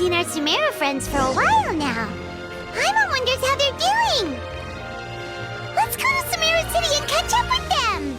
seen our Sumeru friends for a while now. Paimon wonders how they're doing. Let's go to Sumeru City and catch up with them.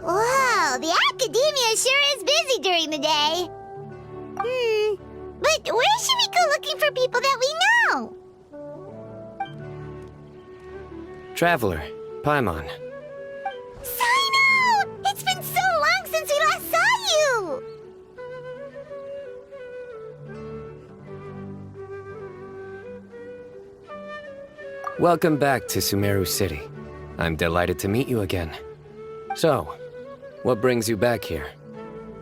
Wow, the academia sure is busy during the day. But where should we go looking for people that we know? Traveler, Paimon. Cyno! It's been so long since we last saw you! Welcome back to Sumeru City. I'm delighted to meet you again. So, what brings you back here?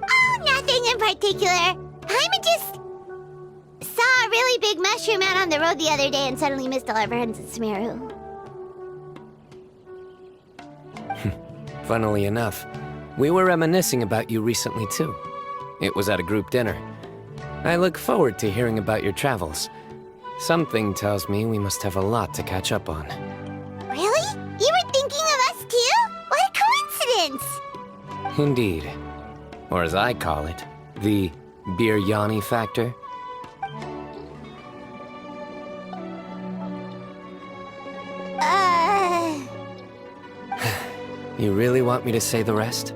Oh, nothing in particular. Paimon just saw a really big mushroom out on the road the other day and suddenly missed all our friends at Sumeru. Funnily enough, we were reminiscing about you recently too. It was at a group dinner. I look forward to hearing about your travels. Something tells me we must have a lot to catch up on. Really? You were thinking of us too? What a coincidence! Indeed. Or as I call it, the biryani factor. You really want me to say the rest?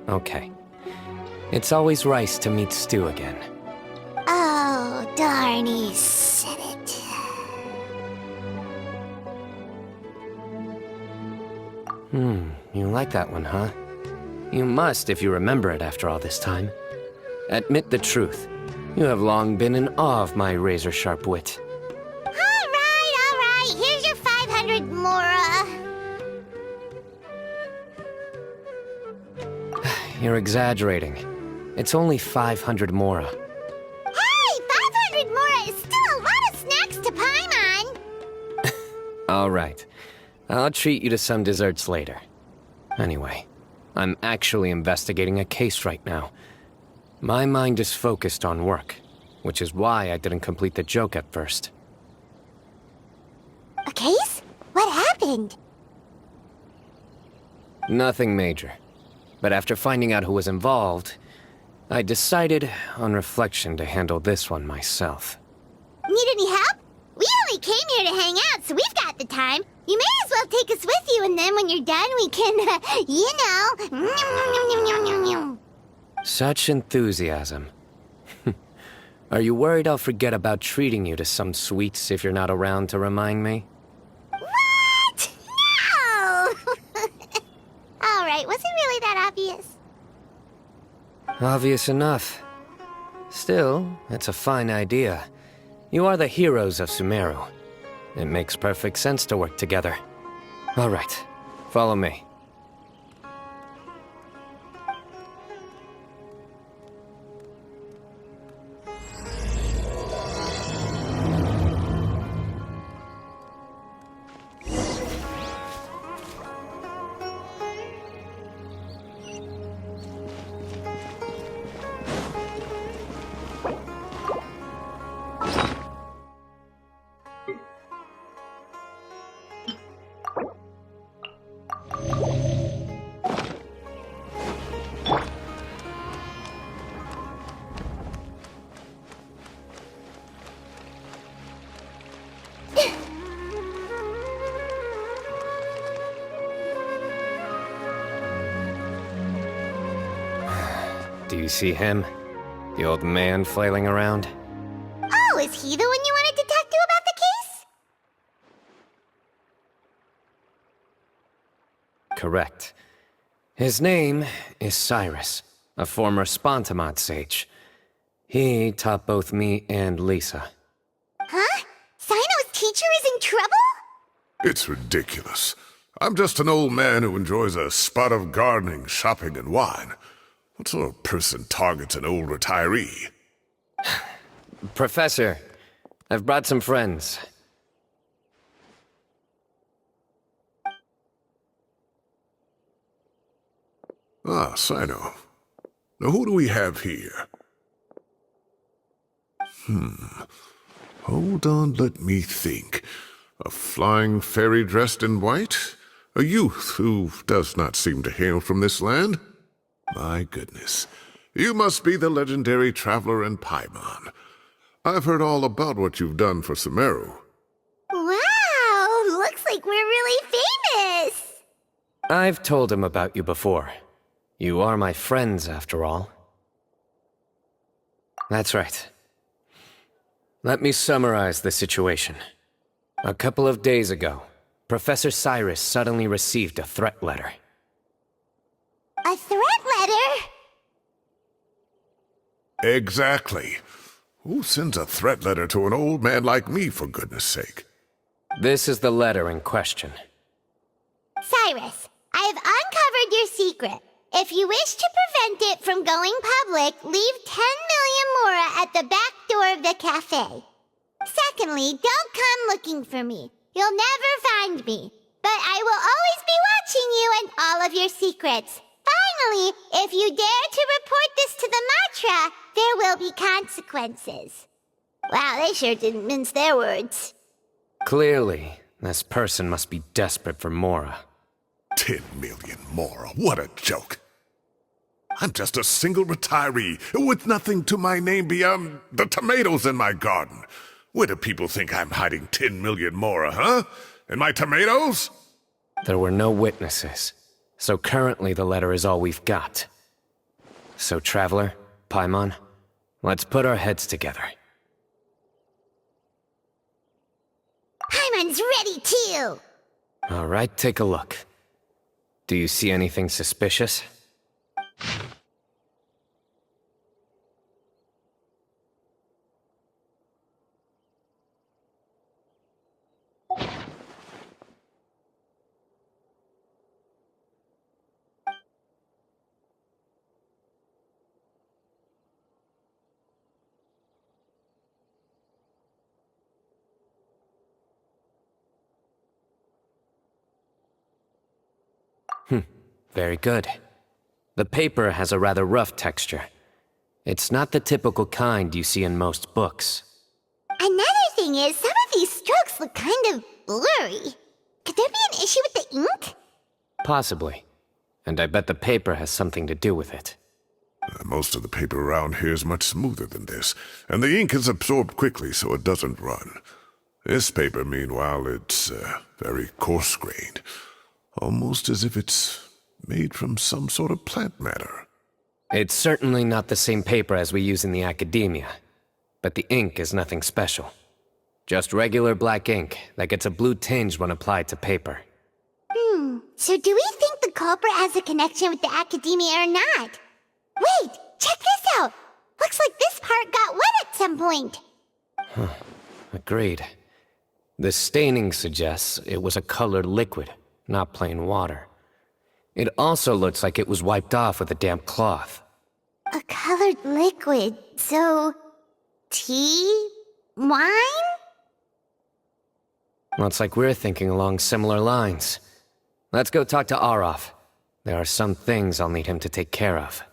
Okay. It's always rice to meet stew again. Oh, darn, he said it. You like that one, huh? You must if you remember it after all this time. Admit the truth. You have long been in awe of my razor-sharp wit. All right. Here's your 500 Mora. You're exaggerating. It's only 500 Mora. Hey, 500 Mora is still a lot of snacks to Paimon. All right. I'll treat you to some desserts later. Anyway, I'm actually investigating a case right now. My mind is focused on work, which is why I didn't complete the joke at first. A case? What happened? Nothing major. But after finding out who was involved, I decided, on reflection, to handle this one myself. Need any help? We only came here to hang out, so we've got the time. You may as well take us with you, and then when you're done, we can, Such enthusiasm. Are you worried I'll forget about treating you to some sweets if you're not around to remind me? What? No! All right, was it really that obvious? Obvious enough. Still, it's a fine idea. You are the heroes of Sumeru. It makes perfect sense to work together. All right, follow me. Do you see him? The old man flailing around? Oh, is he the one you wanted to talk to about the case? Correct. His name is Cyrus, a former Spontamod sage. He taught both me and Lisa. Huh? Cyno's teacher is in trouble? It's ridiculous. I'm just an old man who enjoys a spot of gardening, shopping, and wine. What sort of person targets an old retiree? Professor, I've brought some friends. Ah, Cyno. Now who do we have here? Hold on, let me think. A flying fairy dressed in white? A youth who does not seem to hail from this land? My goodness. You must be the legendary traveler in Paimon. I've heard all about what you've done for Sumeru. Wow, looks like we're really famous. I've told him about you before. You are my friends, after all. That's right. Let me summarize the situation. A couple of days ago, Professor Cyrus suddenly received a threat letter. A threat letter? Exactly. Who sends a threat letter to an old man like me, for goodness sake? This is the letter in question. Cyrus, I have uncovered your secret. If you wish to prevent it from going public, leave 10 million mora at the back door of the cafe. Secondly, don't come looking for me. You'll never find me. But I will always be watching you and all of your secrets. Finally, if you dare to report this to the Matra, there will be consequences. Wow, they sure didn't mince their words. Clearly, this person must be desperate for Mora. 10 million more. What a joke. I'm just a single retiree with nothing to my name beyond the tomatoes in my garden. Where do people think I'm hiding 10 million more, huh? In my tomatoes? There were no witnesses, so currently the letter is all we've got. So, Traveler, Paimon, let's put our heads together. Paimon's ready too! All right, take a look. Do you see anything suspicious? Very good. The paper has a rather rough texture. It's not the typical kind you see in most books. Another thing is, some of these strokes look kind of blurry. Could there be an issue with the ink? Possibly. And I bet the paper has something to do with it. Most of the paper around here is much smoother than this, and the ink is absorbed quickly so it doesn't run. This paper, meanwhile, it's very coarse-grained. Almost as if it's made from some sort of plant matter. It's certainly not the same paper as we use in the academia, but the ink is nothing special. Just regular black ink that gets a blue tinge when applied to paper. So do we think the culprit has a connection with the academia or not? Wait, check this out! Looks like this part got wet at some point. Agreed. The staining suggests it was a colored liquid, not plain water. It also looks like it was wiped off with a damp cloth. A colored liquid, so... tea? Wine? Looks like we're thinking along similar lines. Let's go talk to Araf. There are some things I'll need him to take care of.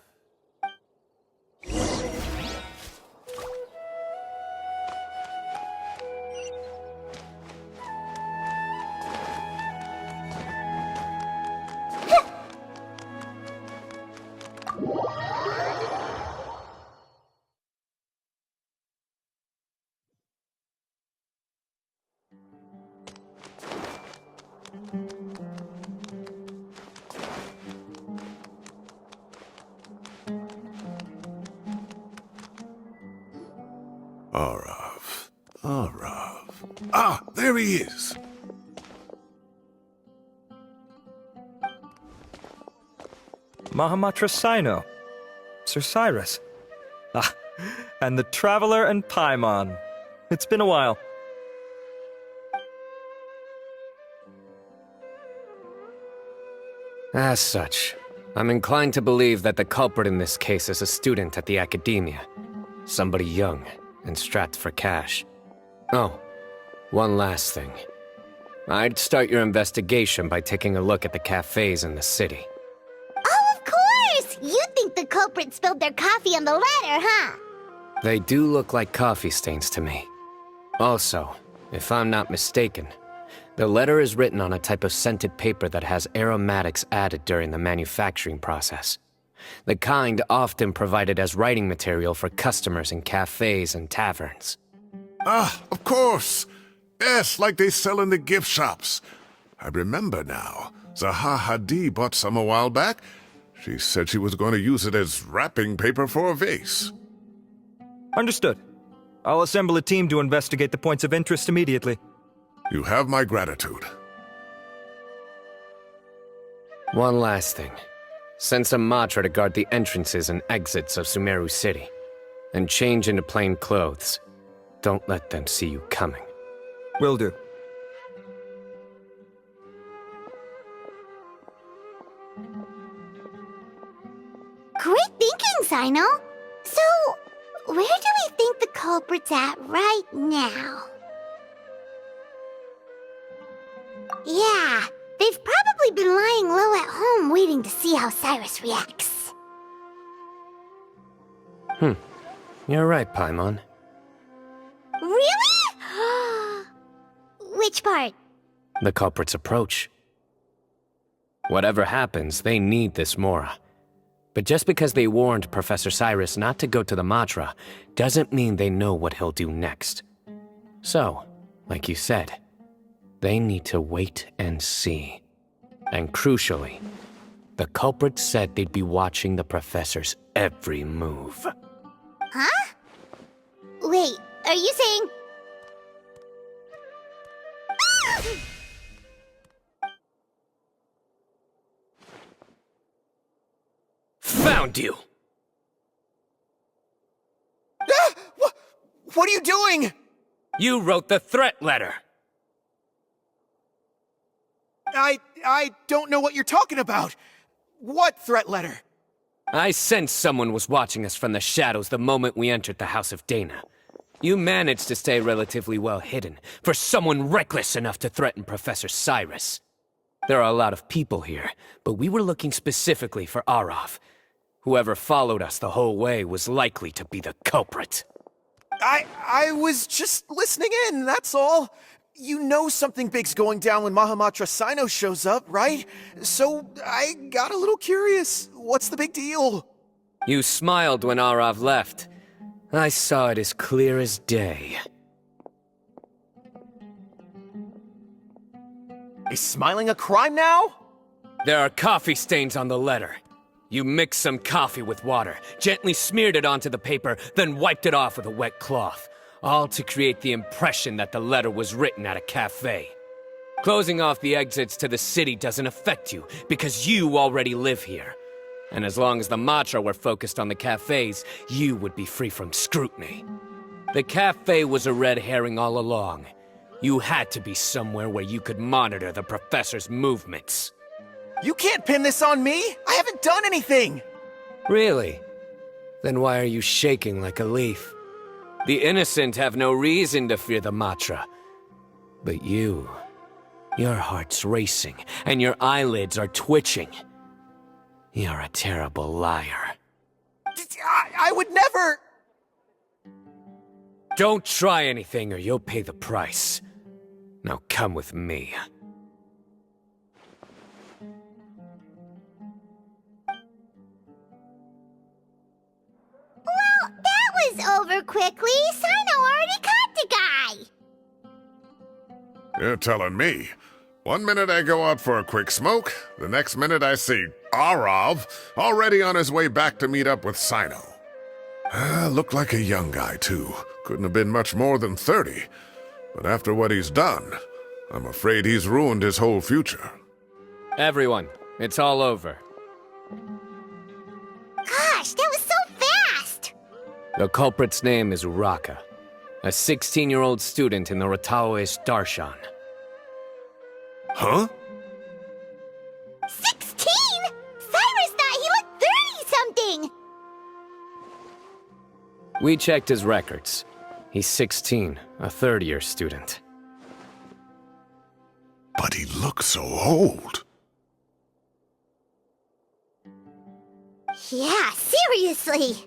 Ah, there he is. Mahamatra Cyno. Sir Cyrus. Ah, and the Traveler and Paimon. It's been a while. As such, I'm inclined to believe that the culprit in this case is a student at the academia. Somebody young and strapped for cash. Oh, one last thing. I'd start your investigation by taking a look at the cafes in the city. Oh, of course! You think the culprit spilled their coffee on the ladder, huh? They do look like coffee stains to me. Also, if I'm not mistaken, the letter is written on a type of scented paper that has aromatics added during the manufacturing process. The kind often provided as writing material for customers in cafes and taverns. Ah, of course. Yes, like they sell in the gift shops. I remember now. Zaha Hadid bought some a while back. She said she was going to use it as wrapping paper for a vase. Understood. I'll assemble a team to investigate the points of interest immediately. You have my gratitude. One last thing. Send some Matra to guard the entrances and exits of Sumeru City. And change into plain clothes. Don't let them see you coming. Will do. Great thinking, Cyno. So, where do we think the culprit's at right now? Yeah, they've probably been lying low at home waiting to see how Cyrus reacts. You're right, Paimon. Really? Which part? The culprit's approach. Whatever happens, they need this Mora. But just because they warned Professor Cyrus not to go to the Matra, doesn't mean they know what he'll do next. So, like you said, they need to wait and see. And crucially, the culprit said they'd be watching the Professor's every move. Huh? Wait, are you saying... Found you! What are you doing? You wrote the threat letter! I don't know what you're talking about. What threat letter? I sensed someone was watching us from the shadows the moment we entered the House of Dana. You managed to stay relatively well hidden for someone reckless enough to threaten Professor Cyrus. There are a lot of people here, but we were looking specifically for Arav. Whoever followed us the whole way was likely to be the culprit. I was just listening in, that's all. You know something big's going down when Mahamatra Cyno shows up, right? So I got a little curious. What's the big deal? You smiled when Arav left. I saw it as clear as day. Is smiling a crime now? There are coffee stains on the letter. You mixed some coffee with water, gently smeared it onto the paper, then wiped it off with a wet cloth. All to create the impression that the letter was written at a cafe. Closing off the exits to the city doesn't affect you, because you already live here. And as long as the Matra were focused on the cafes, you would be free from scrutiny. The cafe was a red herring all along. You had to be somewhere where you could monitor the Professor's movements. You can't pin this on me! I haven't done anything! Really? Then why are you shaking like a leaf? The innocent have no reason to fear the Matra. But you... your heart's racing, and your eyelids are twitching. You're a terrible liar. I would never... Don't try anything or you'll pay the price. Now come with me. Well, that was over quickly. Cyno already caught the guy. You're telling me. One minute I go out for a quick smoke, the next minute I see Arav already on his way back to meet up with Cyno. Looked like a young guy, too. Couldn't have been much more than 30. But after what he's done, I'm afraid he's ruined his whole future. Everyone, it's all over. Gosh, that was so fast! The culprit's name is Uraka, a 16-year-old student in the Rataoist Darshan. Huh? 16? Cyrus thought he looked 30-something! We checked his records. He's 16, a third-year student. But he looks so old. Yeah, seriously!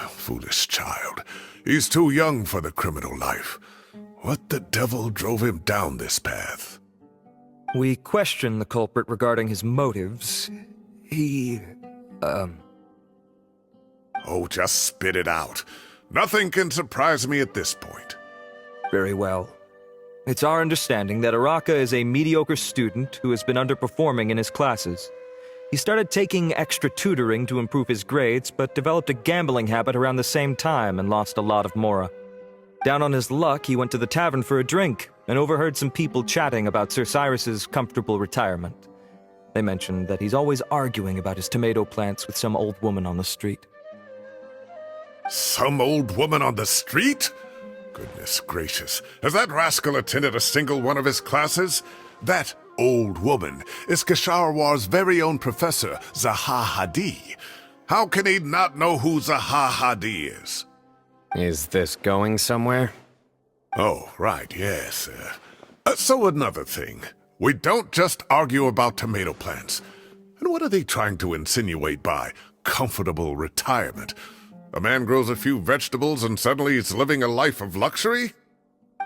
Foolish child. He's too young for the criminal life. What the devil drove him down this path? We questioned the culprit regarding his motives. Oh, just spit it out. Nothing can surprise me at this point. Very well. It's our understanding that Uraka is a mediocre student who has been underperforming in his classes. He started taking extra tutoring to improve his grades, but developed a gambling habit around the same time and lost a lot of mora. Down on his luck, he went to the tavern for a drink and overheard some people chatting about Sir Cyrus's comfortable retirement. They mentioned that he's always arguing about his tomato plants with some old woman on the street. Some old woman on the street? Goodness gracious. Has that rascal attended a single one of his classes? That old woman is Kasharwar's very own professor, Zaha Hadi. How can he not know who Zaha Hadi is? Is this going somewhere? Oh, right, yes. So another thing. We don't just argue about tomato plants. And what are they trying to insinuate by comfortable retirement? A man grows a few vegetables and suddenly he's living a life of luxury?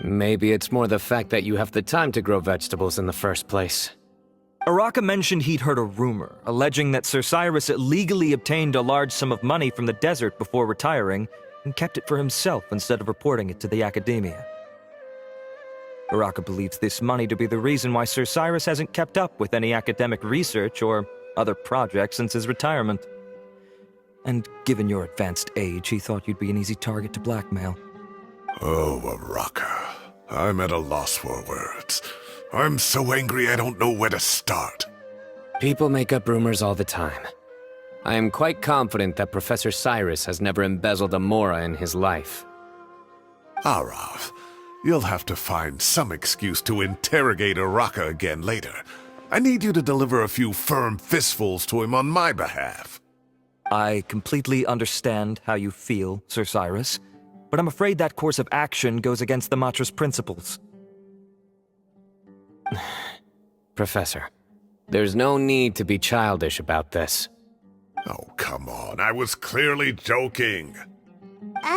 Maybe it's more the fact that you have the time to grow vegetables in the first place. Uraka mentioned he'd heard a rumor, alleging that Sir Cyrus illegally obtained a large sum of money from the desert before retiring, and kept it for himself instead of reporting it to the academia. Uraka believes this money to be the reason why Sir Cyrus hasn't kept up with any academic research or other projects since his retirement. And given your advanced age, he thought you'd be an easy target to blackmail. Oh, Uraka. I'm at a loss for words. I'm so angry I don't know where to start. People make up rumors all the time. I am quite confident that Professor Cyrus has never embezzled a mora in his life. Arav, you'll have to find some excuse to interrogate Uraka again later. I need you to deliver a few firm fistfuls to him on my behalf. I completely understand how you feel, Sir Cyrus, but I'm afraid that course of action goes against the Matra's principles. Professor, there's no need to be childish about this. Oh, come on. I was clearly joking. Okay.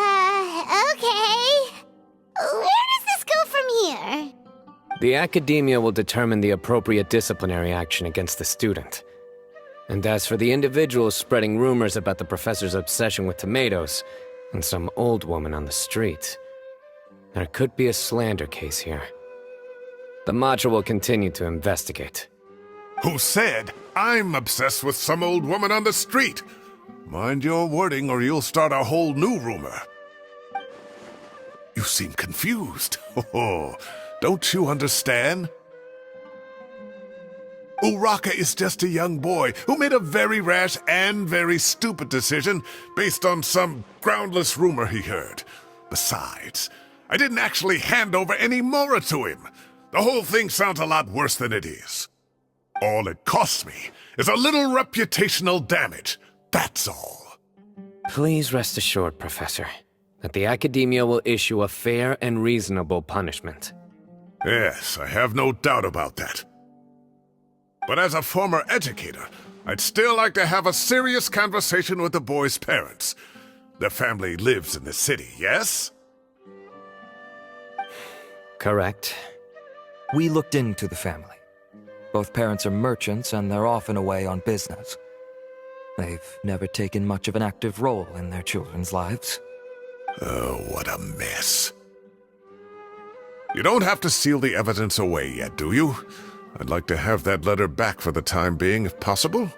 Where does this go from here? The academia will determine the appropriate disciplinary action against the student. And as for the individuals spreading rumors about the professor's obsession with tomatoes and some old woman on the street, there could be a slander case here. The Matra will continue to investigate. Who said I'm obsessed with some old woman on the street? Mind your wording or you'll start a whole new rumor. You seem confused. Oh, don't you understand? Uraka is just a young boy who made a very rash and very stupid decision based on some groundless rumor he heard. Besides, I didn't actually hand over any mora to him. The whole thing sounds a lot worse than it is. All it costs me is a little reputational damage. That's all. Please rest assured, Professor, that the academia will issue a fair and reasonable punishment. Yes, I have no doubt about that. But as a former educator, I'd still like to have a serious conversation with the boy's parents. Their family lives in the city, yes? Correct. We looked into the family. Both parents are merchants and they're often away on business. They've never taken much of an active role in their children's lives. Oh, what a mess. You don't have to seal the evidence away yet, do you? I'd like to have that letter back for the time being, if possible.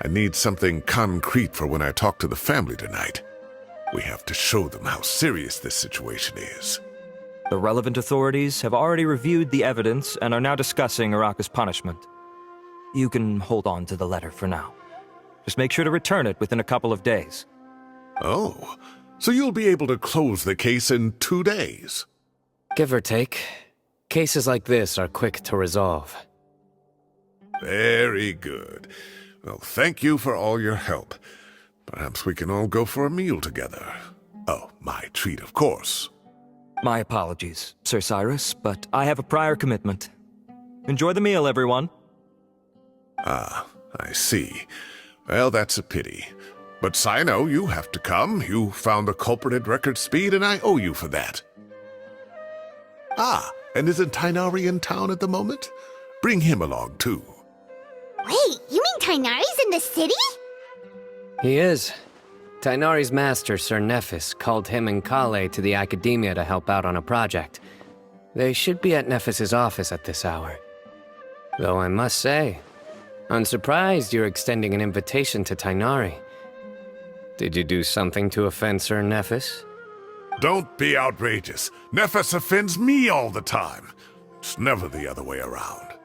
I need something concrete for when I talk to the family tonight. We have to show them how serious this situation is. The relevant authorities have already reviewed the evidence and are now discussing Araka's punishment. You can hold on to the letter for now. Just make sure to return it within a couple of days. Oh, so you'll be able to close the case in 2 days? Give or take. Cases like this are quick to resolve. Very good. Well, thank you for all your help. Perhaps we can all go for a meal together. Oh, my treat, of course. My apologies, Sir Cyrus, but I have a prior commitment. Enjoy the meal, everyone. Ah, I see. Well, that's a pity. But Cyno, you have to come. You found the culprit at record speed, and I owe you for that. Ah, and isn't Tighnari in town at the moment? Bring him along, too. Wait, you mean Tighnari's in the city? He is. Tighnari's master, Sir Nephis, called him and Kale to the Academia to help out on a project. They should be at Nephis's office at this hour. Though I must say, I'm surprised you're extending an invitation to Tighnari. Did you do something to offend Sir Nephis? Don't be outrageous. Nephis offends me all the time. It's never the other way around.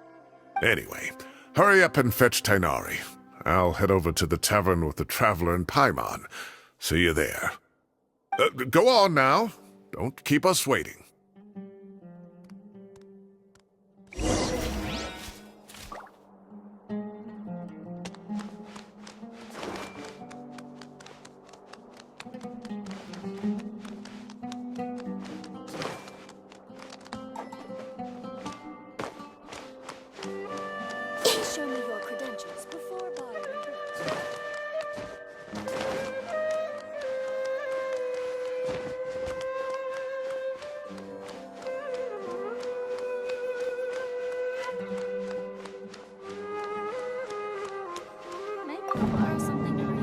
Anyway, hurry up and fetch Tighnari. I'll head over to the tavern with the Traveler and Paimon. See you there. Go on now. Don't keep us waiting. Show me your credentials before buying a drink. Maybe I'll borrow something to read.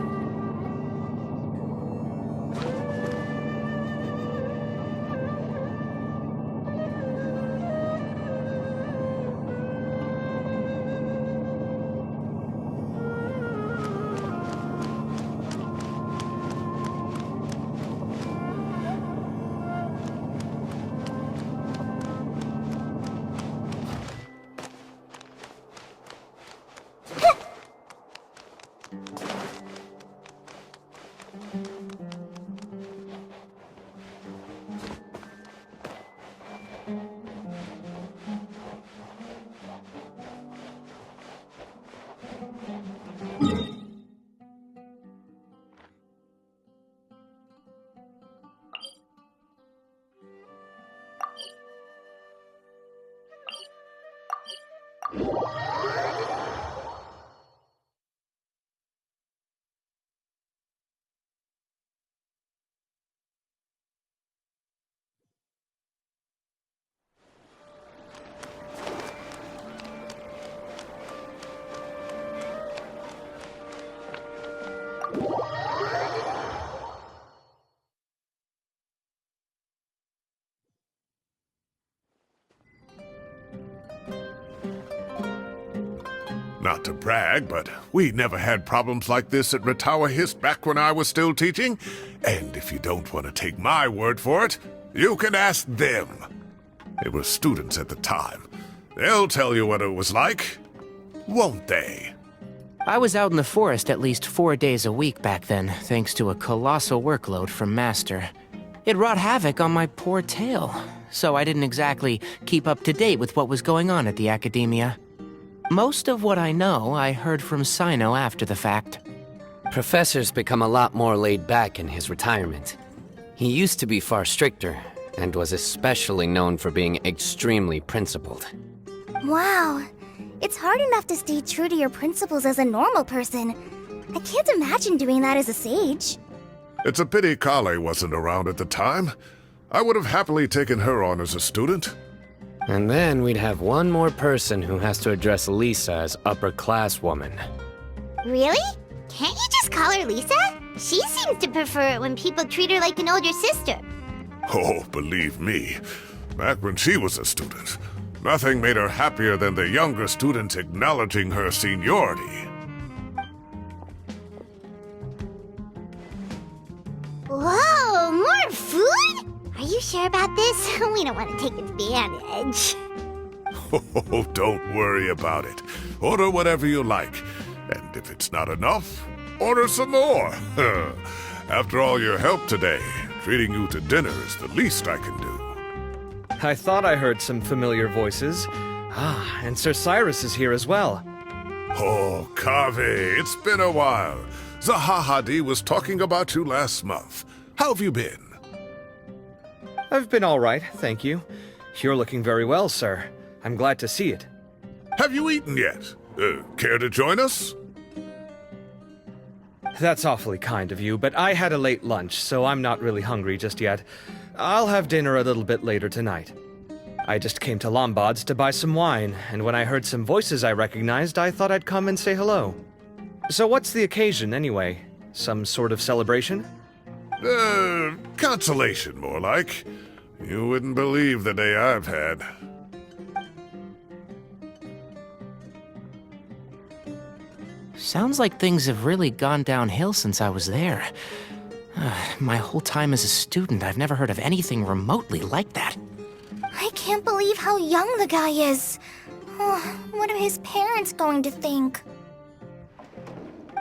Not to brag, but we never had problems like this at Ratawa Hist back when I was still teaching. And if you don't want to take my word for it, you can ask them. They were students at the time. They'll tell you what it was like, won't they? I was out in the forest at least 4 days a week back then, thanks to a colossal workload from Master. It wrought havoc on my poor tail, so I didn't exactly keep up to date with what was going on at the Academia. Most of what I know, I heard from Cyno after the fact. Professor's become a lot more laid back in his retirement. He used to be far stricter, and was especially known for being extremely principled. Wow. It's hard enough to stay true to your principles as a normal person. I can't imagine doing that as a sage. It's a pity Kale wasn't around at the time. I would have happily taken her on as a student. And then we'd have one more person who has to address Lisa as upper-class woman. Really? Can't you just call her Lisa? She seems to prefer it when people treat her like an older sister. Oh, believe me, back when she was a student, nothing made her happier than the younger students acknowledging her seniority. Whoa, more food? Are you sure about this? We don't want to take advantage. Oh, don't worry about it. Order whatever you like. And if it's not enough, order some more. After all your help today, treating you to dinner is the least I can do. I thought I heard some familiar voices. And Sir Cyrus is here as well. Oh, Kave, it's been a while. Zahahadi was talking about you last month. How have you been? I've been all right, thank you. You're looking very well, sir. I'm glad to see it. Have you eaten yet? Care to join us? That's awfully kind of you, but I had a late lunch, so I'm not really hungry just yet. I'll have dinner a little bit later tonight. I just came to Lombard's to buy some wine, and when I heard some voices I recognized, I thought I'd come and say hello. So what's the occasion, anyway? Some sort of celebration? Consolation, more like. You wouldn't believe the day I've had. Sounds like things have really gone downhill since I was there. My whole time as a student, I've never heard of anything remotely like that. I can't believe how young the guy is. Oh, what are his parents going to think?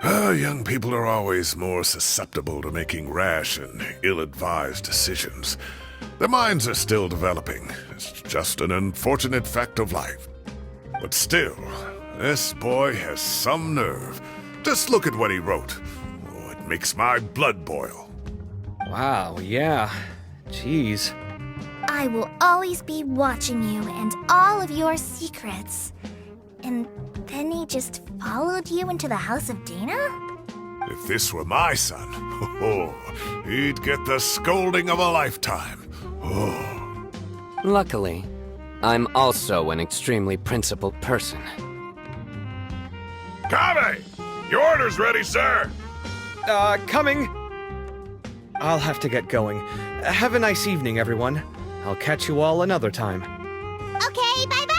Young people are always more susceptible to making rash and ill-advised decisions. Their minds are still developing. It's just an unfortunate fact of life. But still, this boy has some nerve. Just look at what he wrote. Oh, it makes my blood boil. Wow, yeah. Jeez. I will always be watching you and all of your secrets. And then he just followed you into the house of Dana? If this were my son, he'd get the scolding of a lifetime. Oh. Luckily, I'm also an extremely principled person. Kave! Your order's ready, sir! Coming! I'll have to get going. Have a nice evening, everyone. I'll catch you all another time. Okay, bye-bye!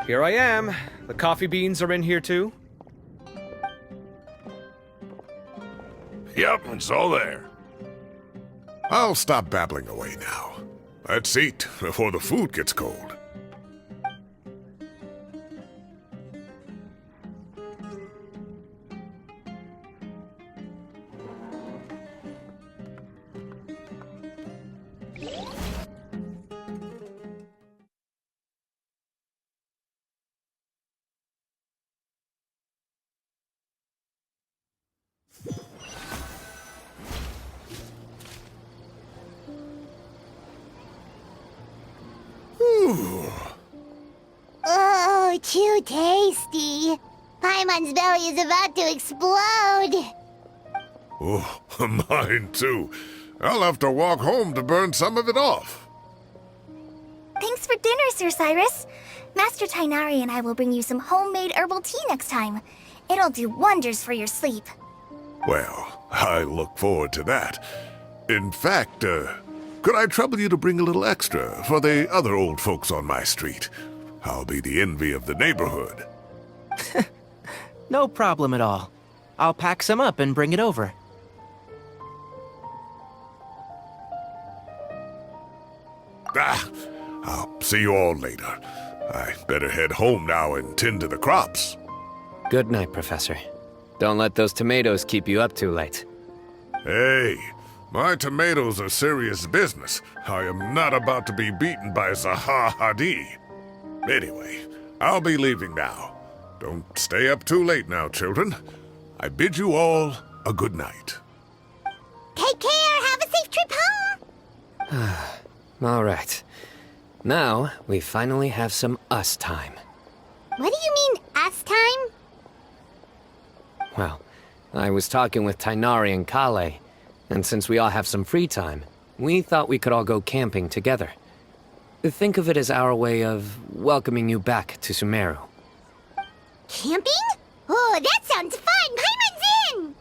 Here I am. The coffee beans are in here too. Yep, it's all there. I'll stop babbling away now. Let's eat before the food gets cold. Oh, too tasty. Paimon's belly is about to explode. Oh, mine too. I'll have to walk home to burn some of it off. Thanks for dinner, Sir Cyrus. Master Tainari and I will bring you some homemade herbal tea next time. It'll do wonders for your sleep. Well, I look forward to that. In fact, could I trouble you to bring a little extra for the other old folks on my street? I'll be the envy of the neighborhood. No problem at all. I'll pack some up and bring it over. I'll see you all later. I better head home now and tend to the crops. Good night, Professor. Don't let those tomatoes keep you up too late. Hey, my tomatoes are serious business. I am not about to be beaten by Zahahadi. Anyway, I'll be leaving now. Don't stay up too late now, children. I bid you all a good night. Take care. Have a safe trip home. All right. Now, we finally have some us time. What do you mean, us time? Well, I was talking with Tainari and Kale, and since we all have some free time, we thought we could all go camping together. Think of it as our way of welcoming you back to Sumeru. Camping? Oh, that sounds fun. Paimon's in!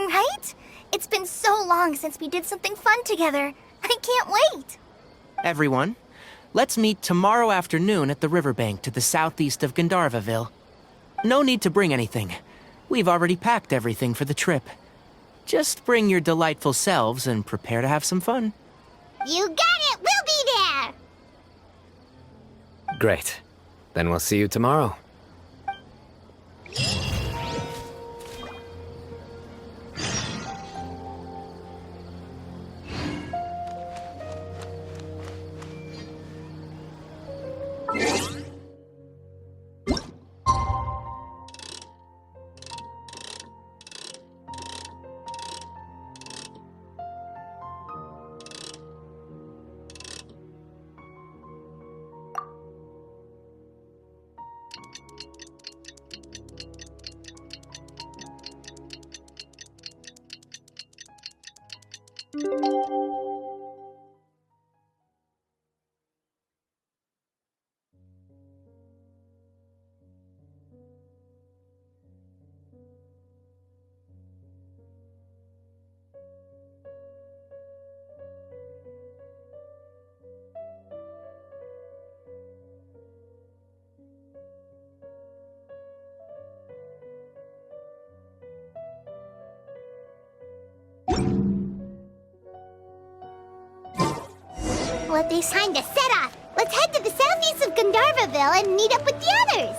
Right? It's been so long since we did something fun together. I can't wait. Everyone, let's meet tomorrow afternoon at the riverbank to the southeast of Gandharvaville. No need to bring anything. We've already packed everything for the trip. Just bring your delightful selves and prepare to have some fun. You got it! We'll be there! Great. Then we'll see you tomorrow. What they signed to set off. Let's head to the southeast of Gandharvaville and meet up with the others.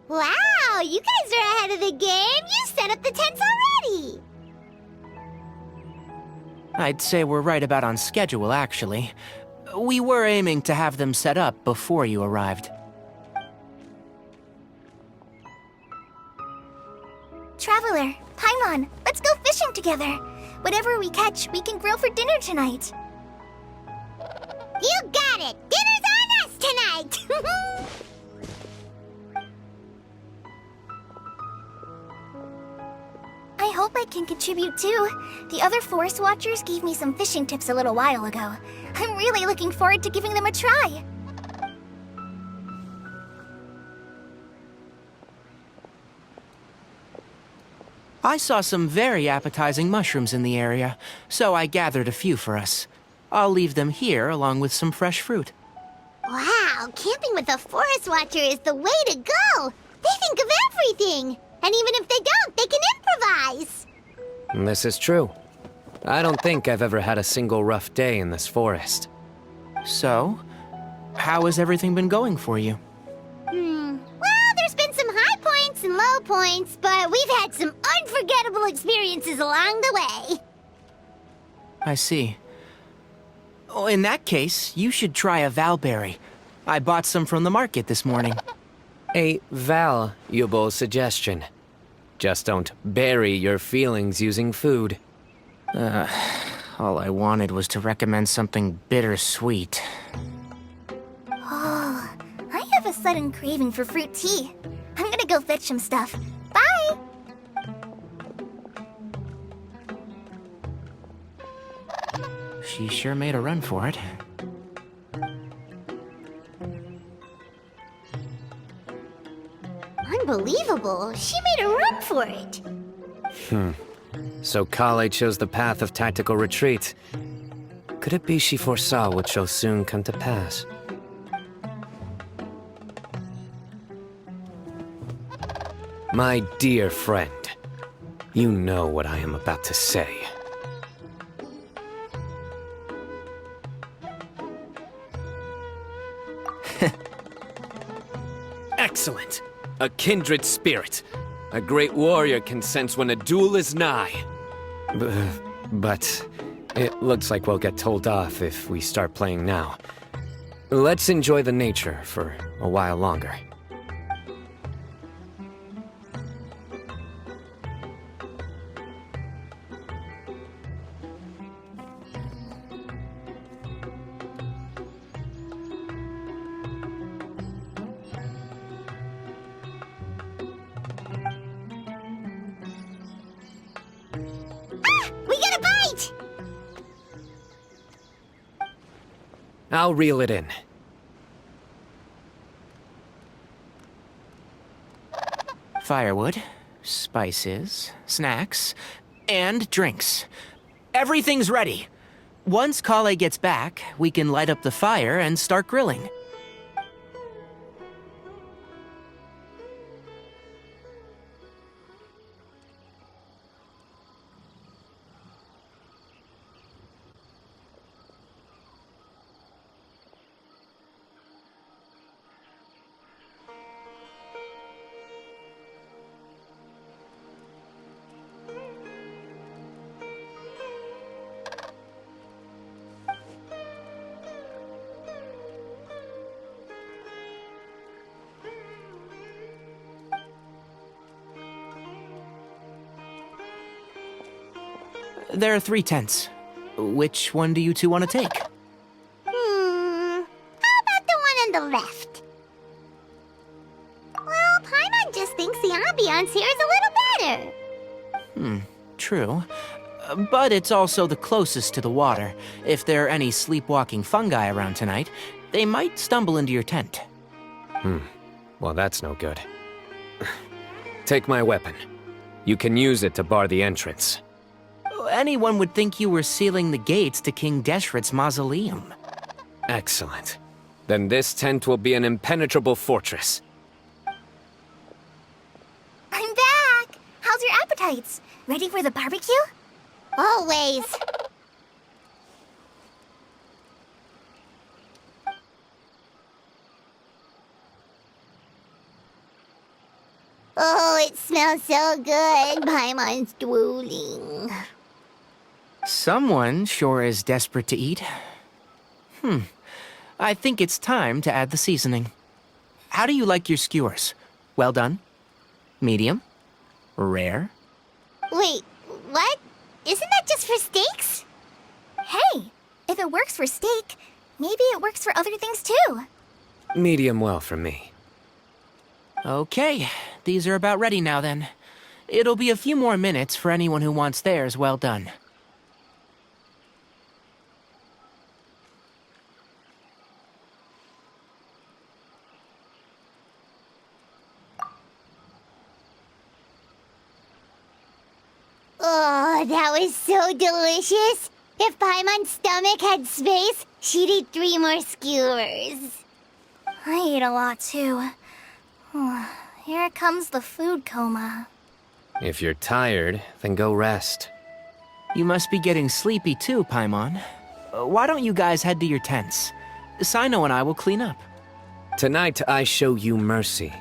Wow, you guys are ahead of the game. You set up the tents already. I'd say we're right about on schedule, actually. We were aiming to have them set up before you arrived. Traveler, Paimon, let's go fishing together. Whatever we catch, we can grill for dinner tonight. You got it. Dinner's on us tonight. I hope I can contribute too. The other Forest Watchers gave me some fishing tips a little while ago. I'm really looking forward to giving them a try. I saw some very appetizing mushrooms in the area, so I gathered a few for us. I'll leave them here along with some fresh fruit. Wow, camping with a Forest Watcher is the way to go. They think of everything. And even if they don't, they can improvise. This is true. I don't think I've ever had a single rough day in this forest. So, how has everything been going for you? Well, there's been some high points and low points, but we've had some unforgettable experiences along the way. I see. Oh, in that case, you should try a valberry. I bought some from the market this morning. A valuable suggestion. Just don't bury your feelings using food. All I wanted was to recommend something bittersweet. Oh, I have a sudden craving for fruit tea. I'm gonna go fetch some stuff. Bye! She sure made a run for it. Unbelievable. She made a run for it. So Kale chose the path of tactical retreat. Could it be she foresaw what shall soon come to pass? My dear friend, you know what I am about to say. Excellent! A kindred spirit. A great warrior can sense when a duel is nigh. But it looks like we'll get told off if we start playing now. Let's enjoy the nature for a while longer. I'll reel it in. Firewood, spices, snacks, and drinks. Everything's ready. Once Kale gets back, we can light up the fire and start grilling. There are 3 tents. Which one do you two want to take? How about the one on the left? Well, Paimon just thinks the ambiance here is a little better. True. But it's also the closest to the water. If there are any sleepwalking fungi around tonight, they might stumble into your tent. Well, that's no good. Take my weapon. You can use it to bar the entrance. Anyone would think you were sealing the gates to King Deshret's mausoleum. Excellent. Then this tent will be an impenetrable fortress. I'm back! How's your appetites? Ready for the barbecue? Always. Oh, it smells so good. Paimon's drooling. Someone sure is desperate to eat. I think it's time to add the seasoning. How do you like your skewers? Well done? Medium? Rare? Wait, what? Isn't that just for steaks? Hey, if it works for steak, maybe it works for other things too. Medium well for me. Okay, these are about ready now then. It'll be a few more minutes for anyone who wants theirs well done. Oh, that was so delicious. If Paimon's stomach had space, she'd eat 3 more skewers. I ate a lot too. Here comes the food coma. If you're tired, then go rest. You must be getting sleepy too, Paimon. Why don't you guys head to your tents? Cyno and I will clean up. Tonight I show you mercy.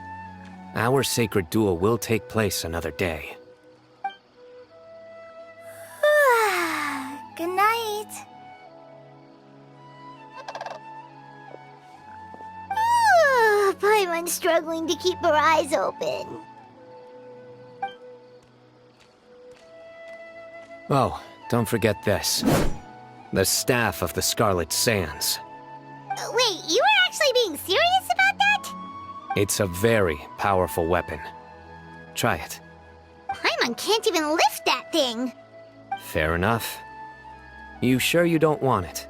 Our sacred duel will take place another day. Good night. Paimon's struggling to keep her eyes open. Oh, don't forget this. The Staff of the Scarlet Sands. Wait, you were actually being serious about that? It's a very powerful weapon. Try it. Paimon can't even lift that thing. Fair enough. You sure you don't want it?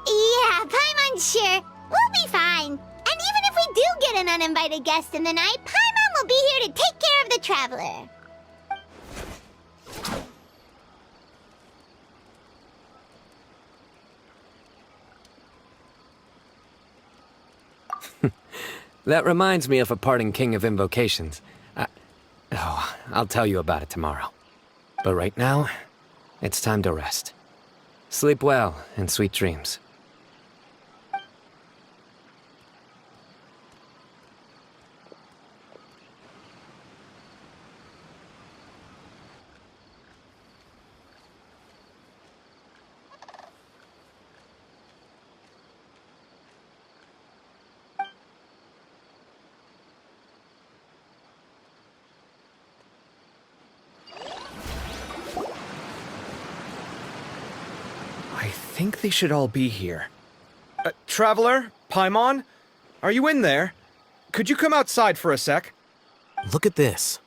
Yeah, Paimon's sure. We'll be fine. And even if we do get an uninvited guest in the night, Paimon will be here to take care of the traveler. That reminds me of a parting king of invocations. I'll tell you about it tomorrow. But right now, it's time to rest. Sleep well and sweet dreams. I think they should all be here. Traveler? Paimon? Are you in there? Could you come outside for a sec? Look at this.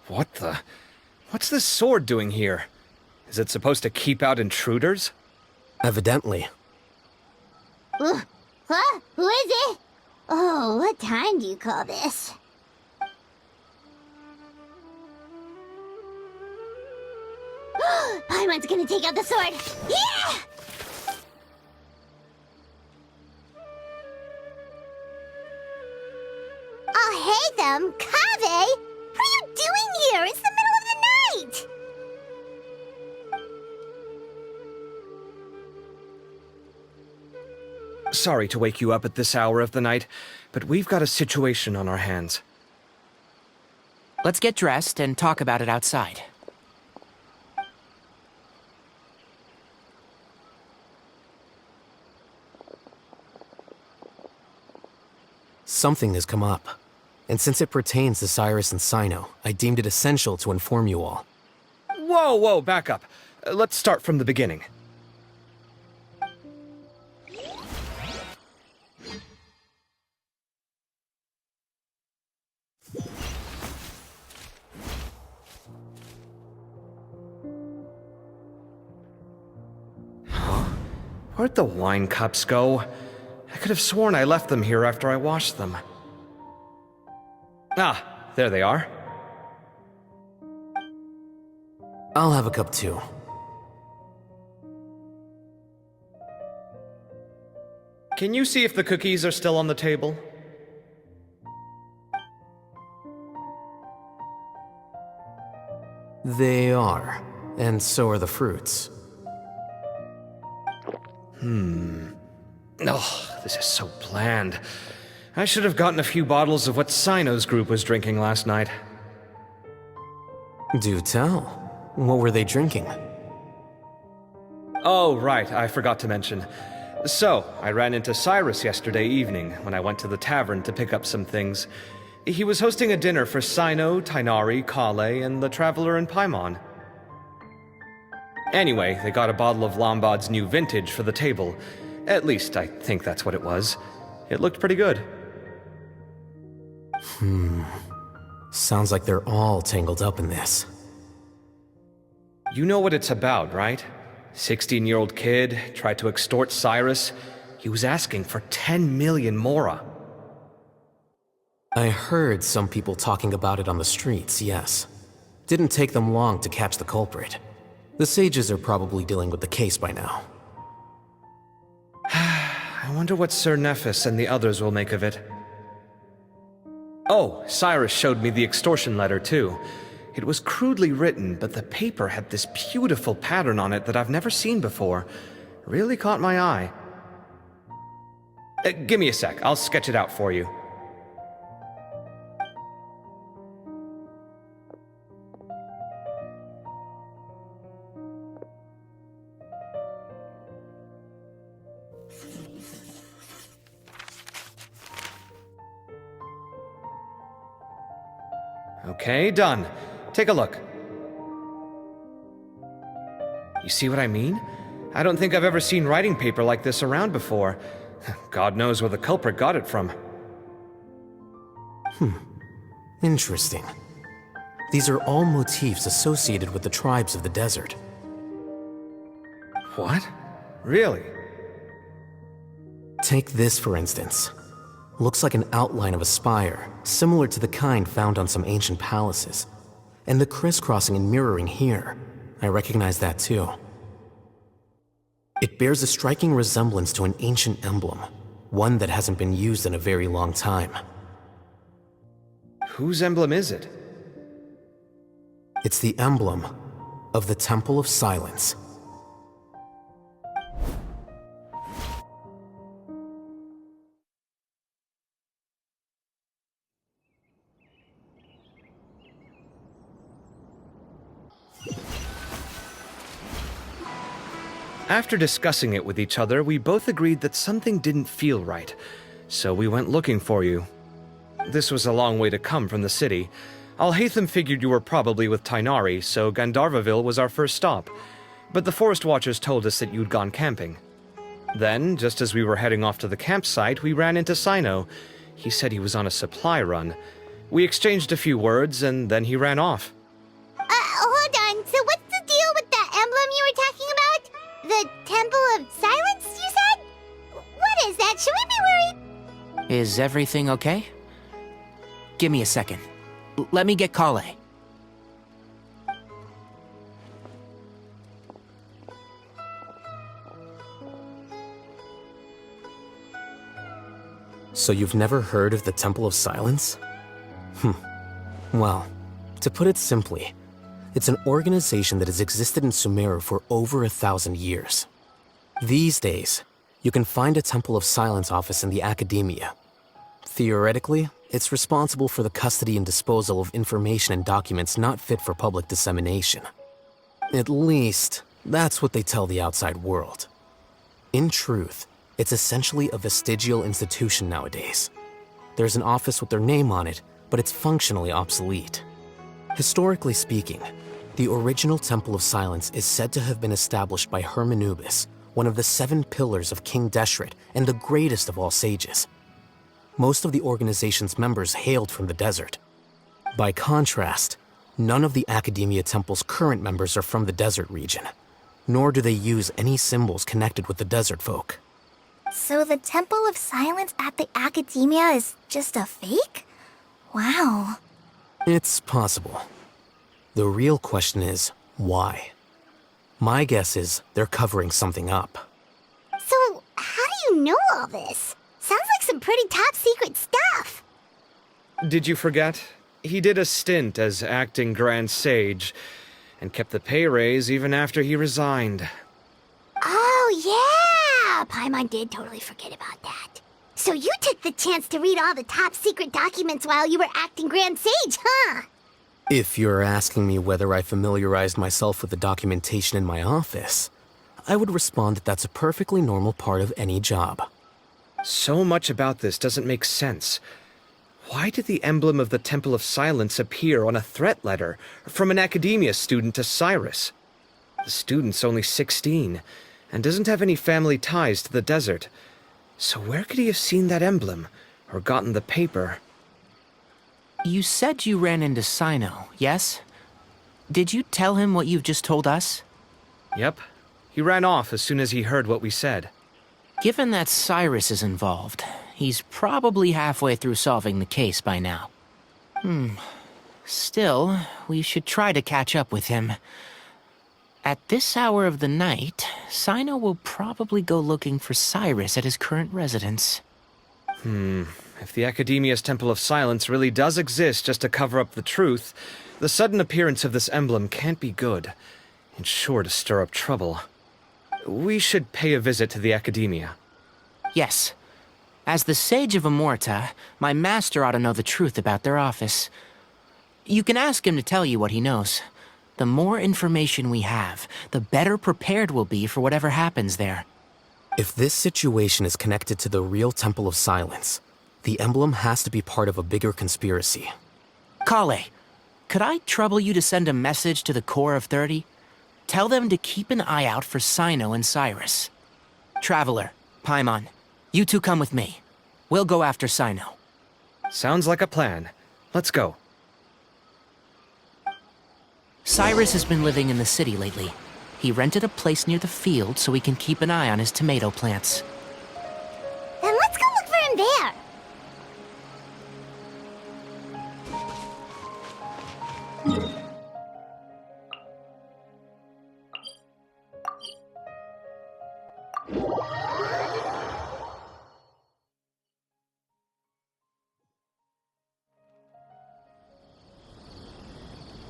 What the? What's this sword doing here? Is it supposed to keep out intruders? Evidently. Huh? Who is it? Oh, what time do you call this? Paimon's gonna take out the sword. Yeah! Oh, hey them, Kave! What are you doing here? It's the middle of the night! Sorry to wake you up at this hour of the night, but we've got a situation on our hands. Let's get dressed and talk about it outside. Something has come up, and since it pertains to Cyrus and Cyno, I deemed it essential to inform you all. Whoa, back up. Let's start from the beginning. Where'd the wine cups go? I could have sworn I left them here after I washed them. Ah, there they are. I'll have a cup too. Can you see if the cookies are still on the table? They are, and so are the fruits. Oh, this is so bland. I should have gotten a few bottles of what Cyno's group was drinking last night. Do tell. What were they drinking? Oh, right, I forgot to mention. So, I ran into Cyrus yesterday evening when I went to the tavern to pick up some things. He was hosting a dinner for Cyno, Tighnari, Kale, and the Traveler and Paimon. Anyway, they got a bottle of Lombard's new vintage for the table. At least, I think that's what it was. It looked pretty good. Sounds like they're all tangled up in this. You know what it's about, right? 16-year-old kid tried to extort Cyrus. He was asking for 10 million mora. I heard some people talking about it on the streets, yes. Didn't take them long to catch the culprit. The sages are probably dealing with the case by now. I wonder what Sir Nephis and the others will make of it. Oh, Cyrus showed me the extortion letter, too. It was crudely written, but the paper had this beautiful pattern on it that I've never seen before. Really caught my eye. Give me a sec, I'll sketch it out for you. Okay, done. Take a look. You see what I mean? I don't think I've ever seen writing paper like this around before. God knows where the culprit got it from. Interesting. These are all motifs associated with the tribes of the desert. What? Really? Take this, for instance. Looks like an outline of a spire, similar to the kind found on some ancient palaces. And the crisscrossing and mirroring here, I recognize that too. It bears a striking resemblance to an ancient emblem, one that hasn't been used in a very long time. Whose emblem is it? It's the emblem of the Temple of Silence. After discussing it with each other, we both agreed that something didn't feel right, so we went looking for you. This was a long way to come from the city. Alhaitham figured you were probably with Tighnari, so Gandharvaville was our first stop. But the Forest Watchers told us that you'd gone camping. Then, just as we were heading off to the campsite, we ran into Cyno. He said he was on a supply run. We exchanged a few words, and then he ran off. Hold Is everything okay? Give me a second. Let me get Kale. So you've never heard of the Temple of Silence? Well, to put it simply, it's an organization that has existed in Sumeru for over 1,000 years. These days, you can find a Temple of Silence office in the academia. Theoretically, it's responsible for the custody and disposal of information and documents not fit for public dissemination. At least, that's what they tell the outside world. In truth, it's essentially a vestigial institution nowadays. There's an office with their name on it, but it's functionally obsolete. Historically speaking, the original Temple of Silence is said to have been established by Hermanubis, one of the 7 pillars of King Deshret and the greatest of all sages. Most of the organization's members hailed from the desert. By contrast, none of the Academia Temple's current members are from the desert region, nor do they use any symbols connected with the desert folk. So the Temple of Silence at the Academia is just a fake? Wow. It's possible. The real question is, why? My guess is they're covering something up. So, how do you know all this? Sounds like some pretty top secret stuff. Did you forget? He did a stint as acting Grand Sage, and kept the pay raise even after he resigned. Oh, yeah! Paimon did totally forget about that. So you took the chance to read all the top secret documents while you were acting Grand Sage, huh? If you're asking me whether I familiarized myself with the documentation in my office, I would respond that that's a perfectly normal part of any job. So much about this doesn't make sense. Why did the emblem of the Temple of Silence appear on a threat letter from an Academia student to Cyrus? The student's only 16, and doesn't have any family ties to the desert. So where could he have seen that emblem, or gotten the paper? You said you ran into Cyno, yes? Did you tell him what you've just told us? Yep. He ran off as soon as he heard what we said. Given that Cyrus is involved, he's probably halfway through solving the case by now. Still, we should try to catch up with him. At this hour of the night, Cyno will probably go looking for Cyrus at his current residence. If the Academia's Temple of Silence really does exist just to cover up the truth, the sudden appearance of this emblem can't be good, and sure to stir up trouble. We should pay a visit to the Academia. Yes. As the Sage of Amorta, my master ought to know the truth about their office. You can ask him to tell you what he knows. The more information we have, the better prepared we'll be for whatever happens there. If this situation is connected to the real Temple of Silence, the emblem has to be part of a bigger conspiracy. Kale, could I trouble you to send a message to the Core of 30? Tell them to keep an eye out for Cyno and Cyrus. Traveler, Paimon, you two come with me. We'll go after Cyno. Sounds like a plan. Let's go. Cyrus has been living in the city lately. He rented a place near the field so he can keep an eye on his tomato plants. Then let's go look for him there.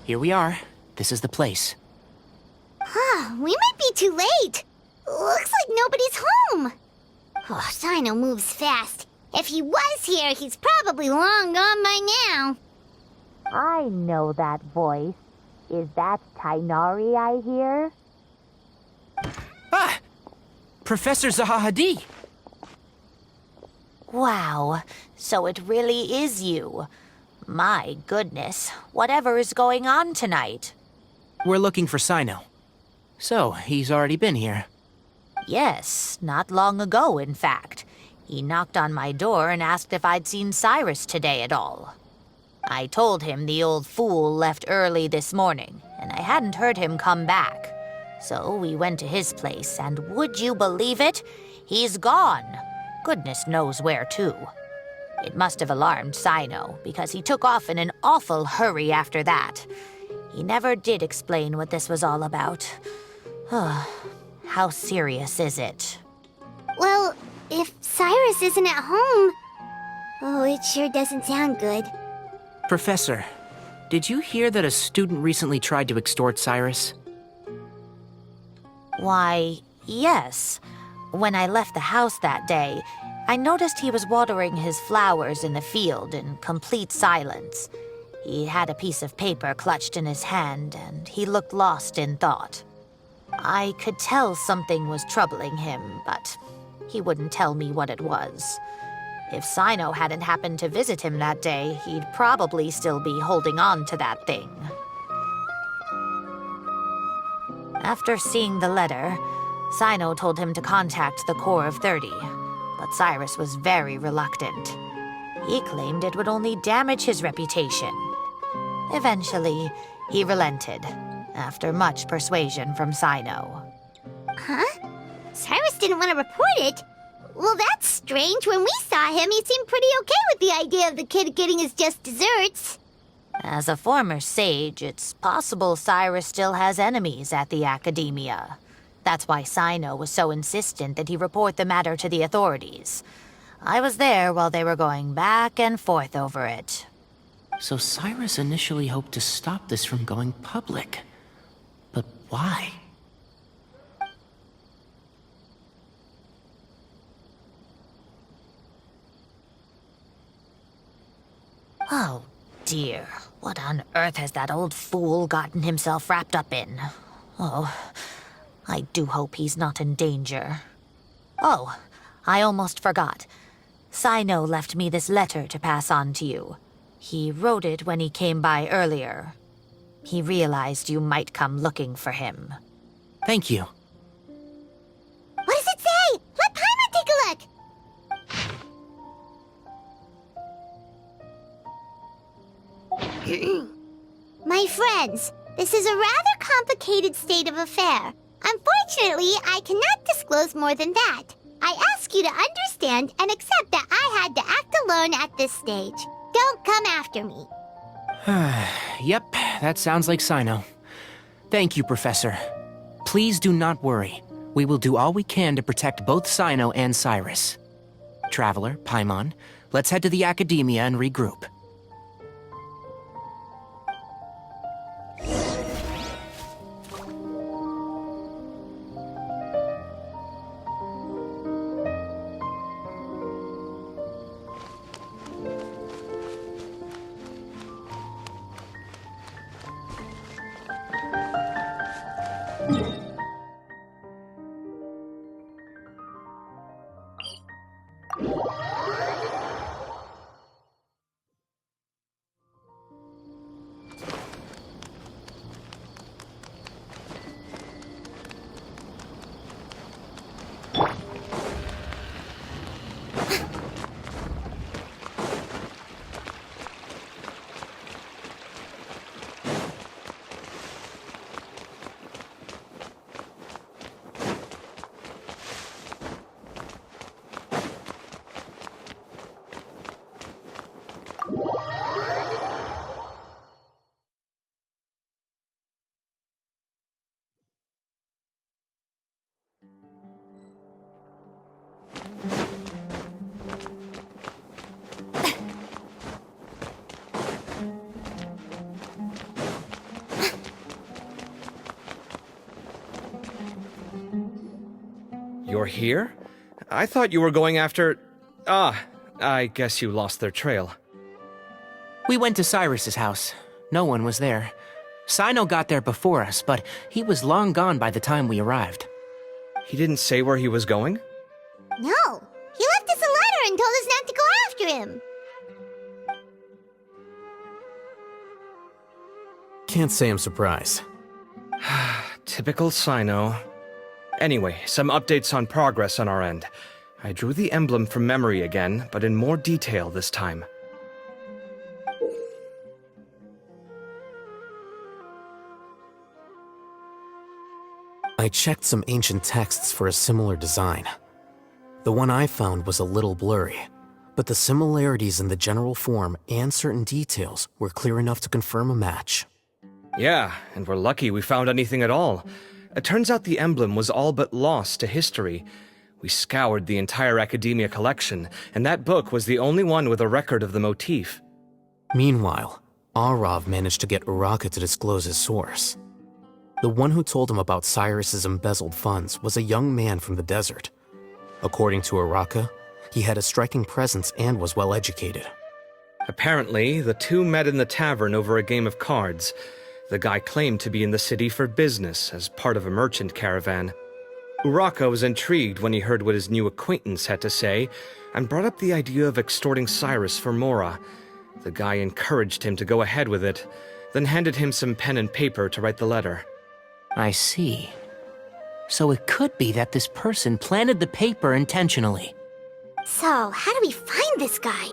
Here we are. This is the place. We might be too late. Looks like nobody's home. Oh, Cyno moves fast. If he was here, he's probably long gone by now. I know that voice. Is that Tainari I hear? Ah! Professor Zahahadi! Wow, so it really is you. My goodness, whatever is going on tonight? We're looking for Cyno. So, he's already been here. Yes, not long ago, in fact. He knocked on my door and asked if I'd seen Cyrus today at all. I told him the old fool left early this morning, and I hadn't heard him come back. So we went to his place, and would you believe it? He's gone. Goodness knows where to. It must have alarmed Cyno, because he took off in an awful hurry after that. He never did explain what this was all about. How serious is it? Well, if Cyrus isn't at home... Oh, it sure doesn't sound good. Professor, did you hear that a student recently tried to extort Cyrus? Why, yes. When I left the house that day, I noticed he was watering his flowers in the field in complete silence. He had a piece of paper clutched in his hand, and he looked lost in thought. I could tell something was troubling him, but he wouldn't tell me what it was. If Cyno hadn't happened to visit him that day, he'd probably still be holding on to that thing. After seeing the letter, Cyno told him to contact the Corps of 30, but Cyrus was very reluctant. He claimed it would only damage his reputation. Eventually, he relented, after much persuasion from Cyno. Huh? Cyrus didn't want to report it? Well, that's strange. When we saw him, he seemed pretty okay with the idea of the kid getting his just desserts. As a former sage, it's possible Cyrus still has enemies at the Academia. That's why Cyno was so insistent that he report the matter to the authorities. I was there while they were going back and forth over it. So Cyrus initially hoped to stop this from going public. But why? Oh, dear. What on earth has that old fool gotten himself wrapped up in? Oh, I do hope he's not in danger. Oh, I almost forgot. Cyno left me this letter to pass on to you. He wrote it when he came by earlier. He realized you might come looking for him. Thank you. What does it say? Let Paimon take a look. My friends, this is a rather complicated state of affair. Unfortunately, I cannot disclose more than that. I ask you to understand and accept that I had to act alone at this stage. Don't come after me. Yep, that sounds like Cyno. Thank you, Professor. Please do not worry. We will do all we can to protect both Cyno and Cyrus. Traveler, Paimon, let's head to the Academia and regroup. You're here? I thought you were going after... Ah, I guess you lost their trail. We went to Cyrus's house. No one was there. Cyno got there before us, but he was long gone by the time we arrived. He didn't say where he was going? No, he left us a letter and told us not to go after him. Can't say I'm surprised. Typical Cyno. Anyway, some updates on progress on our end. I drew the emblem from memory again, but in more detail this time. I checked some ancient texts for a similar design. The one I found was a little blurry, but the similarities in the general form and certain details were clear enough to confirm a match. Yeah, and we're lucky we found anything at all. It turns out the emblem was all but lost to history. We scoured the entire Academia collection, and that book was the only one with a record of the motif. Meanwhile, Arav managed to get Uraka to disclose his source. The one who told him about Cyrus's embezzled funds was a young man from the desert. According to Uraka, he had a striking presence and was well educated. Apparently, the two met in the tavern over a game of cards. The guy claimed to be in the city for business as part of a merchant caravan. Uraka was intrigued when he heard what his new acquaintance had to say and brought up the idea of extorting Cyrus for Mora. The guy encouraged him to go ahead with it, then handed him some pen and paper to write the letter. I see. So it could be that this person planted the paper intentionally. So, how do we find this guy?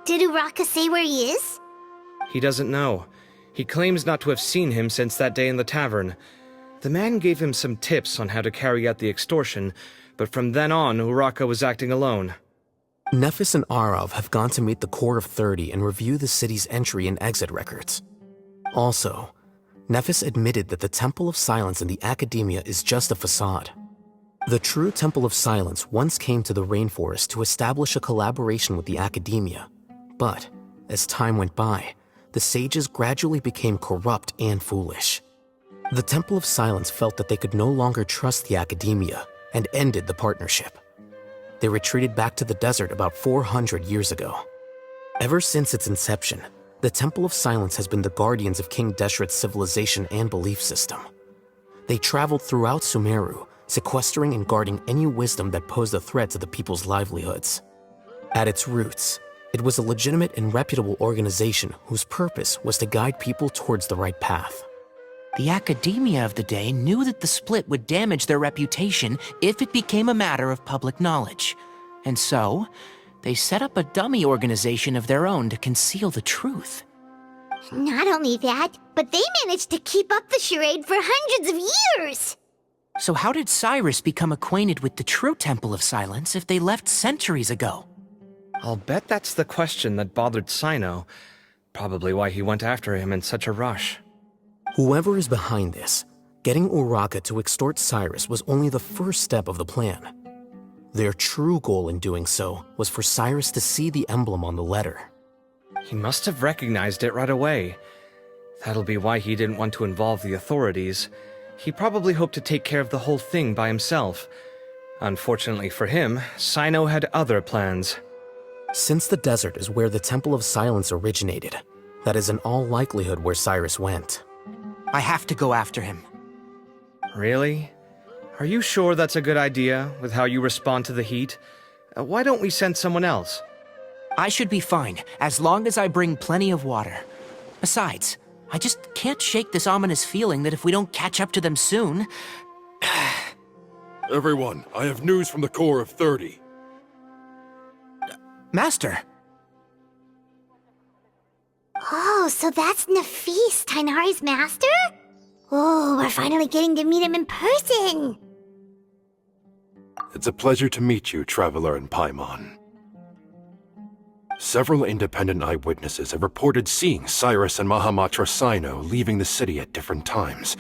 Did Uraka say where he is? He doesn't know. He claims not to have seen him since that day in the tavern. The man gave him some tips on how to carry out the extortion, but from then on, Uraka was acting alone. Nephis and Arav have gone to meet the Core of 30 and review the city's entry and exit records. Also, Nephis admitted that the Temple of Silence in the Academia is just a facade. The true Temple of Silence once came to the rainforest to establish a collaboration with the Academia, but as time went by, the sages gradually became corrupt and foolish. The Temple of Silence felt that they could no longer trust the Academia and ended the partnership. They retreated back to the desert about 400 years ago. Ever since its inception, the Temple of Silence has been the guardians of King Deshret's civilization and belief system. They traveled throughout Sumeru, sequestering and guarding any wisdom that posed a threat to the people's livelihoods. At its roots, it was a legitimate and reputable organization whose purpose was to guide people towards the right path. The Academia of the day knew that the split would damage their reputation if it became a matter of public knowledge. And so, they set up a dummy organization of their own to conceal the truth. Not only that, but they managed to keep up the charade for hundreds of years! So how did Cyrus become acquainted with the true Temple of Silence if they left centuries ago? I'll bet that's the question that bothered Cyno. Probably why he went after him in such a rush. Whoever is behind this, getting Uraka to extort Cyrus was only the first step of the plan. Their true goal in doing so was for Cyrus to see the emblem on the letter. He must have recognized it right away. That'll be why he didn't want to involve the authorities. He probably hoped to take care of the whole thing by himself. Unfortunately for him, Cyno had other plans. Since the desert is where the Temple of Silence originated, that is in all likelihood where Cyrus went. I have to go after him. Really? Are you sure that's a good idea, with how you respond to the heat? Why don't we send someone else? I should be fine, as long as I bring plenty of water. Besides, I just can't shake this ominous feeling that if we don't catch up to them soon... Everyone, I have news from the Core of 30. Master! Oh, so that's Nafis, Tainari's master? Oh, we're finally getting to meet him in person! It's a pleasure to meet you, Traveler in Paimon. Several independent eyewitnesses have reported seeing Cyrus and Mahamatra Cyno leaving the city at different times.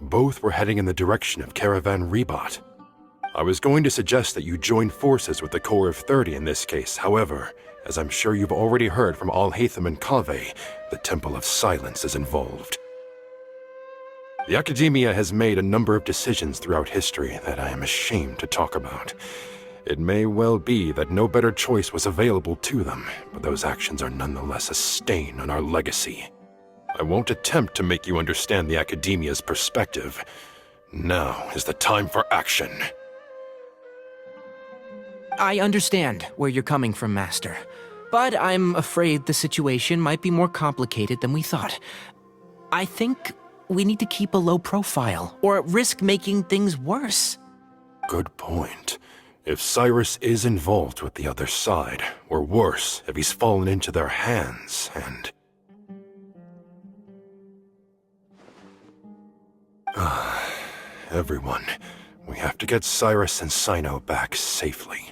Both were heading in the direction of Caravan Ribat. I was going to suggest that you join forces with the Core of 30 in this case. However, as I'm sure you've already heard from Al-Haytham and Kaveh, the Temple of Silence is involved. The Academia has made a number of decisions throughout history that I am ashamed to talk about. It may well be that no better choice was available to them, but those actions are nonetheless a stain on our legacy. I won't attempt to make you understand the Academia's perspective. Now is the time for action. I understand where you're coming from, Master. But I'm afraid the situation might be more complicated than we thought. I think we need to keep a low profile, or risk making things worse. Good point. If Cyrus is involved with the other side, or worse, if he's fallen into their hands, and... Everyone, we have to get Cyrus and Cyno back safely.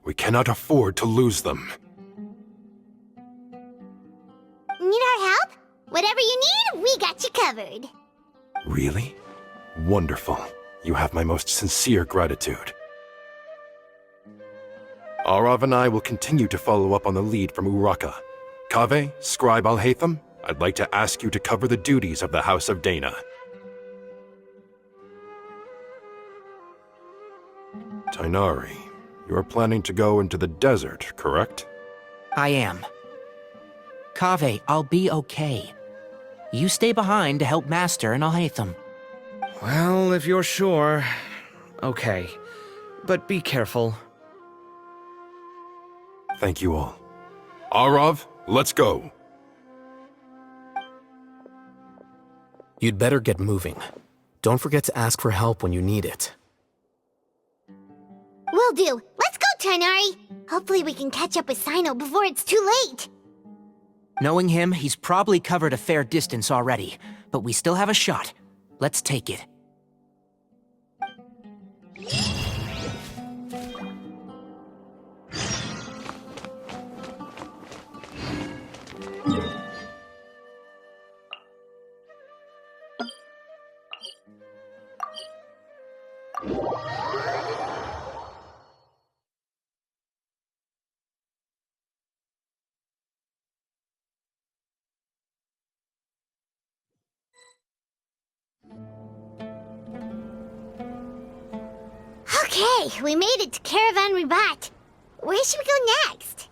We cannot afford to lose them. Whatever you need, we got you covered. Really? Wonderful. You have my most sincere gratitude. Arav and I will continue to follow up on the lead from Uraka. Kaveh, Scribe Al-Haytham, I'd like to ask you to cover the duties of the House of Dana. Tighnari, you are planning to go into the desert, correct? I am. Kaveh, I'll be okay. You stay behind to help Master and Al-Haytham. Well, if you're sure. Okay. But be careful. Thank you all. Arav, let's go! You'd better get moving. Don't forget to ask for help when you need it. Will do. Let's go, Tighnari. Hopefully we can catch up with Cyno before it's too late. Knowing him, he's probably covered a fair distance already, but we still have a shot. Let's take it. Okay, we made it to Caravan Ribat. Where should we go next?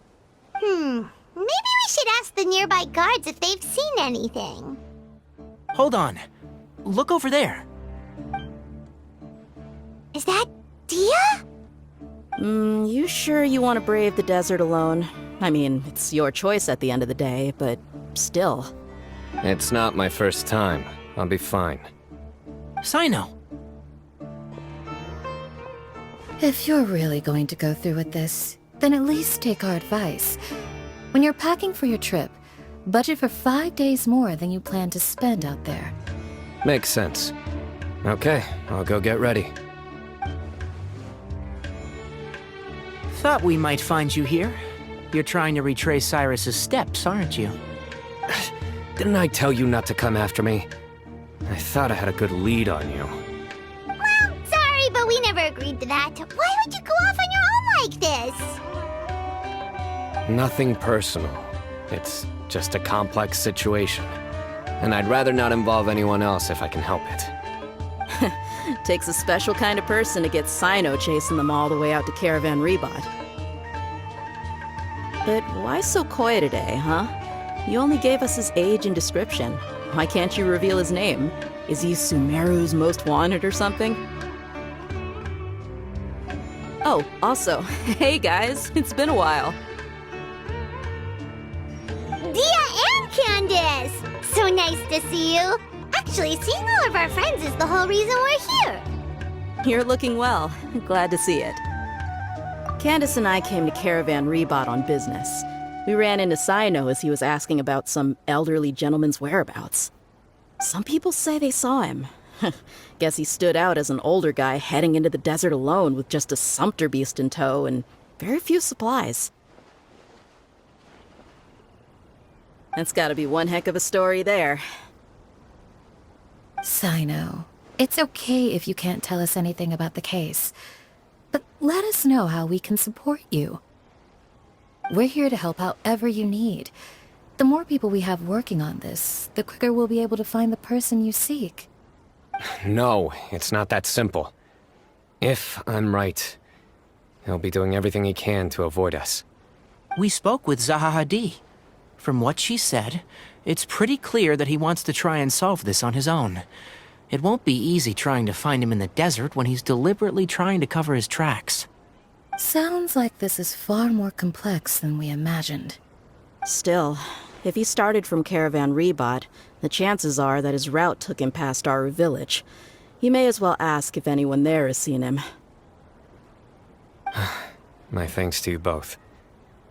Maybe we should ask the nearby guards if they've seen anything. Hold on. Look over there. Is that Dia? You sure you want to brave the desert alone? I mean, it's your choice at the end of the day, but still. It's not my first time. I'll be fine. Cyno. If you're really going to go through with this, then at least take our advice. When you're packing for your trip, budget for 5 days more than you plan to spend out there. Makes sense. Okay, I'll go get ready. Thought we might find you here. You're trying to retrace Cyrus's steps, aren't you? Didn't I tell you not to come after me? I thought I had a good lead on you. Well, sorry, but we never agreed to that. Why would you go off on your own like this? Nothing personal. It's just a complex situation. And I'd rather not involve anyone else if I can help it. Takes a special kind of person to get Cyno chasing them all the way out to Caravan Ribat. But why so coy today, huh? You only gave us his age and description. Why can't you reveal his name? Is he Sumeru's most wanted or something? Oh, also, hey guys, it's been a while. Dia and Candace! So nice to see you. Actually, seeing all of our friends is the whole reason we're here. You're looking well. Glad to see it. Candace and I came to Caravan Ribat on business. We ran into Cyno as he was asking about some elderly gentleman's whereabouts. Some people say they saw him. Guess he stood out as an older guy heading into the desert alone with just a sumpter beast in tow and very few supplies. That's gotta be one heck of a story there. Cyno, it's okay if you can't tell us anything about the case, but let us know how we can support you. We're here to help however you need. The more people we have working on this, the quicker we'll be able to find the person you seek. No, it's not that simple. If I'm right, he'll be doing everything he can to avoid us. We spoke with Zaha Hadid. From what she said, it's pretty clear that he wants to try and solve this on his own. It won't be easy trying to find him in the desert when he's deliberately trying to cover his tracks. Sounds like this is far more complex than we imagined. Still, if he started from Caravan Ribat, the chances are that his route took him past our village. You may as well ask if anyone there has seen him. My thanks to you both.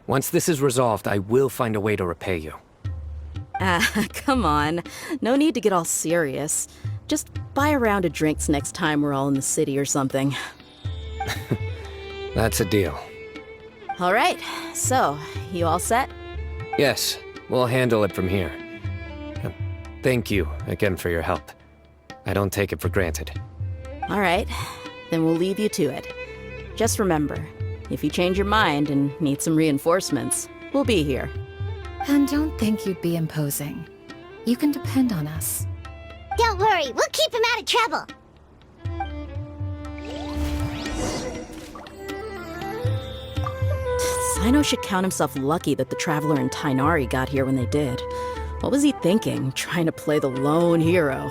Once this is resolved, I will find a way to repay you. Come on. No need to get all serious. Just buy a round of drinks next time we're all in the city or something. That's a deal. All right, so, you all set? Yes, we'll handle it from here. Thank you again for your help. I don't take it for granted. All right, then we'll leave you to it. Just remember, if you change your mind and need some reinforcements, we'll be here. And don't think you'd be imposing. You can depend on us. Don't worry, we'll keep him out of trouble. Cyno should count himself lucky that the Traveler and Tainari got here when they did. What was he thinking, trying to play the lone hero?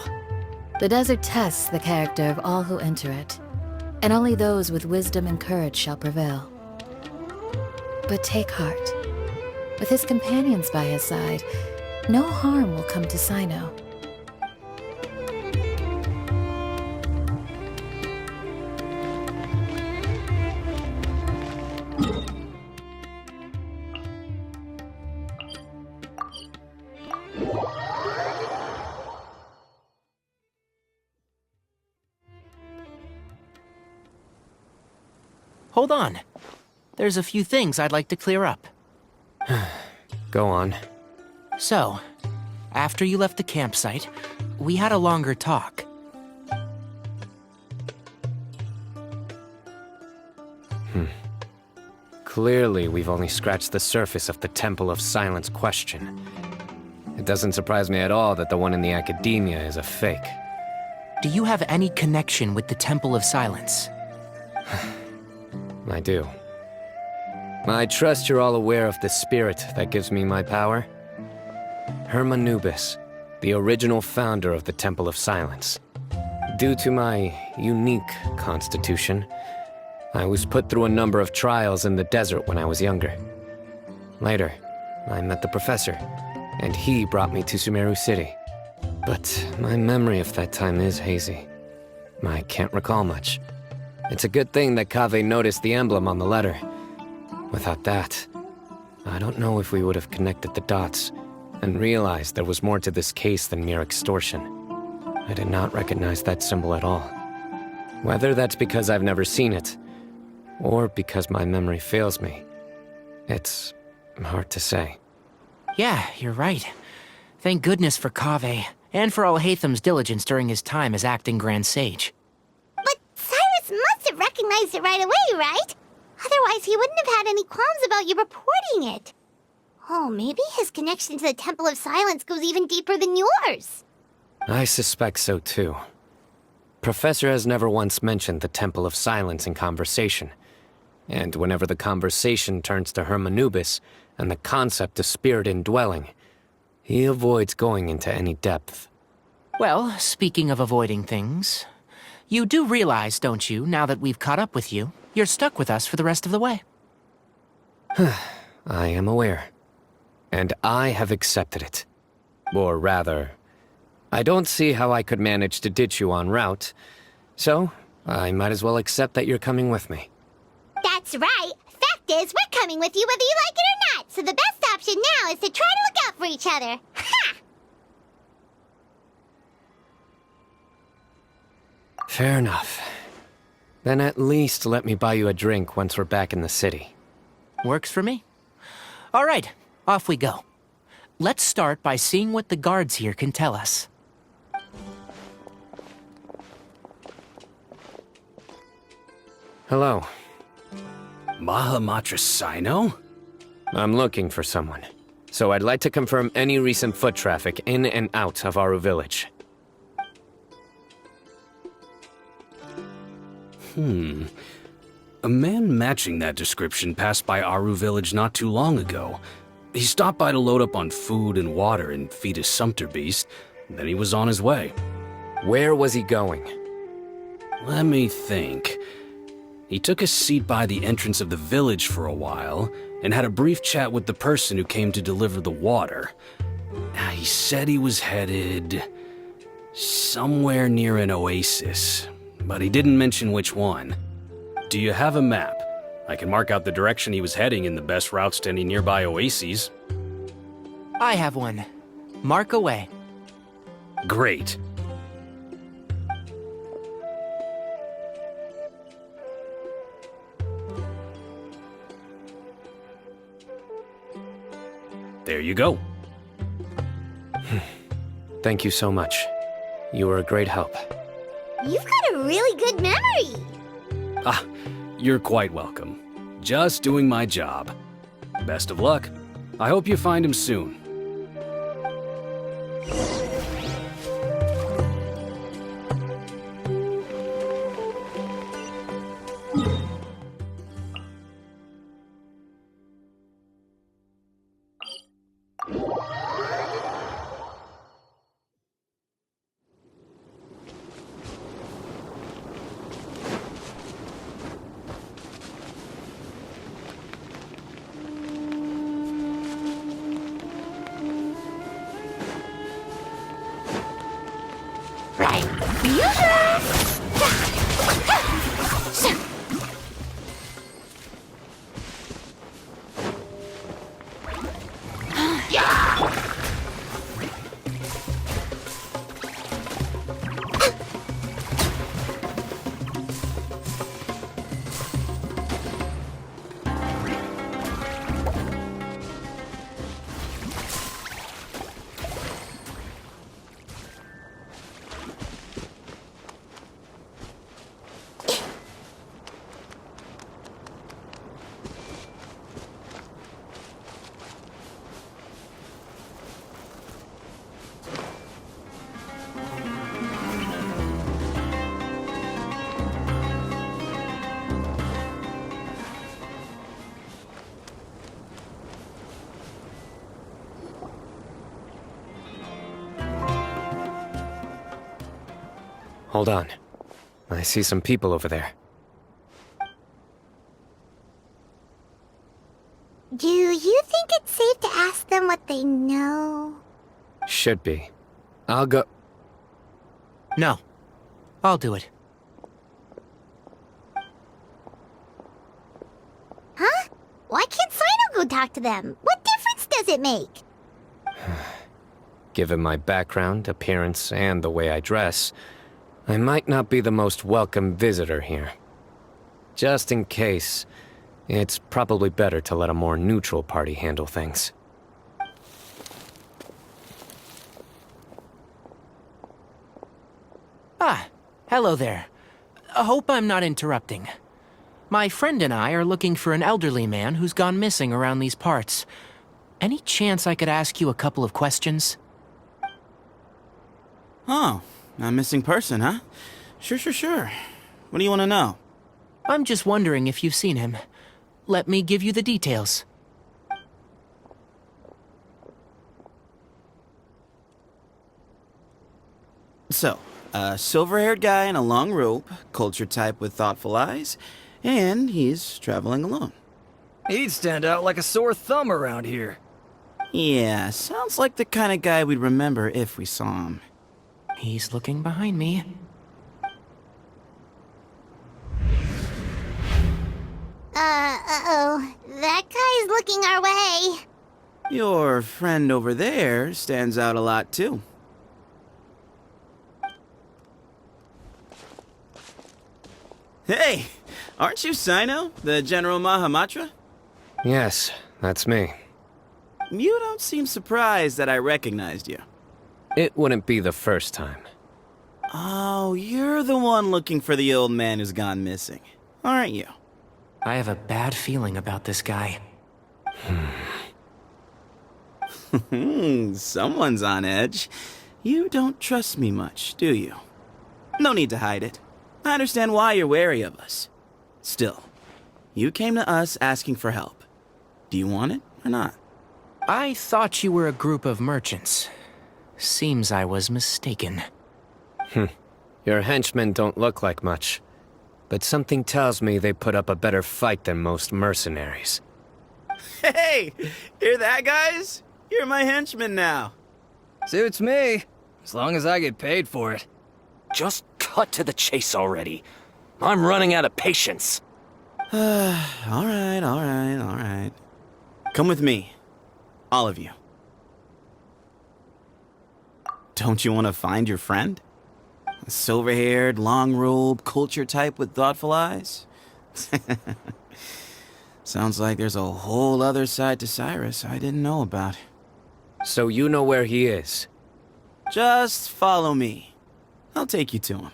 The desert tests the character of all who enter it, and only those with wisdom and courage shall prevail. But take heart. With his companions by his side, no harm will come to Cyno. Hold on. There's a few things I'd like to clear up. Go on. So, after you left the campsite, we had a longer talk. Clearly, we've only scratched the surface of the Temple of Silence question. It doesn't surprise me at all that the one in the Academia is a fake. Do you have any connection with the Temple of Silence? I do. I trust you're all aware of the spirit that gives me my power. Hermanubis, the original founder of the Temple of Silence. Due to my unique constitution, I was put through a number of trials in the desert when I was younger. Later, I met the professor, and he brought me to Sumeru City. But my memory of that time is hazy. I can't recall much. It's a good thing that Kaveh noticed the emblem on the letter. Without that, I don't know if we would have connected the dots and realized there was more to this case than mere extortion. I did not recognize that symbol at all. Whether that's because I've never seen it, or because my memory fails me, it's hard to say. Yeah, you're right. Thank goodness for Kaveh, and for Alhaitham's diligence during his time as acting Grand Sage. But Cyrus must have recognized it right away, right? Otherwise, he wouldn't have had any qualms about you reporting it. Oh, maybe his connection to the Temple of Silence goes even deeper than yours. I suspect so too. Professor has never once mentioned the Temple of Silence in conversation. And whenever the conversation turns to Hermanubis and the concept of spirit indwelling, he avoids going into any depth. Well, speaking of avoiding things, you do realize, don't you, now that we've caught up with you, you're stuck with us for the rest of the way. I am aware. And I have accepted it. Or rather, I don't see how I could manage to ditch you en route, so I might as well accept that you're coming with me. That's right. Fact is, we're coming with you whether you like it or not, so the best option now is to try to look out for each other. Ha! Fair enough. Then at least let me buy you a drink once we're back in the city. Works for me. All right, off we go. Let's start by seeing what the guards here can tell us. Hello. Mahamatra Cyno? I'm looking for someone. So I'd like to confirm any recent foot traffic in and out of Aru Village. A man matching that description passed by Aru Village not too long ago. He stopped by to load up on food and water and feed his sumpter beast, then he was on his way. Where was he going? Let me think. He took a seat by the entrance of the village for a while, and had a brief chat with the person who came to deliver the water. He said he was headed somewhere near an oasis, but he didn't mention which one. Do you have a map? I can mark out the direction he was heading and the best routes to any nearby oases. I have one. Mark away. Great. There you go. Thank you so much. You were a great help. You've got a really good memory. Ah, you're quite welcome. Just doing my job. Best of luck. I hope you find him soon. Hold on. I see some people over there. Do you think it's safe to ask them what they know? Should be. I'll go... No. I'll do it. Huh? Why can't Cyno go talk to them? What difference does it make? Given my background, appearance, and the way I dress, I might not be the most welcome visitor here. Just in case, it's probably better to let a more neutral party handle things. Ah, hello there. I hope I'm not interrupting. My friend and I are looking for an elderly man who's gone missing around these parts. Any chance I could ask you a couple of questions? Oh, a missing person, huh? Sure. What do you want to know? I'm just wondering if you've seen him. Let me give you the details. So, a silver-haired guy in a long robe, culture type with thoughtful eyes, and he's traveling alone. He'd stand out like a sore thumb around here. Yeah, sounds like the kind of guy we'd remember if we saw him. He's looking behind me. Uh-oh. That guy's looking our way. Your friend over there stands out a lot, too. Hey, aren't you Cyno, the General Mahamatra? Yes, that's me. You don't seem surprised that I recognized you. It wouldn't be the first time. Oh, you're the one looking for the old man who's gone missing, aren't you? I have a bad feeling about this guy. Someone's on edge. You don't trust me much, do you? No need to hide it. I understand why you're wary of us. Still, you came to us asking for help. Do you want it or not? I thought you were a group of merchants. Seems I was mistaken. Your henchmen don't look like much, but something tells me they put up a better fight than most mercenaries. Hey, hear that, guys? You're my henchmen now. Suits me, as long as I get paid for it. Just cut to the chase already. I'm running out of patience. All right. Come with me. All of you. Don't you want to find your friend? A silver-haired, long-robed, culture type with thoughtful eyes? Sounds like there's a whole other side to Cyrus I didn't know about. So you know where he is? Just follow me. I'll take you to him.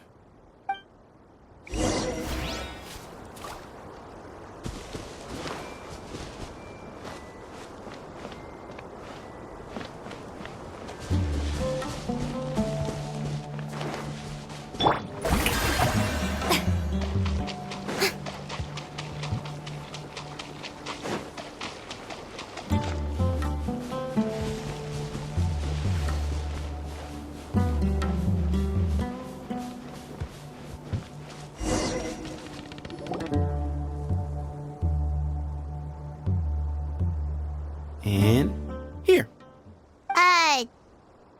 And here.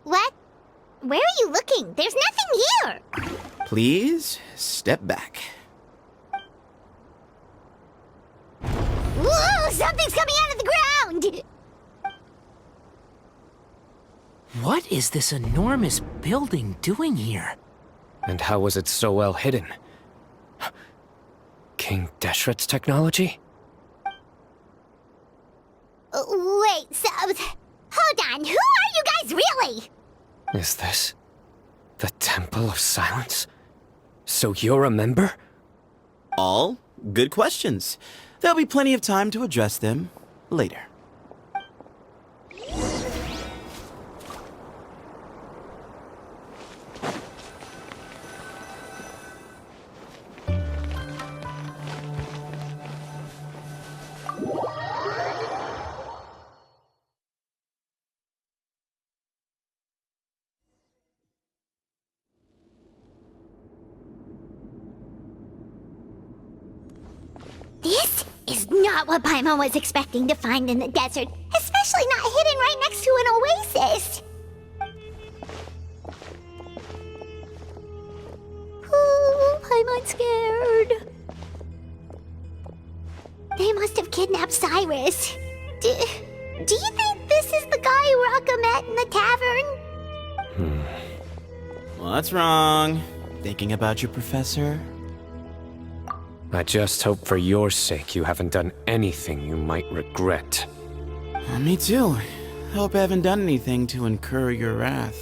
What? Where are you looking? There's nothing here! Please step back. Whoa! Something's coming out of the ground! What is this enormous building doing here? And how was it so well hidden? King Deshret's technology? Wait, so... Hold on, who are you guys really? Is this the Temple of Silence? So you're a member? All good questions. There'll be plenty of time to address them later. This is not what Paimon was expecting to find in the desert, especially not hidden right next to an oasis. Ooh, Paimon's scared. They must have kidnapped Cyrus. Do you think this is the guy Raka met in the tavern? What's wrong? Thinking about your professor? I just hope for your sake you haven't done anything you might regret. Me too. Hope I haven't done anything to incur your wrath.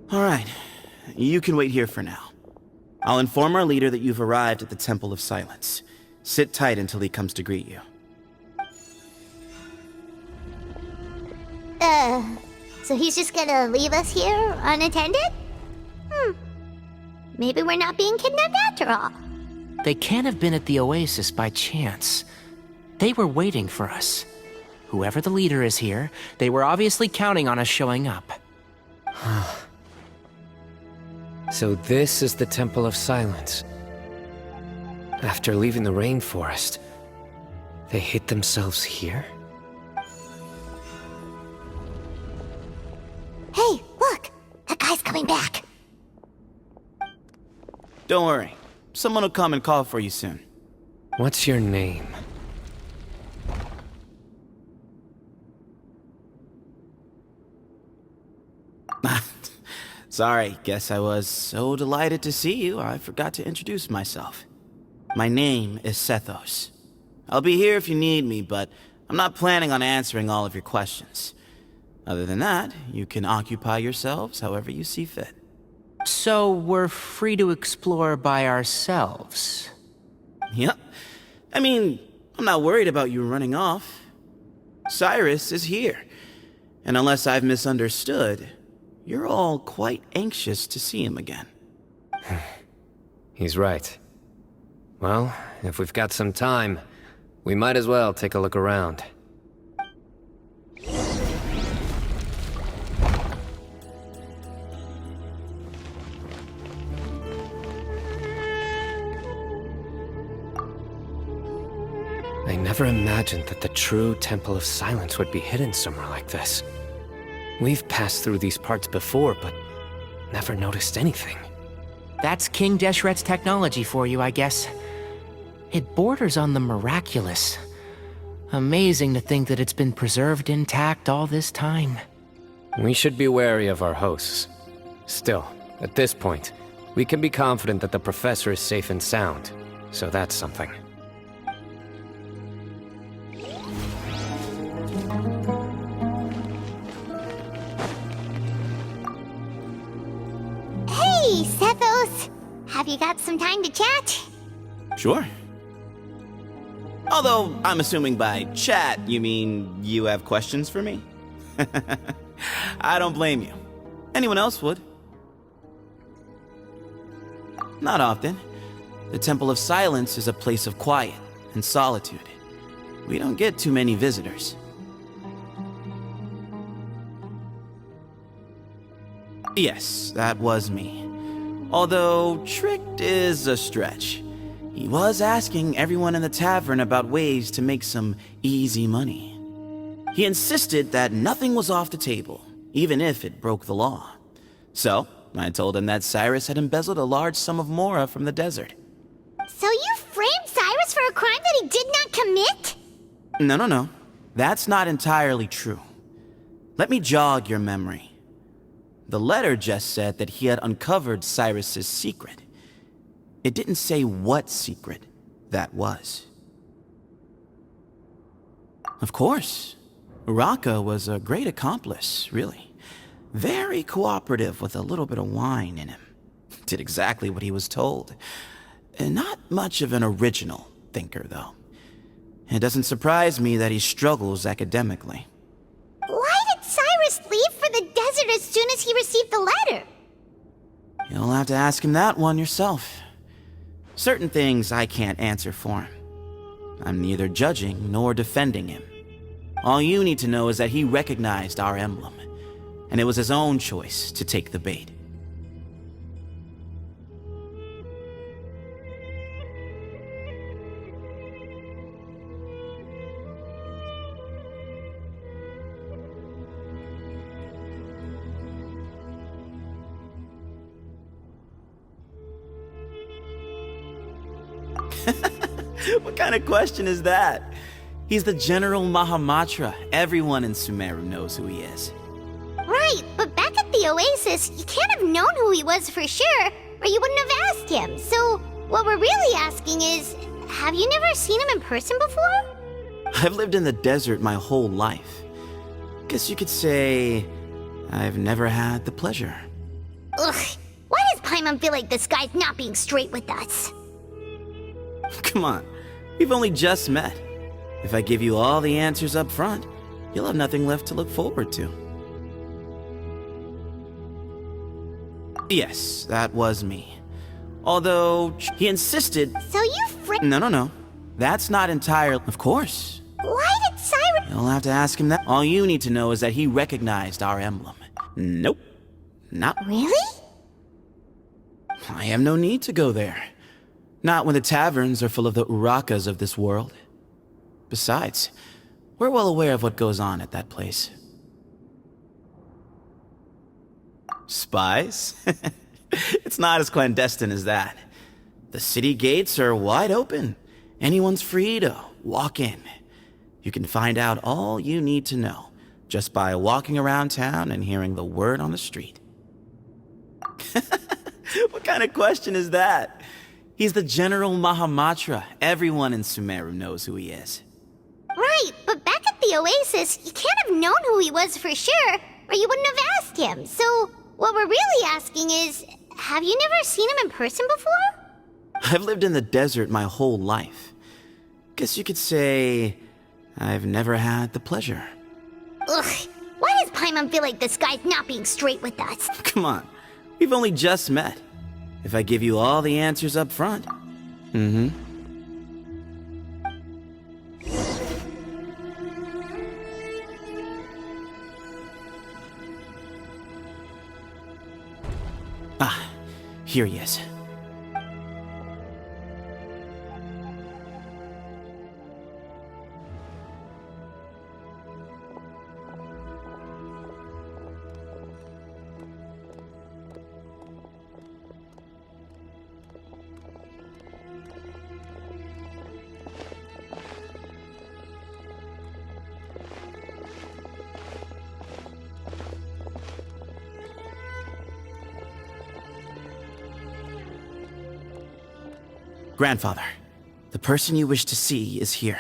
All right, you can wait here for now. I'll inform our leader that you've arrived at the Temple of Silence. Sit tight until he comes to greet you. So he's just gonna leave us here unattended? Maybe we're not being kidnapped after all. They can't have been at the oasis by chance. They were waiting for us. Whoever the leader is here, they were obviously counting on us showing up. So this is the Temple of Silence. After leaving the rainforest, they hid themselves here? Hey, look! That guy's coming back. Don't worry. Someone will come and call for you soon. What's your name? Sorry, guess I was so delighted to see you, I forgot to introduce myself. My name is Sethos. I'll be here if you need me, but I'm not planning on answering all of your questions. Other than that, you can occupy yourselves however you see fit. So we're free to explore by ourselves? Yep. I mean, I'm not worried about you running off. Cyrus is here. And unless I've misunderstood, you're all quite anxious to see him again. He's right. Well, if we've got some time, we might as well take a look around. I never imagined that the true Temple of Silence would be hidden somewhere like this. We've passed through these parts before, but never noticed anything. That's King Deshret's technology for you, I guess. It borders on the miraculous. Amazing to think that it's been preserved intact all this time. We should be wary of our hosts. Still, at this point, we can be confident that the professor is safe and sound, so that's something. Hey, Sethos! Have you got some time to chat? Sure. Although, I'm assuming by chat, you mean you have questions for me? I don't blame you. Anyone else would. Not often. The Temple of Silence is a place of quiet and solitude. We don't get too many visitors. Yes, that was me. Although, tricked is a stretch. He was asking everyone in the tavern about ways to make some easy money. He insisted that nothing was off the table, even if it broke the law. So, I told him that Cyrus had embezzled a large sum of mora from the desert. So you framed Cyrus for a crime that he did not commit? No. That's not entirely true. Let me jog your memory. The letter just said that he had uncovered Cyrus's secret. It didn't say what secret that was. Of course. Uraka was a great accomplice, really. Very cooperative with a little bit of wine in him. Did exactly what he was told. And not much of an original thinker, though. It doesn't surprise me that he struggles academically. Why did Cyrus leave for the desert as soon as he received the letter? You'll have to ask him that one yourself. Certain things I can't answer for him. I'm neither judging nor defending him. All you need to know is that he recognized our emblem, and it was his own choice to take the bait. What kind of question is that? He's the General Mahamatra. Everyone in Sumeru knows who he is. Right, but back at the Oasis, you can't have known who he was for sure, or you wouldn't have asked him. So, what we're really asking is, have you never seen him in person before? I've lived in the desert my whole life. Guess you could say I've never had the pleasure. Ugh, why does Paimon feel like this guy's not being straight with us? Come on, we've only just met. If I give you all the answers up front, you'll have nothing left to look forward to. Yes, that was me. Although, he insisted... So you No. That's not entirely... Of course. Why did Cyrus... You'll have to ask him that. All you need to know is that he recognized our emblem. Nope. Not... Really? I have no need to go there. Not when the taverns are full of the Urakas of this world. Besides, we're well aware of what goes on at that place. Spies? It's not as clandestine as that. The city gates are wide open. Anyone's free to walk in. You can find out all you need to know just by walking around town and hearing the word on the street. What kind of question is that? He's the General Mahamatra. Everyone in Sumeru knows who he is. Right, but back at the Oasis, you can't have known who he was for sure, or you wouldn't have asked him. So, what we're really asking is, have you never seen him in person before? I've lived in the desert my whole life. Guess you could say I've never had the pleasure. Ugh, why does Paimon feel like this guy's not being straight with us? Come on, we've only just met. If I give you all the answers up front. Mm-hmm. Ah, here he is. Grandfather, the person you wish to see is here.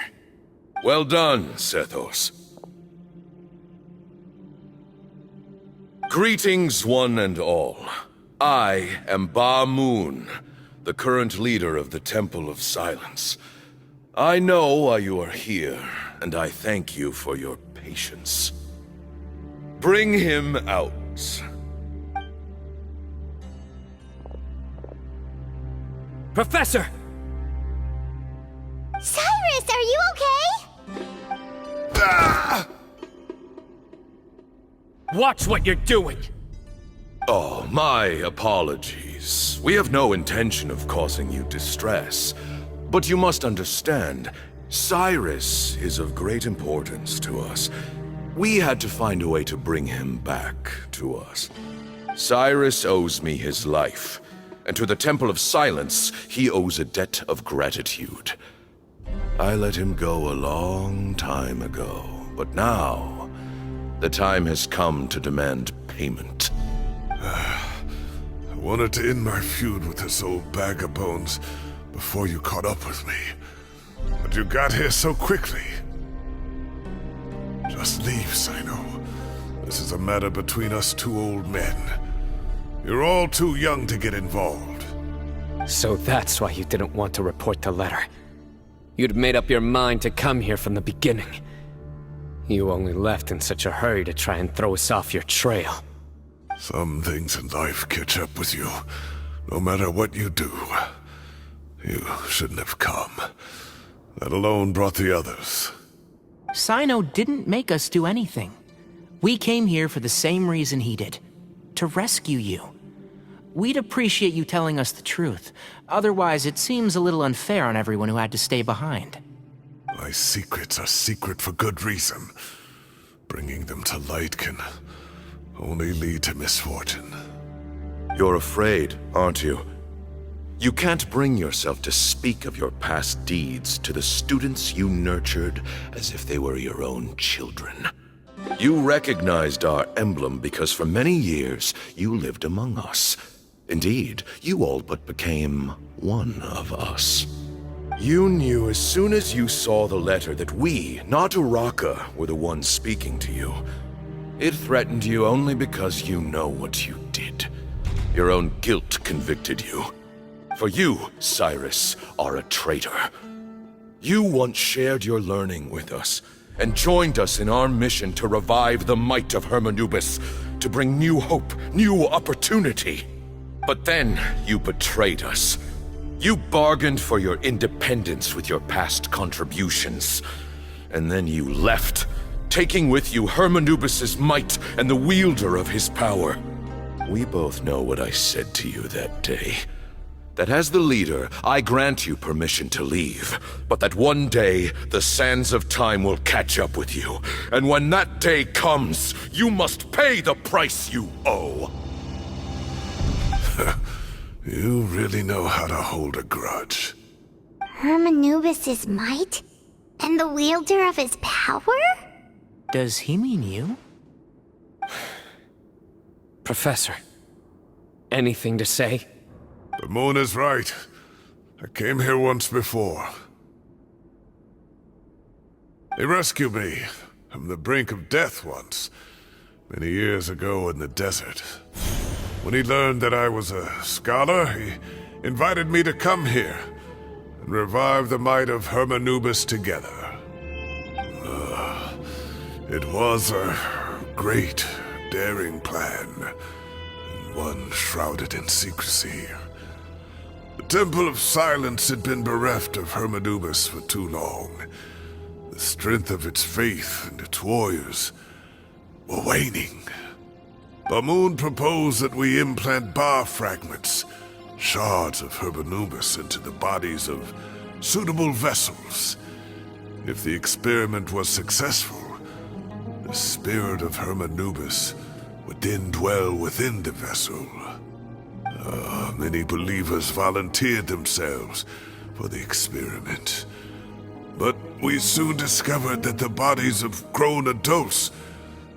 Well done, Sethos. Greetings, one and all. I am Ba Moon, the current leader of the Temple of Silence. I know why you are here, and I thank you for your patience. Bring him out. Professor! Cyrus, are you okay? Ah! Watch what you're doing! Oh, my apologies. We have no intention of causing you distress. But you must understand, Cyrus is of great importance to us. We had to find a way to bring him back to us. Cyrus owes me his life, and to the Temple of Silence, he owes a debt of gratitude. I let him go a long time ago, but now, the time has come to demand payment. I wanted to end my feud with this old bag of bones before you caught up with me. But you got here so quickly. Just leave, Cyno. This is a matter between us two old men. You're all too young to get involved. So that's why you didn't want to report the letter. You'd made up your mind to come here from the beginning. You only left in such a hurry to try and throw us off your trail. Some things in life catch up with you, no matter what you do. You shouldn't have come. That alone brought the others. Cyno didn't make us do anything. We came here for the same reason he did. To rescue you. We'd appreciate you telling us the truth. Otherwise, it seems a little unfair on everyone who had to stay behind. My secrets are secret for good reason. Bringing them to light can only lead to misfortune. You're afraid, aren't you? You can't bring yourself to speak of your past deeds to the students you nurtured as if they were your own children. You recognized our emblem because for many years you lived among us. Indeed, you all but became one of us. You knew as soon as you saw the letter that we, not Uraka, were the ones speaking to you. It threatened you only because you know what you did. Your own guilt convicted you. For you, Cyrus, are a traitor. You once shared your learning with us, and joined us in our mission to revive the might of Hermanubis, to bring new hope, new opportunity. But then you betrayed us. You bargained for your independence with your past contributions. And then you left, taking with you Hermanubis' might and the wielder of his power. We both know what I said to you that day. That as the leader, I grant you permission to leave, but that one day, the sands of time will catch up with you. And when that day comes, you must pay the price you owe. You really know how to hold a grudge. Hermanubis' might? And the wielder of his power? Does he mean you? Professor, anything to say? The moon is right. I came here once before. He rescued me from the brink of death once, many years ago in the desert. When he learned that I was a scholar, he invited me to come here and revive the might of Hermanubis together. It was a great, daring plan, and one shrouded in secrecy. The Temple of Silence had been bereft of Hermanubis for too long. The strength of its faith and its warriors were waning. Bamoon proposed that we implant bar fragments, shards of Hermanubis, into the bodies of suitable vessels. If the experiment was successful, the spirit of Hermanubis would then dwell within the vessel. Many believers volunteered themselves for the experiment. But we soon discovered that the bodies of grown adults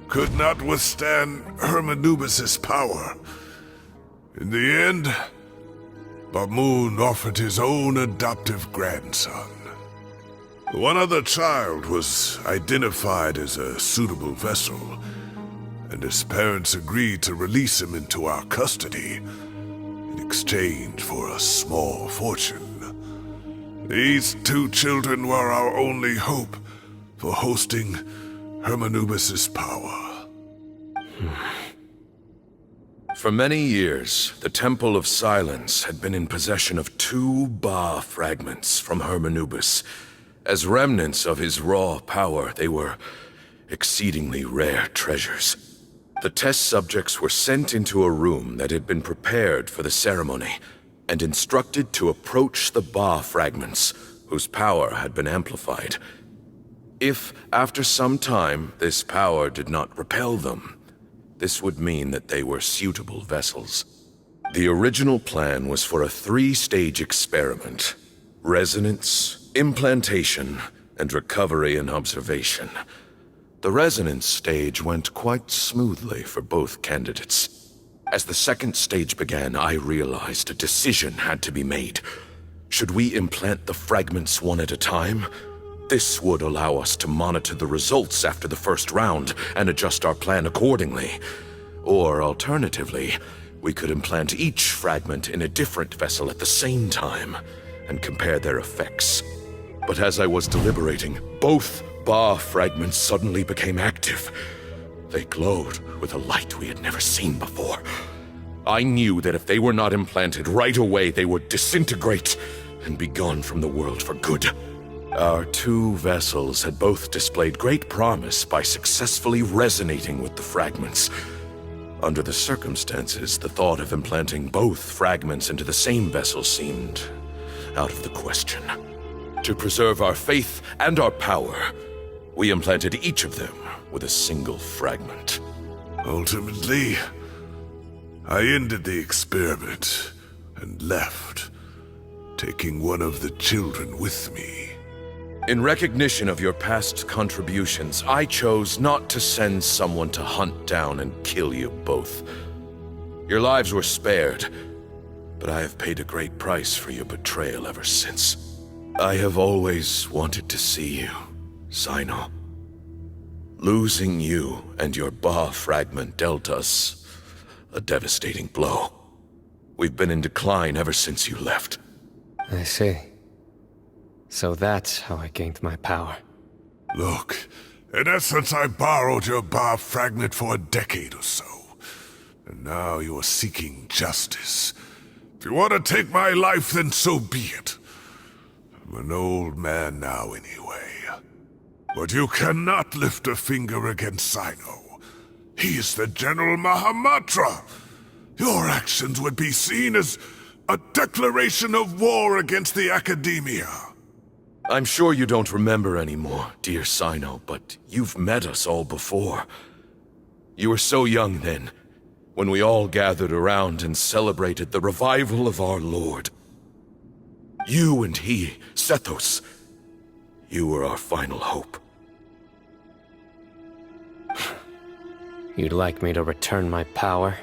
could not withstand Hermanubis' power. In the end, Bamoon offered his own adoptive grandson. One other child was identified as a suitable vessel, and his parents agreed to release him into our custody in exchange for a small fortune. These two children were our only hope for hosting Hermanubis' power. For many years, the Temple of Silence had been in possession of 2 Ba fragments from Hermanubis. As remnants of his raw power, they were exceedingly rare treasures. The test subjects were sent into a room that had been prepared for the ceremony, and instructed to approach the Ba fragments, whose power had been amplified. If, after some time, this power did not repel them, this would mean that they were suitable vessels. The original plan was for a 3-stage experiment: resonance, implantation, and recovery and observation. The resonance stage went quite smoothly for both candidates. As the 2nd stage began, I realized a decision had to be made. Should we implant the fragments one at a time? This would allow us to monitor the results after the first round and adjust our plan accordingly. Or alternatively, we could implant each fragment in a different vessel at the same time and compare their effects. But as I was deliberating, both Ba fragments suddenly became active. They glowed with a light we had never seen before. I knew that if they were not implanted right away, they would disintegrate and be gone from the world for good. Our 2 vessels had both displayed great promise by successfully resonating with the fragments. Under the circumstances, the thought of implanting both fragments into the same vessel seemed out of the question. To preserve our faith and our power, we implanted each of them with a single fragment. Ultimately, I ended the experiment and left, taking one of the children with me. In recognition of your past contributions, I chose not to send someone to hunt down and kill you both. Your lives were spared, but I have paid a great price for your betrayal ever since. I have always wanted to see you, Cyno. Losing you and your Ba fragment dealt us a devastating blow. We've been in decline ever since you left. I see. So that's how I gained my power. Look, in essence, I borrowed your Ba fragment for a decade or so. And now you are seeking justice. If you want to take my life, then so be it. I'm an old man now anyway. But you cannot lift a finger against Cyno. He is the General Mahamatra. Your actions would be seen as a declaration of war against the Academia. I'm sure you don't remember anymore, dear Cyno, but you've met us all before. You were so young then, when we all gathered around and celebrated the revival of our Lord. You and he, Sethos, you were our final hope. You'd like me to return my power?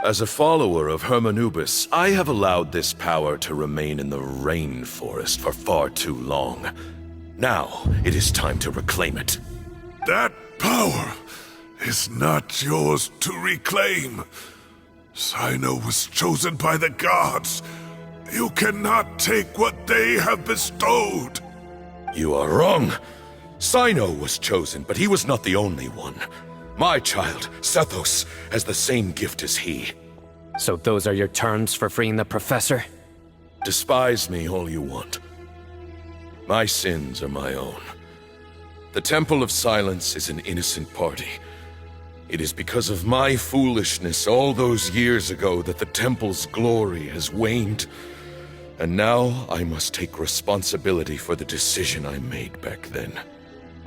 As a follower of Hermanubis, I have allowed this power to remain in the rainforest for far too long. Now, it is time to reclaim it. That power is not yours to reclaim. Cyno was chosen by the gods. You cannot take what they have bestowed. You are wrong. Cyno was chosen, but he was not the only one. My child, Sethos, has the same gift as he. So those are your terms for freeing the professor? Despise me all you want. My sins are my own. The Temple of Silence is an innocent party. It is because of my foolishness all those years ago that the Temple's glory has waned. And now I must take responsibility for the decision I made back then.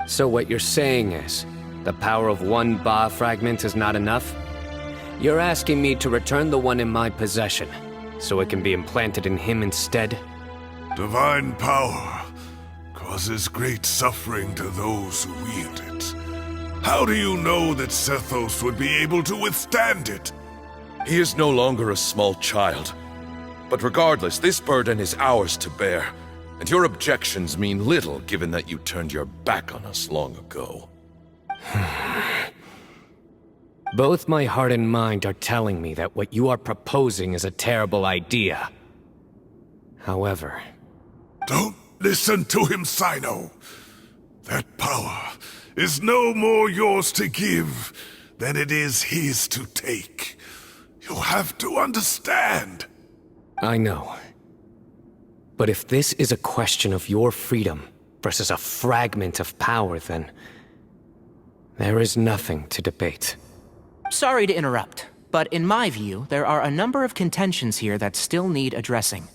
So what you're saying is, the power of one Ba fragment is not enough? You're asking me to return the one in my possession, so it can be implanted in him instead? Divine power causes great suffering to those who wield it. How do you know that Sethos would be able to withstand it? He is no longer a small child. But regardless, this burden is ours to bear, and your objections mean little given that you turned your back on us long ago. Both my heart and mind are telling me that what you are proposing is a terrible idea. However... Don't listen to him, Cyno. That power is no more yours to give than it is his to take. You have to understand. I know. But if this is a question of your freedom versus a fragment of power, then... there is nothing to debate. Sorry to interrupt, but in my view, there are a number of contentions here that still need addressing.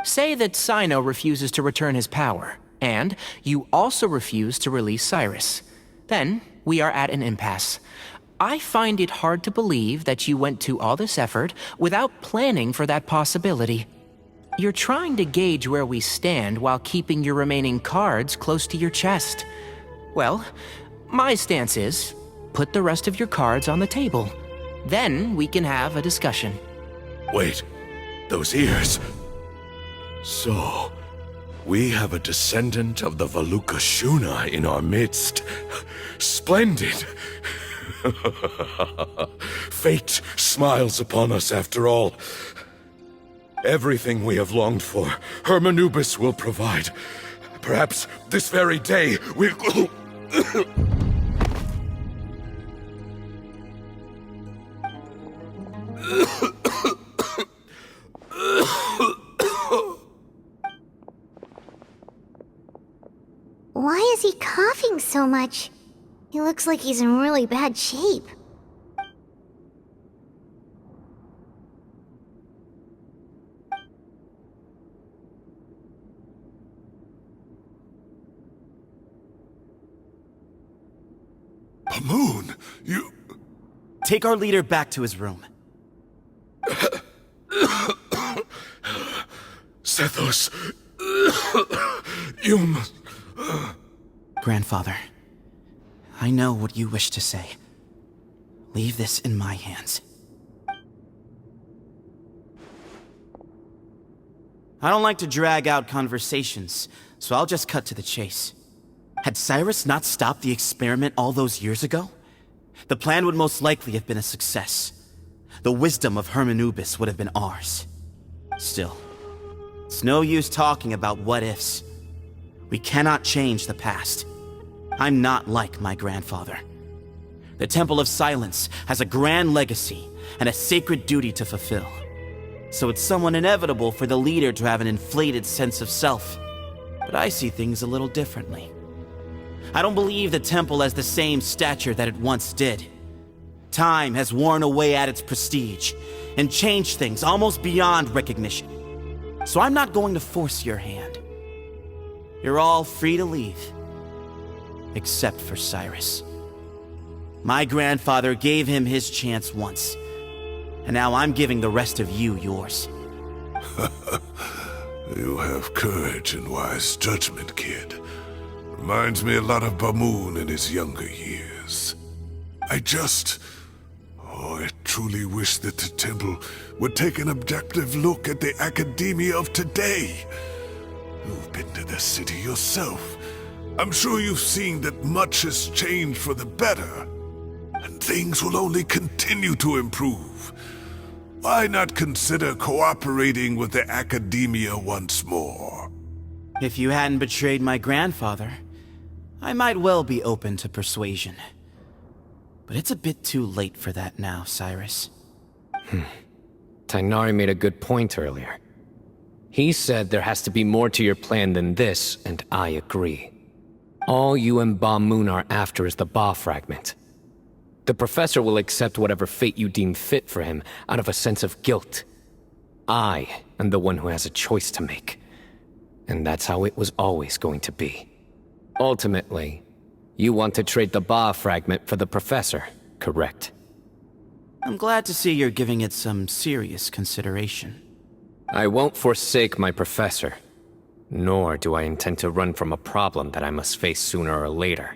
Say that Cyno refuses to return his power, and you also refuse to release Cyrus. Then, we are at an impasse. I find it hard to believe that you went to all this effort without planning for that possibility. You're trying to gauge where we stand while keeping your remaining cards close to your chest. Well, my stance is, put the rest of your cards on the table. Then we can have a discussion. Wait, those ears... So, we have a descendant of the Valukashuna in our midst. Splendid! Fate smiles upon us after all. Everything we have longed for, Hermanubis will provide. Perhaps this very day we'll... Why is he coughing so much? He looks like he's in really bad shape. Moon, you... Take our leader back to his room. Sethos... you must... Grandfather, I know what you wish to say. Leave this in my hands. I don't like to drag out conversations, so I'll just cut to the chase. Had Cyrus not stopped the experiment all those years ago, the plan would most likely have been a success. The wisdom of Hermanubis would have been ours. Still, it's no use talking about what-ifs. We cannot change the past. I'm not like my grandfather. The Temple of Silence has a grand legacy and a sacred duty to fulfill. So it's somewhat inevitable for the leader to have an inflated sense of self. But I see things a little differently. I don't believe the temple has the same stature that it once did. Time has worn away at its prestige and changed things almost beyond recognition. So I'm not going to force your hand. You're all free to leave. Except for Cyrus. My grandfather gave him his chance once. And now I'm giving the rest of you yours. You have courage and wise judgment, kid. Reminds me a lot of Bamoon in his younger years. Oh, it truly wish that the temple would take an objective look at the academia of today. You've been to the city yourself. I'm sure you've seen that much has changed for the better, and things will only continue to improve. Why not consider cooperating with the academia once more? If you hadn't betrayed my grandfather, I might well be open to persuasion. But it's a bit too late for that now, Cyrus. Tainari made a good point earlier. He said there has to be more to your plan than this, and I agree. All you and Ba Moon are after is the Ba fragment. The professor will accept whatever fate you deem fit for him out of a sense of guilt. I am the one who has a choice to make. And that's how it was always going to be. Ultimately, you want to trade the Ba fragment for the professor, correct? I'm glad to see you're giving it some serious consideration. I won't forsake my professor, nor do I intend to run from a problem that I must face sooner or later.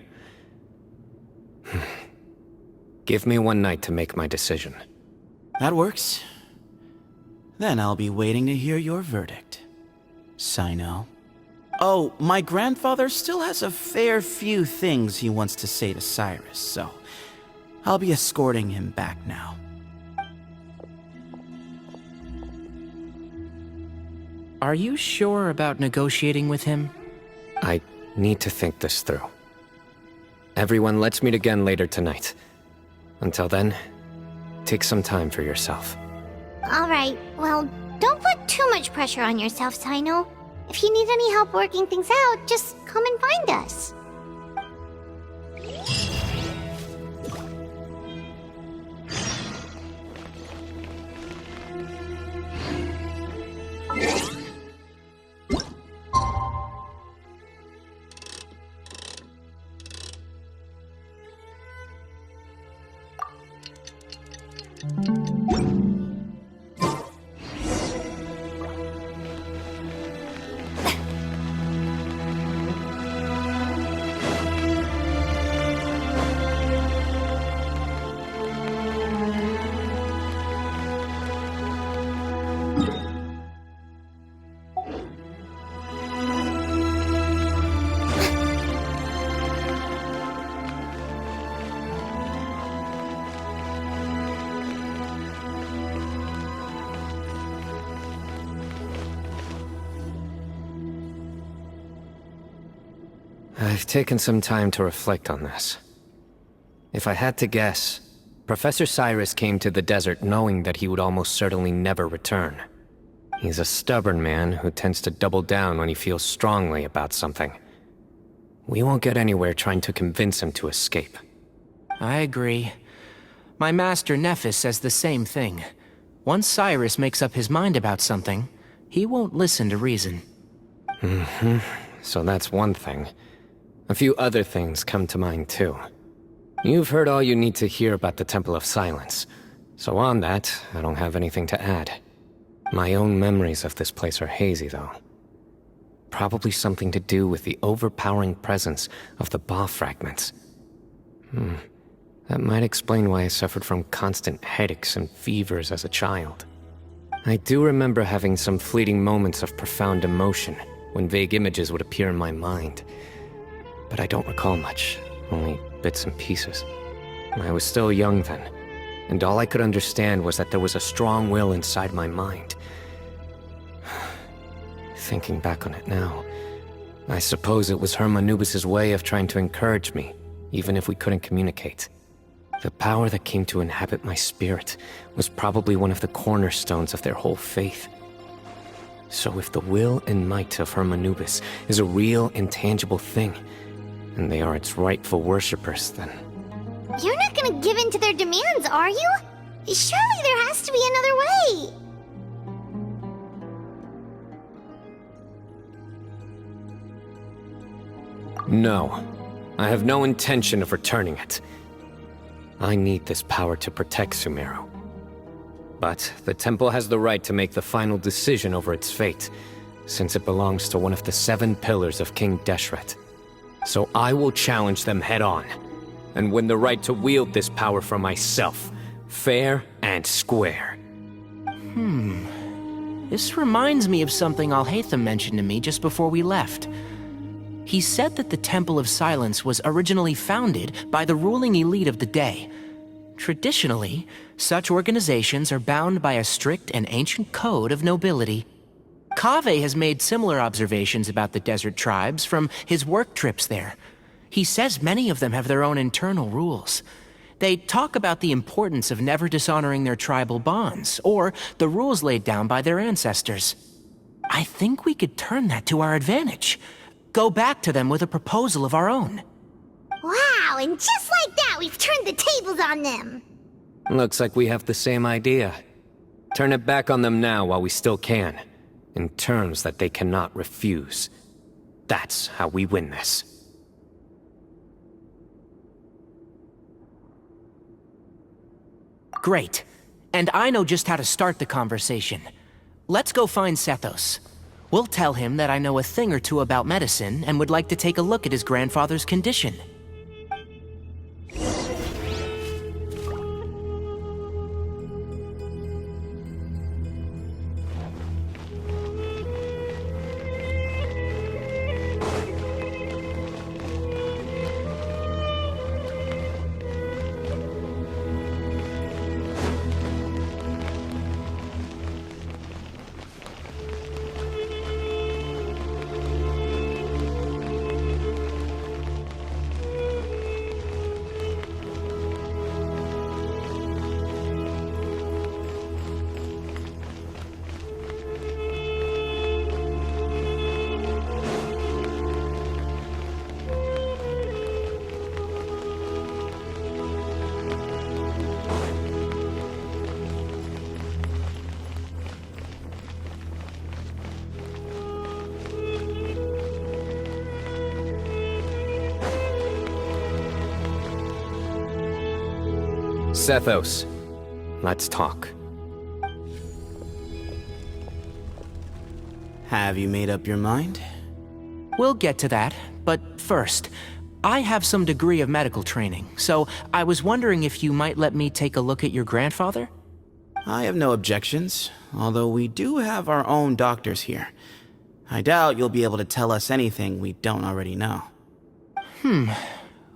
Give me one night to make my decision. That works. Then I'll be waiting to hear your verdict, Cyno. Oh, my grandfather still has a fair few things he wants to say to Cyrus, so I'll be escorting him back now. Are you sure about negotiating with him? I need to think this through. Everyone, let's meet again later tonight. Until then, take some time for yourself. All right, well, don't put too much pressure on yourself, Cyno. If you need any help working things out, just come and find us. I've taken some time to reflect on this. If I had to guess, Professor Cyrus came to the desert knowing that he would almost certainly never return. He's a stubborn man who tends to double down when he feels strongly about something. We won't get anywhere trying to convince him to escape. I agree. My master Nephis says the same thing. Once Cyrus makes up his mind about something, he won't listen to reason. So that's one thing. A few other things come to mind too. You've heard all you need to hear about the Temple of Silence, so on that, I don't have anything to add. My own memories of this place are hazy though. Probably something to do with the overpowering presence of the Ba fragments. That might explain why I suffered from constant headaches and fevers as a child. I do remember having some fleeting moments of profound emotion when vague images would appear in my mind. But I don't recall much, only bits and pieces. I was still young then, and all I could understand was that there was a strong will inside my mind. Thinking back on it now, I suppose it was Hermanubis' way of trying to encourage me, even if we couldn't communicate. The power that came to inhabit my spirit was probably one of the cornerstones of their whole faith. So if the will and might of Hermanubis is a real, intangible thing, and they are its rightful worshippers, then... You're not gonna give in to their demands, are you? Surely there has to be another way! No. I have no intention of returning it. I need this power to protect Sumeru. But the temple has the right to make the final decision over its fate, since it belongs to one of the 7 pillars of King Deshret. So I will challenge them head-on, and win the right to wield this power for myself, fair and square. This reminds me of something Alhaitham mentioned to me just before we left. He said that the Temple of Silence was originally founded by the ruling elite of the day. Traditionally, such organizations are bound by a strict and ancient code of nobility. Kaveh has made similar observations about the desert tribes from his work trips there. He says many of them have their own internal rules. They talk about the importance of never dishonoring their tribal bonds, or the rules laid down by their ancestors. I think we could turn that to our advantage. Go back to them with a proposal of our own. Wow, and just like that, we've turned the tables on them. Looks like we have the same idea. Turn it back on them now while we still can, in terms that they cannot refuse. That's how we win this. Great. And I know just how to start the conversation. Let's go find Sethos. We'll tell him that I know a thing or two about medicine and would like to take a look at his grandfather's condition. Sethos, let's talk. Have you made up your mind? We'll get to that, but first, I have some degree of medical training, so I was wondering if you might let me take a look at your grandfather? I have no objections, although we do have our own doctors here. I doubt you'll be able to tell us anything we don't already know.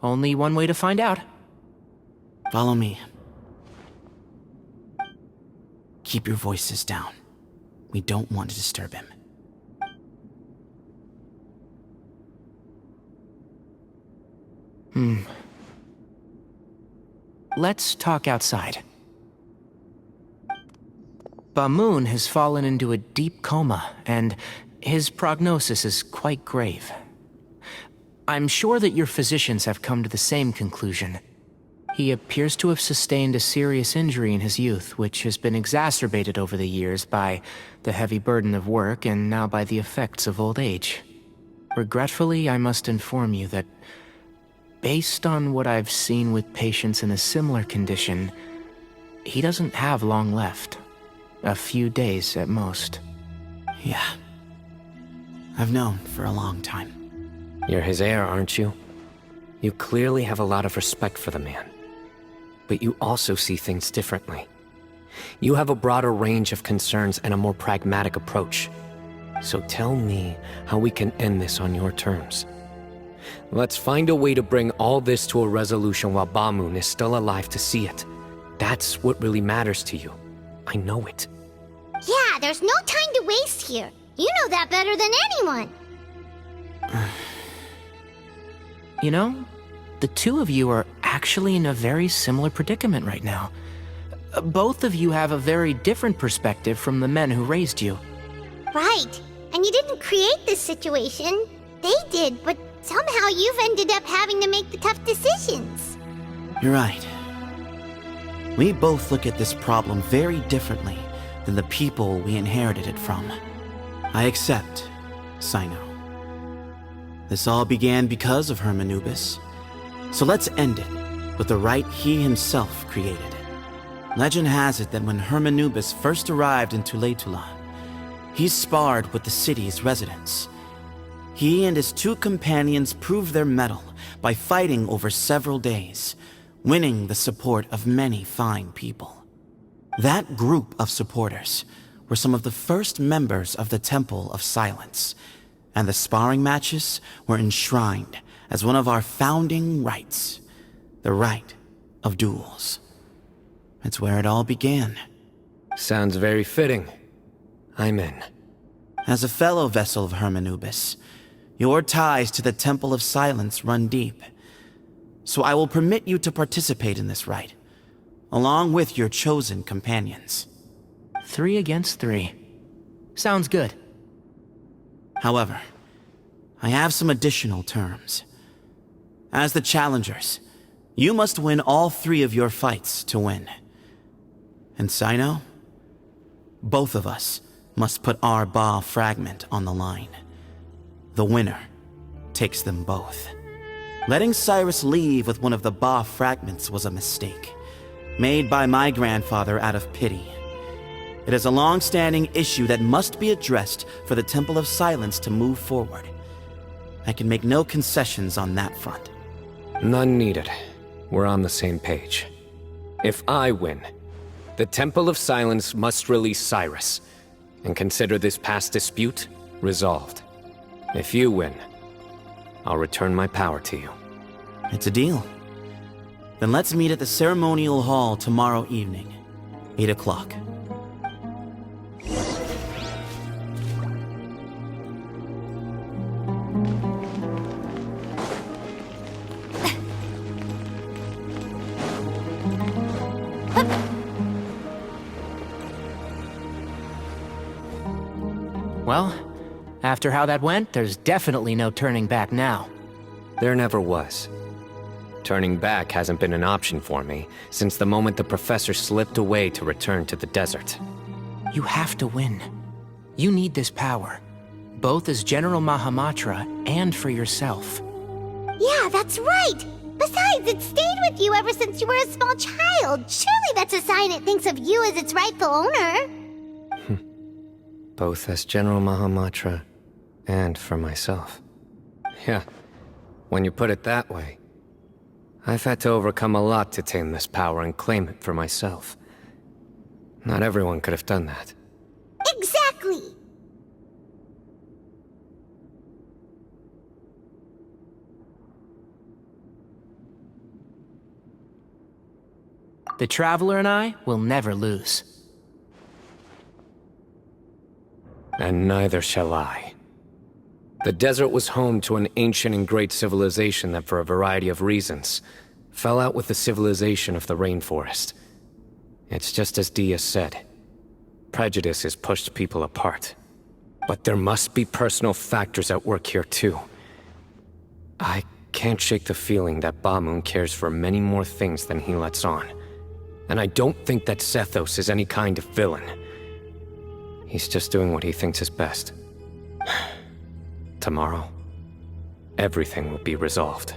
Only one way to find out. Follow me. Keep your voices down. We don't want to disturb him. Let's talk outside. Bamoon has fallen into a deep coma, and his prognosis is quite grave. I'm sure that your physicians have come to the same conclusion. He appears to have sustained a serious injury in his youth, which has been exacerbated over the years by the heavy burden of work and now by the effects of old age. Regretfully, I must inform you that, based on what I've seen with patients in a similar condition, he doesn't have long left. A few days at most. Yeah. I've known for a long time. You're his heir, aren't you? You clearly have a lot of respect for the man. But you also see things differently. You have a broader range of concerns and a more pragmatic approach. So tell me how we can end this on your terms. Let's find a way to bring all this to a resolution while Bamoon is still alive to see it. That's what really matters to you. I know it. Yeah, there's no time to waste here. You know that better than anyone. You know, the two of you are actually in a very similar predicament right now. Both of you have a very different perspective from the men who raised you. Right. And you didn't create this situation. They did, but somehow you've ended up having to make the tough decisions. You're right. We both look at this problem very differently than the people we inherited it from. I accept, Cyno. This all began because of Hermanubis. So let's end it with the rite he himself created. Legend has it that when Hermanubis first arrived in Tuletula, he sparred with the city's residents. He and his two companions proved their mettle by fighting over several days, winning the support of many fine people. That group of supporters were some of the first members of the Temple of Silence, and the sparring matches were enshrined as one of our founding rights, the right of duels. It's where it all began. Sounds very fitting. I'm in. As a fellow vessel of Hermanubis, your ties to the Temple of Silence run deep. So I will permit you to participate in this rite, along with your chosen companions. 3 against 3. Sounds good. However, I have some additional terms. As the challengers, you must win all 3 of your fights to win. And Cyno, both of us must put our Ba fragment on the line. The winner takes them both. Letting Cyrus leave with one of the Ba fragments was a mistake, made by my grandfather out of pity. It is a long-standing issue that must be addressed for the Temple of Silence to move forward. I can make no concessions on that front. None needed. We're on the same page. If I win, the Temple of Silence must release Cyrus, and consider this past dispute resolved. If you win, I'll return my power to you. It's a deal. Then let's meet at the ceremonial hall tomorrow evening, 8 o'clock. Well, after how that went, there's definitely no turning back now. There never was. Turning back hasn't been an option for me since the moment the professor slipped away to return to the desert. You have to win. You need this power, both as General Mahamatra and for yourself. Yeah, that's right! Besides, it stayed with you ever since you were a small child. Surely that's a sign it thinks of you as its rightful owner. Both as General Mahamatra and for myself. Yeah, when you put it that way, I've had to overcome a lot to tame this power and claim it for myself. Not everyone could have done that. Exactly! The Traveler and I will never lose. And neither shall I. The desert was home to an ancient and great civilization that, for a variety of reasons, fell out with the civilization of the rainforest. It's just as Dia said. Prejudice has pushed people apart. But there must be personal factors at work here too. I can't shake the feeling that Bamun cares for many more things than he lets on. And I don't think that Sethos is any kind of villain. He's just doing what he thinks is best. Tomorrow, everything will be resolved.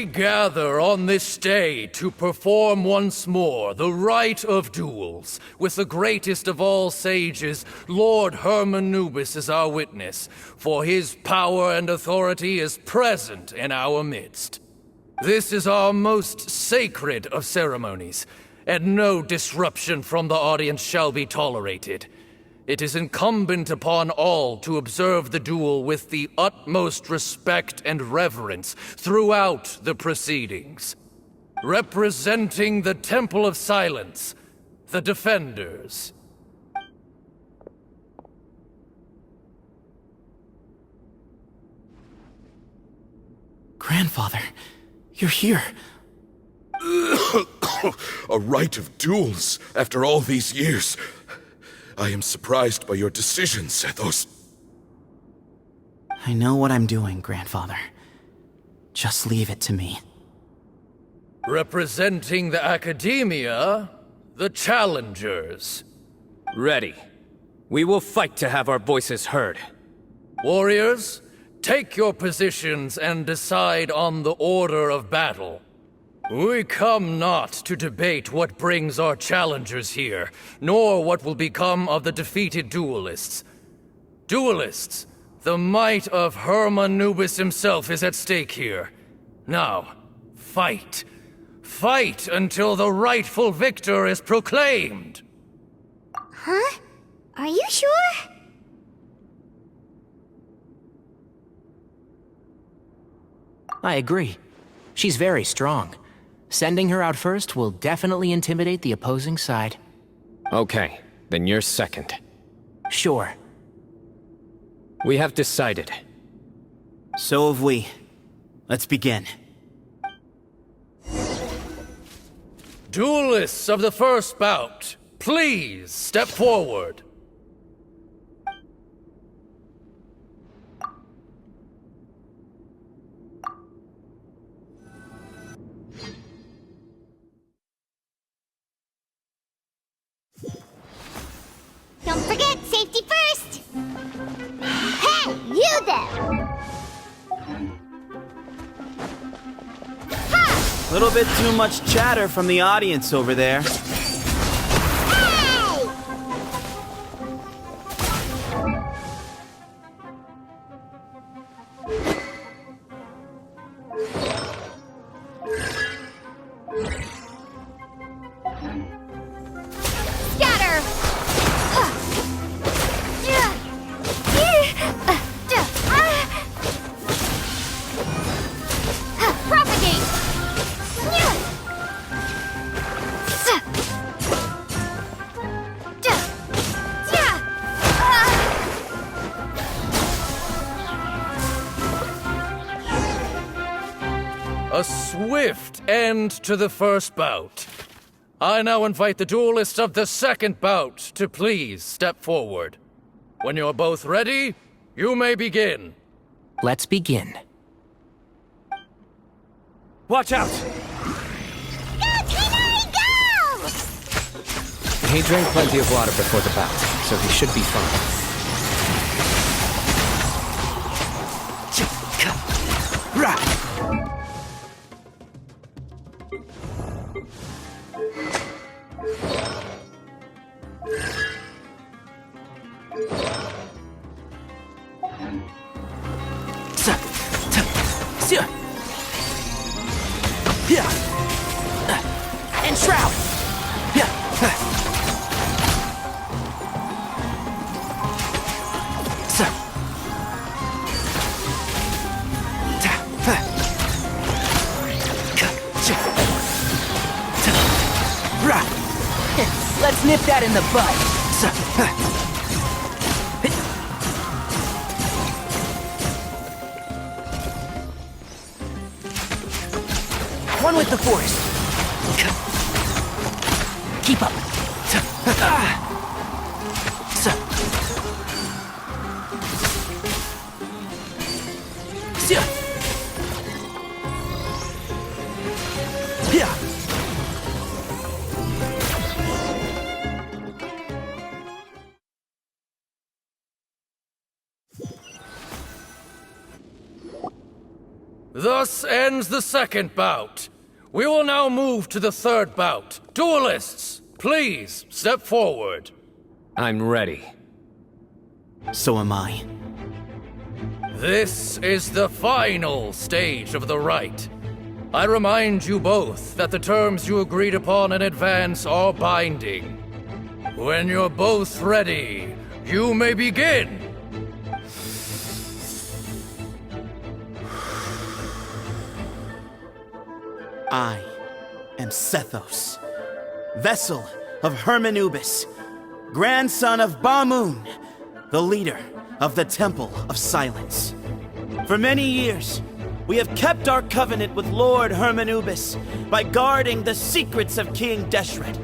We gather on this day to perform once more the rite of duels, with the greatest of all sages, Lord Hermanubis, as our witness, for his power and authority is present in our midst. This is our most sacred of ceremonies, and no disruption from the audience shall be tolerated. It is incumbent upon all to observe the duel with the utmost respect and reverence throughout the proceedings. Representing the Temple of Silence, the Defenders. Grandfather, you're here. A rite of duels after all these years. I am surprised by your decisions, Ethos. I know what I'm doing, Grandfather. Just leave it to me. Representing the Academia, the Challengers. Ready. We will fight to have our voices heard. Warriors, take your positions and decide on the order of battle. We come not to debate what brings our challengers here, nor what will become of the defeated duelists. Duelists, the might of Hermanubis himself is at stake here. Now, fight. Fight until the rightful victor is proclaimed. Huh? Are you sure? I agree. She's very strong. Sending her out first will definitely intimidate the opposing side. Okay, then you're second. Sure. We have decided. So have we. Let's begin. Duelists of the first bout, please step forward. Don't forget, safety first! Hey, you there! Little bit too much chatter from the audience over there. Hey! Scatter! Propagate! A swift end to the first bout. I now invite the duelists of the second bout to please step forward. When you're both ready, you may begin. Let's begin. Watch out! He drank plenty of water before the bout, so he should be fine. And shroud! Let's nip that in the bud. One with the force. Keep up. Thus ends the second bout. We will now move to the third bout. Duelists, please step forward. I'm ready. So am I. This is the final stage of the rite. I remind you both that the terms you agreed upon in advance are binding. When you're both ready, you may begin. I am Sethos, vessel of Hermanubis, grandson of Bamun, the leader of the Temple of Silence. For many years, we have kept our covenant with Lord Hermanubis by guarding the secrets of King Deshret.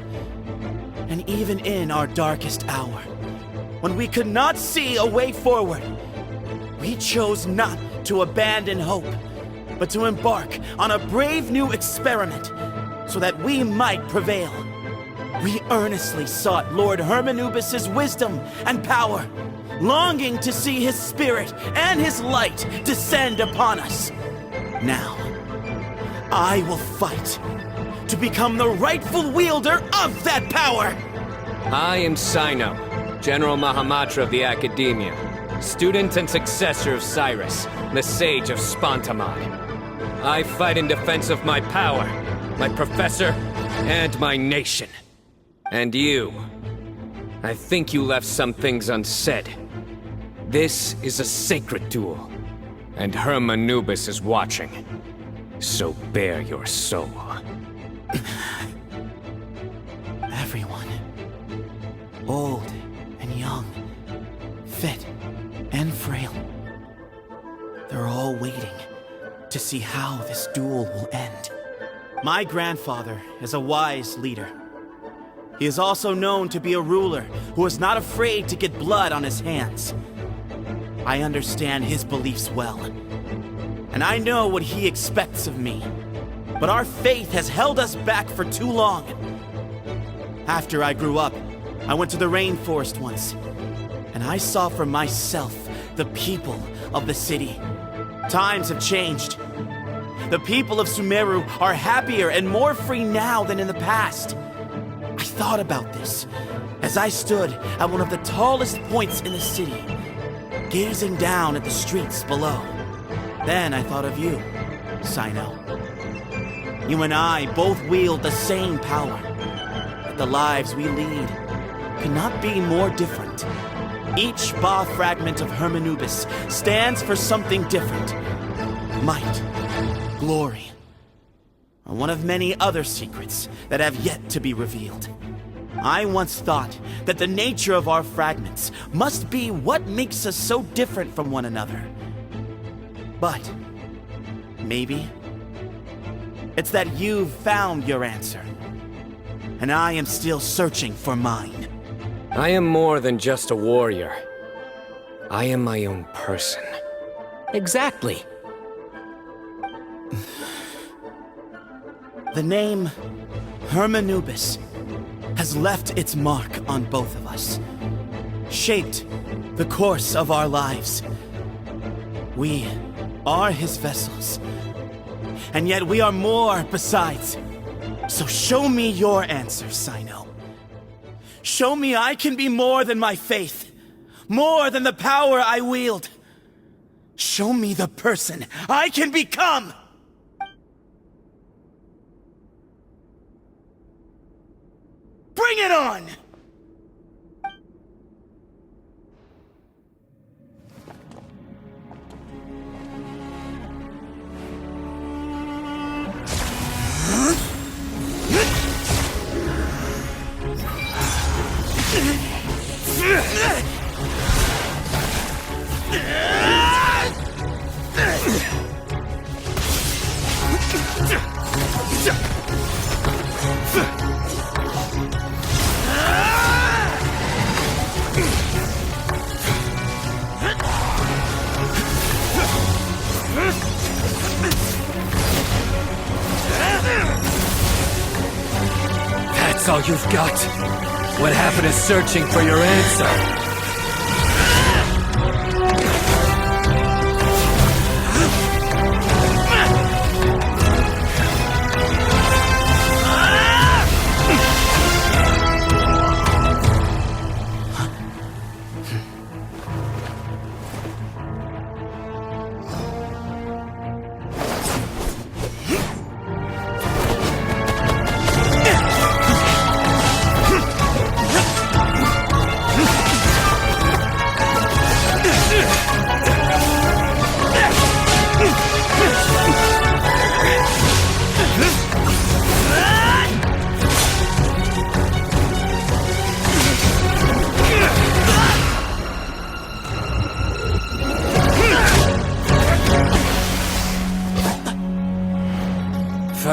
And even in our darkest hour, when we could not see a way forward, we chose not to abandon hope, but to embark on a brave new experiment so that we might prevail. We earnestly sought Lord Hermanubis' wisdom and power, longing to see his spirit and his light descend upon us. Now, I will fight to become the rightful wielder of that power! I am Cyno, General Mahamatra of the Academia, student and successor of Cyrus, the Sage of Spantamad. I fight in defense of my power, my professor, and my nation. And you. I think you left some things unsaid. This is a sacred duel, and Hermanubis is watching. So bare your soul. Everyone, old and young, fit and frail, they're all waiting to see how this duel will end. My grandfather is a wise leader. He is also known to be a ruler who is not afraid to get blood on his hands. I understand his beliefs well, and I know what he expects of me. But our faith has held us back for too long. After I grew up, I went to the rainforest once, and I saw for myself the people of the city. Times have changed. The people of Sumeru are happier and more free now than in the past. I thought about this as I stood at one of the tallest points in the city, gazing down at the streets below. Then I thought of you, Cyno. You and I both wield the same power, but the lives we lead could not be more different. Each Ba fragment of Hermanubis stands for something different. Might, glory, or one of many other secrets that have yet to be revealed. I once thought that the nature of our fragments must be what makes us so different from one another. But maybe it's that you've found your answer, and I am still searching for mine. I am more than just a warrior. I am my own person. Exactly. The name Hermanubis has left its mark on both of us, shaped the course of our lives. We are his vessels, and yet we are more besides. So show me your answer, Cyno. Show me I can be more than my faith, more than the power I wield. Show me the person I can become! Bring it on! That's all you've got? What happened to searching for your answer?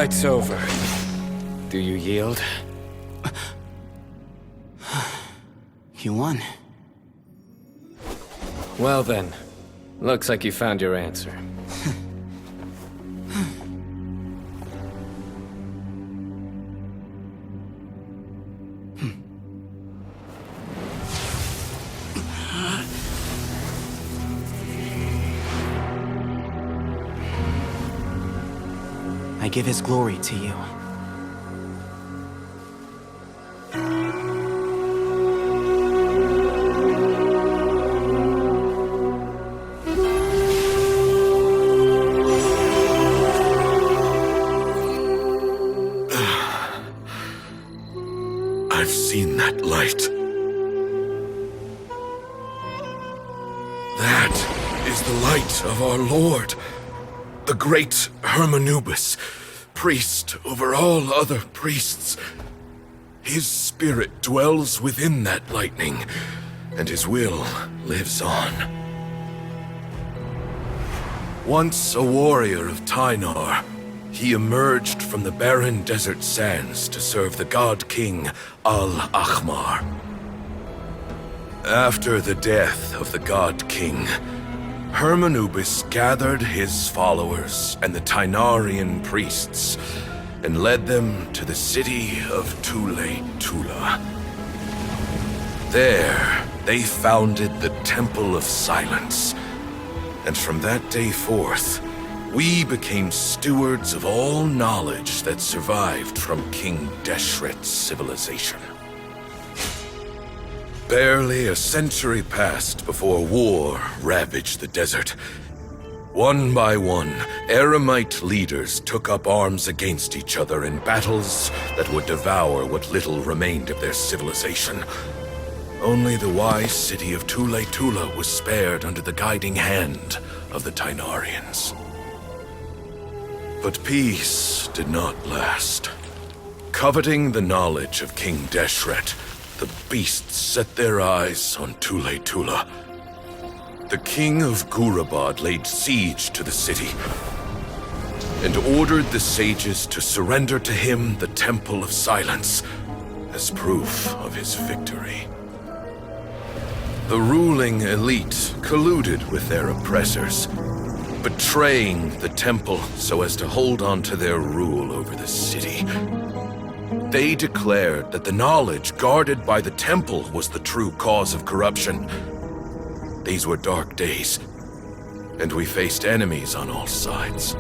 fight's over. Do you yield? You won. Well then, looks like you found your answer. I give his glory to you. I've seen that light. That is the light of our Lord, the great Hermanubis, priest over all other priests. His spirit dwells within that lightning, and his will lives on. Once a warrior of Tynar, he emerged from the barren desert sands to serve the god king Al-Ahmar. After the death of the god king, Hermanubis gathered his followers and the Tynarian priests and led them to the city of Tule-Tula. There, they founded the Temple of Silence, and from that day forth, we became stewards of all knowledge that survived from King Deshret's civilization. Barely a century passed before war ravaged the desert. One by one, Eremite leaders took up arms against each other in battles that would devour what little remained of their civilization. Only the wise city of Tule-Tula was spared under the guiding hand of the Tynarians. But peace did not last. Coveting the knowledge of King Deshret, the beasts set their eyes on Tule-Tula. The king of Gurabad laid siege to the city and ordered the sages to surrender to him the Temple of Silence as proof of his victory. The ruling elite colluded with their oppressors, betraying the temple so as to hold on to their rule over the city. They declared that the knowledge guarded by the temple was the true cause of corruption. These were dark days, and we faced enemies on all sides.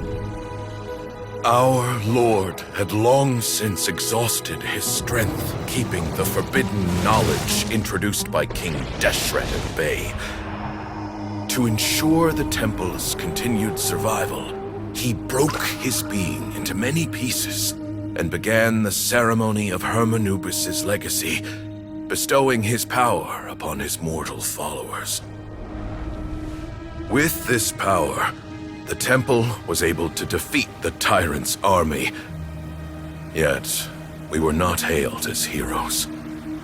Our Lord had long since exhausted his strength, keeping the forbidden knowledge introduced by King Deshret at bay. To ensure the temple's continued survival, he broke his being into many pieces and began the ceremony of Hermanubis' legacy, bestowing his power upon his mortal followers. With this power, the temple was able to defeat the tyrant's army. Yet, we were not hailed as heroes.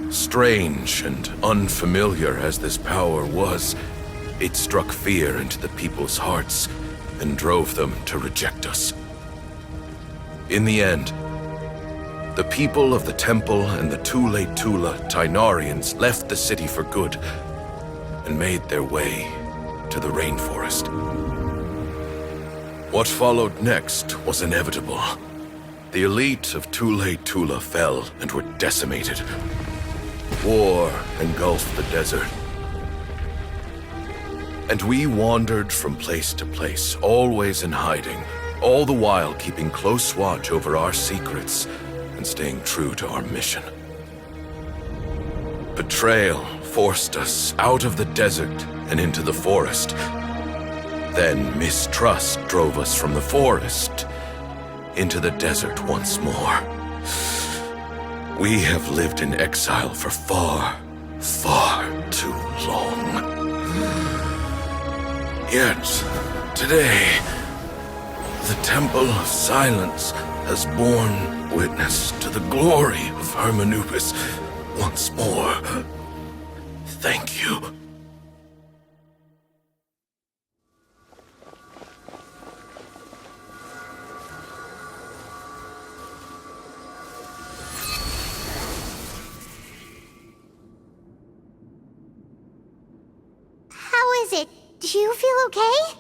Strange and unfamiliar as this power was, it struck fear into the people's hearts and drove them to reject us. In the end, the people of the temple and the Tule-Tula Tynarians left the city for good and made their way to the rainforest. What followed next was inevitable. The elite of Tule-Tula fell and were decimated. War engulfed the desert. And we wandered from place to place, always in hiding, all the while keeping close watch over our secrets and staying true to our mission. Betrayal forced us out of the desert and into the forest. Then mistrust drove us from the forest into the desert once more. We have lived in exile for far, far too long. Yet, today, the Temple of Silence has borne witness to the glory of Hermanubis once more. Thank you. is it? Do you feel okay?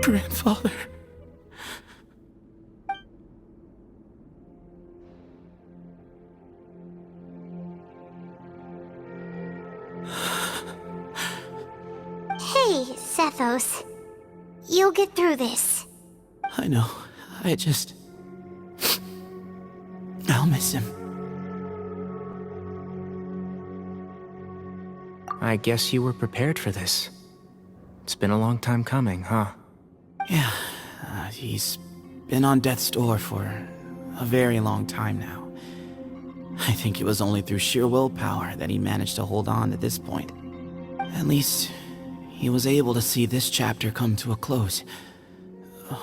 Grandfather. Hey, Sethos. You'll get through this. I know. I'll miss him. I guess you were prepared for this. It's been a long time coming, huh? Yeah, he's been on death's door for a very long time now. I think it was only through sheer willpower that he managed to hold on to this point. At least, he was able to see this chapter come to a close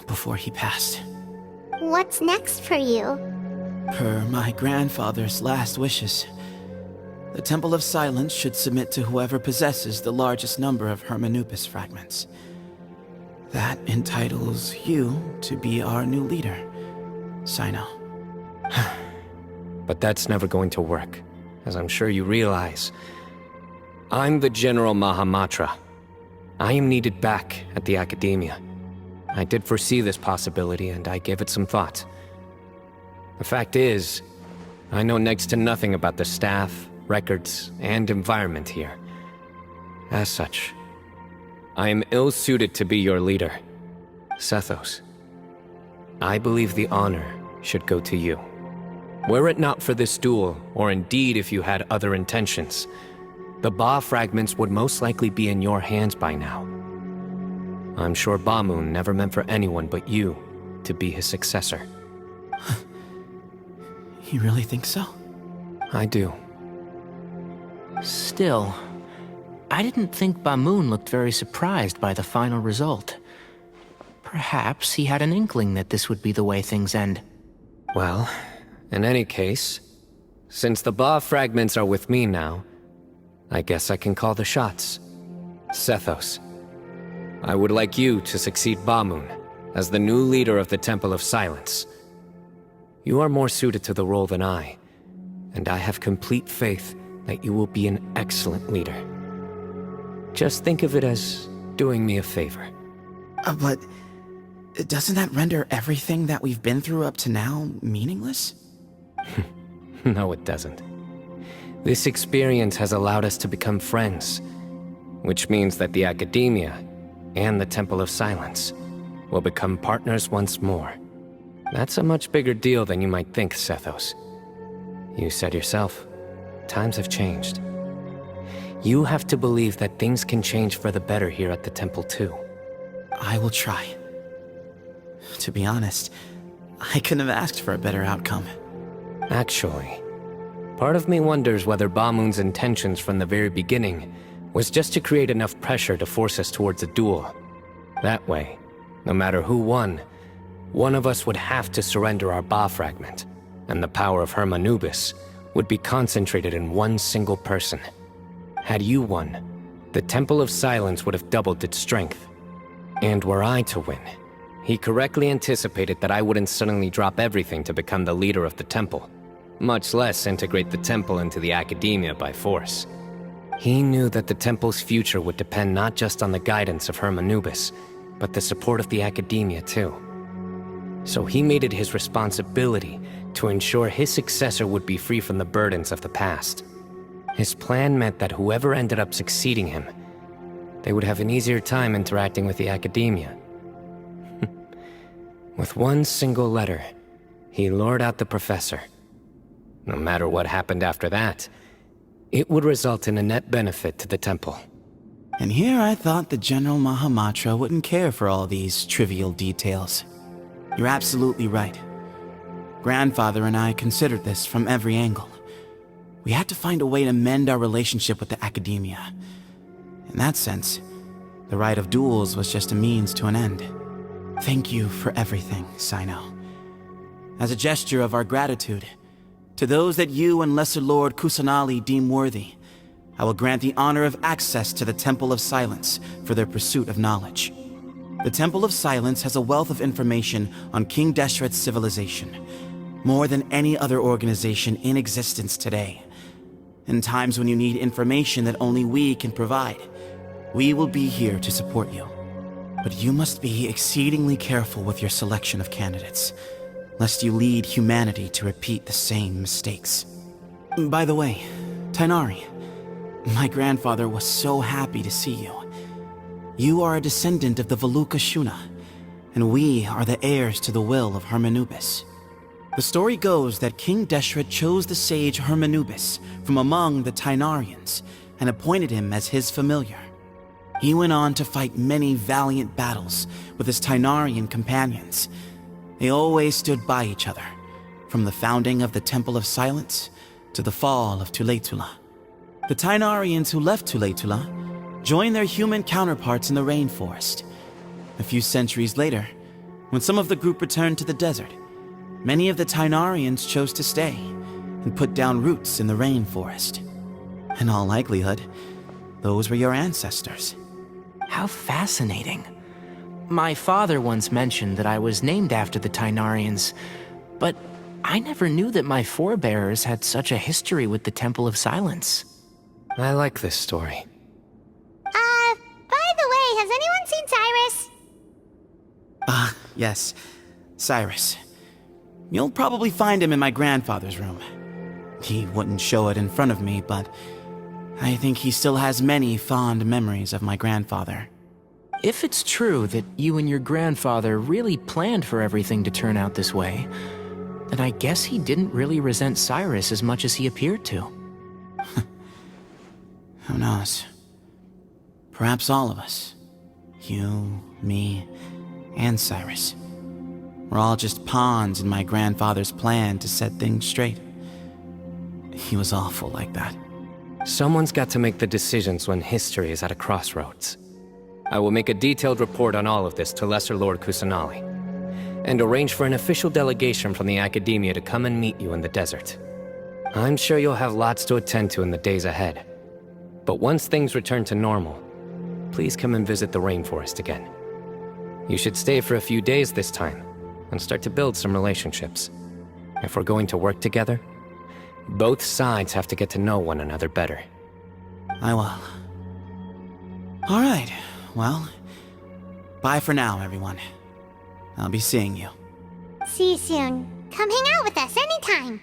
before he passed. What's next for you? Per my grandfather's last wishes, the Temple of Silence should submit to whoever possesses the largest number of Hermanupis fragments. That entitles you to be our new leader, Cyno. But that's never going to work, as I'm sure you realize. I'm the General Mahamatra. I am needed back at the Academia. I did foresee this possibility, and I gave it some thought. The fact is, I know next to nothing about the staff, records, and environment here. As such, I am ill-suited to be your leader. Sethos, I believe the honor should go to you. Were it not for this duel, or indeed if you had other intentions, the Ba fragments would most likely be in your hands by now. I'm sure Bamoon never meant for anyone but you to be his successor. You really think so? I do. Still, I didn't think Bamoon looked very surprised by the final result. Perhaps he had an inkling that this would be the way things end. Well, in any case, since the Ba fragments are with me now, I guess I can call the shots. Sethos, I would like you to succeed Bamoon as the new leader of the Temple of Silence. You are more suited to the role than I, and I have complete faith that you will be an excellent leader. Just think of it as doing me a favor. But doesn't that render everything that we've been through up to now meaningless? No, it doesn't. This experience has allowed us to become friends, which means that the Academia and the Temple of Silence will become partners once more. That's a much bigger deal than you might think, Sethos. You said yourself, times have changed. You have to believe that things can change for the better here at the temple too. I will try. To be honest, I couldn't have asked for a better outcome. Actually, part of me wonders whether Bamoon's intentions from the very beginning was just to create enough pressure to force us towards a duel. That way, no matter who won, one of us would have to surrender our Ba fragment, and the power of Hermanubis would be concentrated in one single person. Had you won, the Temple of Silence would have doubled its strength. And were I to win, he correctly anticipated that I wouldn't suddenly drop everything to become the leader of the temple, much less integrate the temple into the Academia by force. He knew that the temple's future would depend not just on the guidance of Hermanubis, but the support of the Academia too. So he made it his responsibility to ensure his successor would be free from the burdens of the past. His plan meant that whoever ended up succeeding him, they would have an easier time interacting with the Academia. With one single letter, he lured out the professor. No matter what happened after that, it would result in a net benefit to the temple. And here I thought the General Mahamatra wouldn't care for all these trivial details. You're absolutely right. Grandfather and I considered this from every angle. We had to find a way to mend our relationship with the academia. In that sense, the right of duels was just a means to an end. Thank you for everything, Cyno. As a gesture of our gratitude, to those that you and Lesser Lord Kusanali deem worthy, I will grant the honor of access to the Temple of Silence for their pursuit of knowledge. The Temple of Silence has a wealth of information on King Deshret's civilization, more than any other organization in existence today. In times when you need information that only we can provide, we will be here to support you. But you must be exceedingly careful with your selection of candidates, lest you lead humanity to repeat the same mistakes. By the way, Tainari, my grandfather was so happy to see you. You are a descendant of the Veluca Shuna, and we are the heirs to the will of Hermanubis. The story goes that King Deshret chose the sage Hermanubis from among the Tainarians and appointed him as his familiar. He went on to fight many valiant battles with his Tainarian companions. They always stood by each other, from the founding of the Temple of Silence to the fall of Tuletula. The Tainarians who left Tuletula joined their human counterparts in the rainforest. A few centuries later, when some of the group returned to the desert, many of the Tainarians chose to stay and put down roots in the rainforest. In all likelihood, those were your ancestors. How fascinating. My father once mentioned that I was named after the Tainarians, but I never knew that my forebears had such a history with the Temple of Silence. I like this story. By the way, has anyone seen Cyrus? Yes, Cyrus. You'll probably find him in my grandfather's room. He wouldn't show it in front of me, but I think he still has many fond memories of my grandfather. If it's true that you and your grandfather really planned for everything to turn out this way, then I guess he didn't really resent Cyrus as much as he appeared to. Who knows? Perhaps all of us. You, me, and Cyrus. We're all just pawns in my grandfather's plan to set things straight. He was awful like that. Someone's got to make the decisions when history is at a crossroads. I will make a detailed report on all of this to Lesser Lord Kusanali, and arrange for an official delegation from the Academia to come and meet you in the desert. I'm sure you'll have lots to attend to in the days ahead. But once things return to normal, please come and visit the rainforest again. You should stay for a few days this time, and start to build some relationships. If we're going to work together, both sides have to get to know one another better. I will. All right, well, bye for now, everyone. I'll be seeing you. See you soon. Come hang out with us anytime.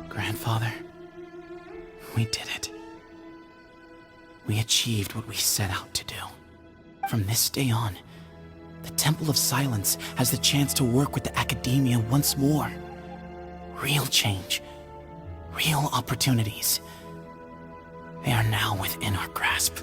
Grandfather, we did it. We achieved what we set out to do. From this day on, the Temple of Silence has the chance to work with the Academia once more. Real change, real opportunities. They are now within our grasp.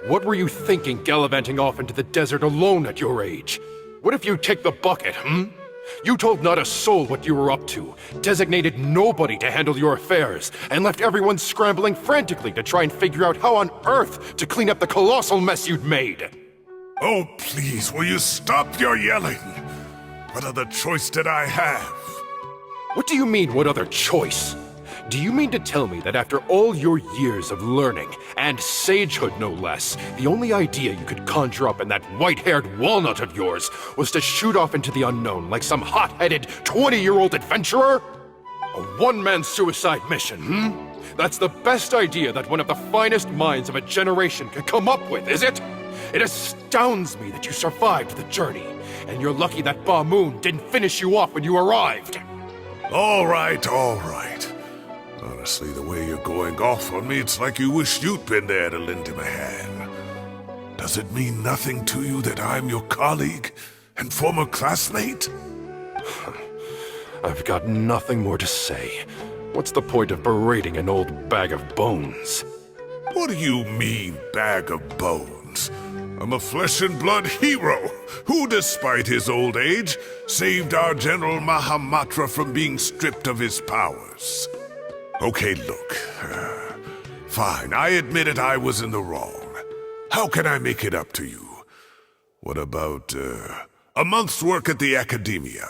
What were you thinking gallivanting off into the desert alone at your age? What if you take the bucket, You told not a soul what you were up to, designated nobody to handle your affairs, and left everyone scrambling frantically to try and figure out how on earth to clean up the colossal mess you'd made. Oh, please, will you stop your yelling? What other choice did I have? What do you mean, what other choice? Do you mean to tell me that after all your years of learning, and sagehood no less, the only idea you could conjure up in that white-haired walnut of yours was to shoot off into the unknown like some hot-headed 20-year-old adventurer? A one-man suicide mission, That's the best idea that one of the finest minds of a generation could come up with, is it? It astounds me that you survived the journey, and you're lucky that Ba Moon didn't finish you off when you arrived. All right, all right. Honestly, the way you're going off on me, it's like you wish you'd been there to lend him a hand. Does it mean nothing to you that I'm your colleague and former classmate? I've got nothing more to say. What's the point of berating an old bag of bones? What do you mean, bag of bones? I'm a flesh and blood hero who, despite his old age, saved our General Mahamatra from being stripped of his powers. Okay, look. Fine, I admit it, I was in the wrong. How can I make it up to you? What about, a month's work at the Academia?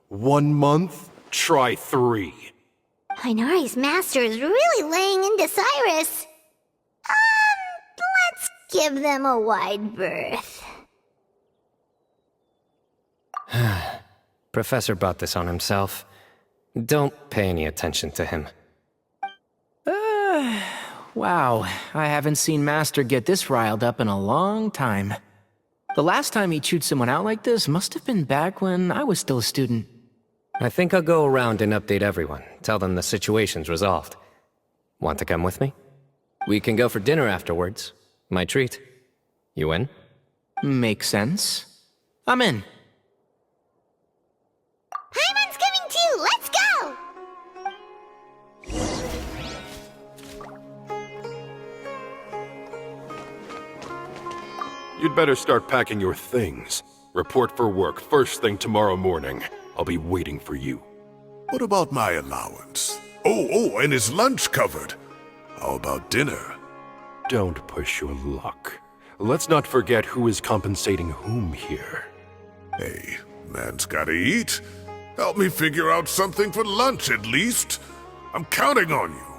1 month? Try 3. Inari's master is really laying into Cyrus. Let's give them a wide berth. Professor brought this on himself. Don't pay any attention to him. Wow, I haven't seen Master get this riled up in a long time. The last time he chewed someone out like this must have been back when I was still a student. I think I'll go around and update everyone, tell them the situation's resolved. Want to come with me? We can go for dinner afterwards. My treat. You in? Makes sense. I'm in. Paimon's coming too! Let's go! You'd better start packing your things. Report for work first thing tomorrow morning. I'll be waiting for you. What about my allowance? Oh, and is lunch covered? How about dinner? Don't push your luck. Let's not forget who is compensating whom here. Hey, man's gotta eat. Help me figure out something for lunch at least. I'm counting on you.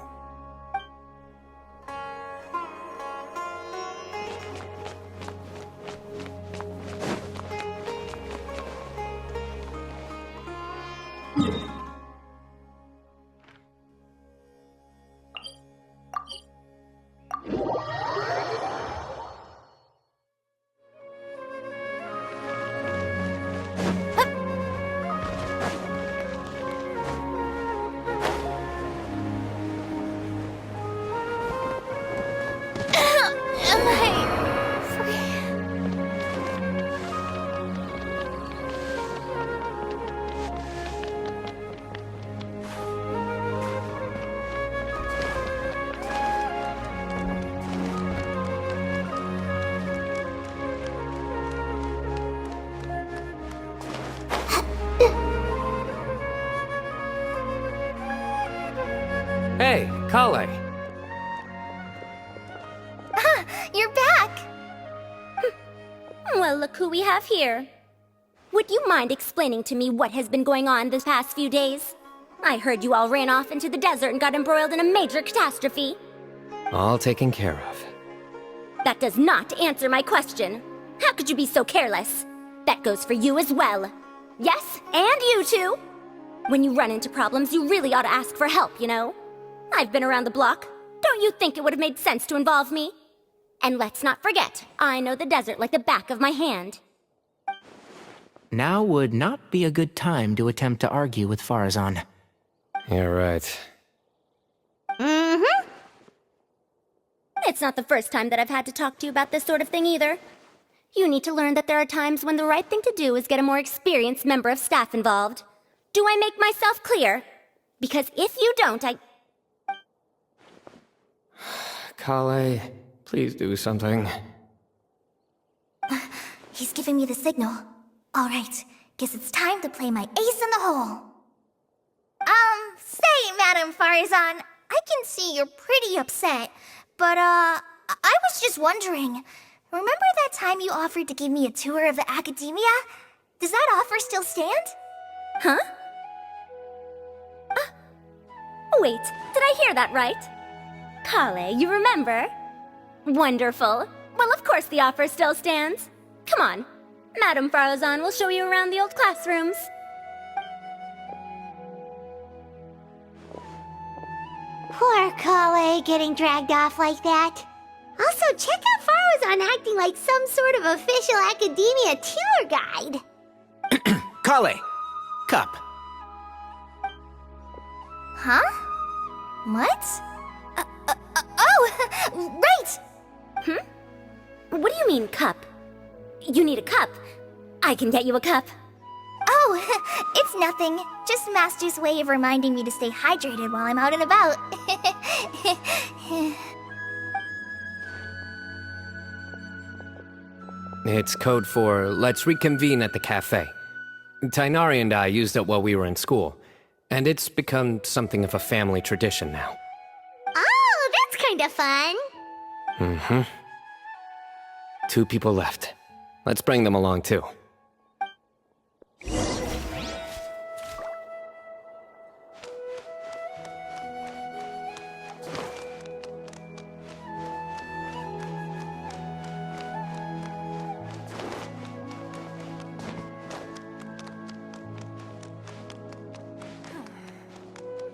Hey, Kale. You're back! Well, look who we have here. Would you mind explaining to me what has been going on this past few days? I heard you all ran off into the desert and got embroiled in a major catastrophe. All taken care of. That does not answer my question. How could you be so careless? That goes for you as well. Yes, and you too. When you run into problems, you really ought to ask for help, you know? I've been around the block. Don't you think it would have made sense to involve me? And let's not forget, I know the desert like the back of my hand. Now would not be a good time to attempt to argue with Farazan. You're right. Mm-hmm. It's not the first time that I've had to talk to you about this sort of thing either. You need to learn that there are times when the right thing to do is get a more experienced member of staff involved. Do I make myself clear? Because if you don't, Kale, please do something. He's giving me the signal. All right, Guess it's time to play my ace in the hole. Say, Madame Farazan, I can see you're pretty upset, but, I was just wondering, remember that time you offered to give me a tour of the academia? Does that offer still stand? Huh? Wait, did I hear that right? Kale, you remember? Wonderful. Well, of course the offer still stands. Come on. Madame Farazan will show you around the old classrooms. Poor Kale getting dragged off like that. Also, check out Farazan acting like some sort of official academia tour guide. Kale! Cup. Huh? What? Oh, right! What do you mean, cup? You need a cup. I can get you a cup. Oh, it's nothing. Just Master's way of reminding me to stay hydrated while I'm out and about. It's code for let's reconvene at the cafe. Tainari and I used it while we were in school, and it's become something of a family tradition now. Oh, that's kind of fun. Mm-hmm. 2 people left. Let's bring them along, too.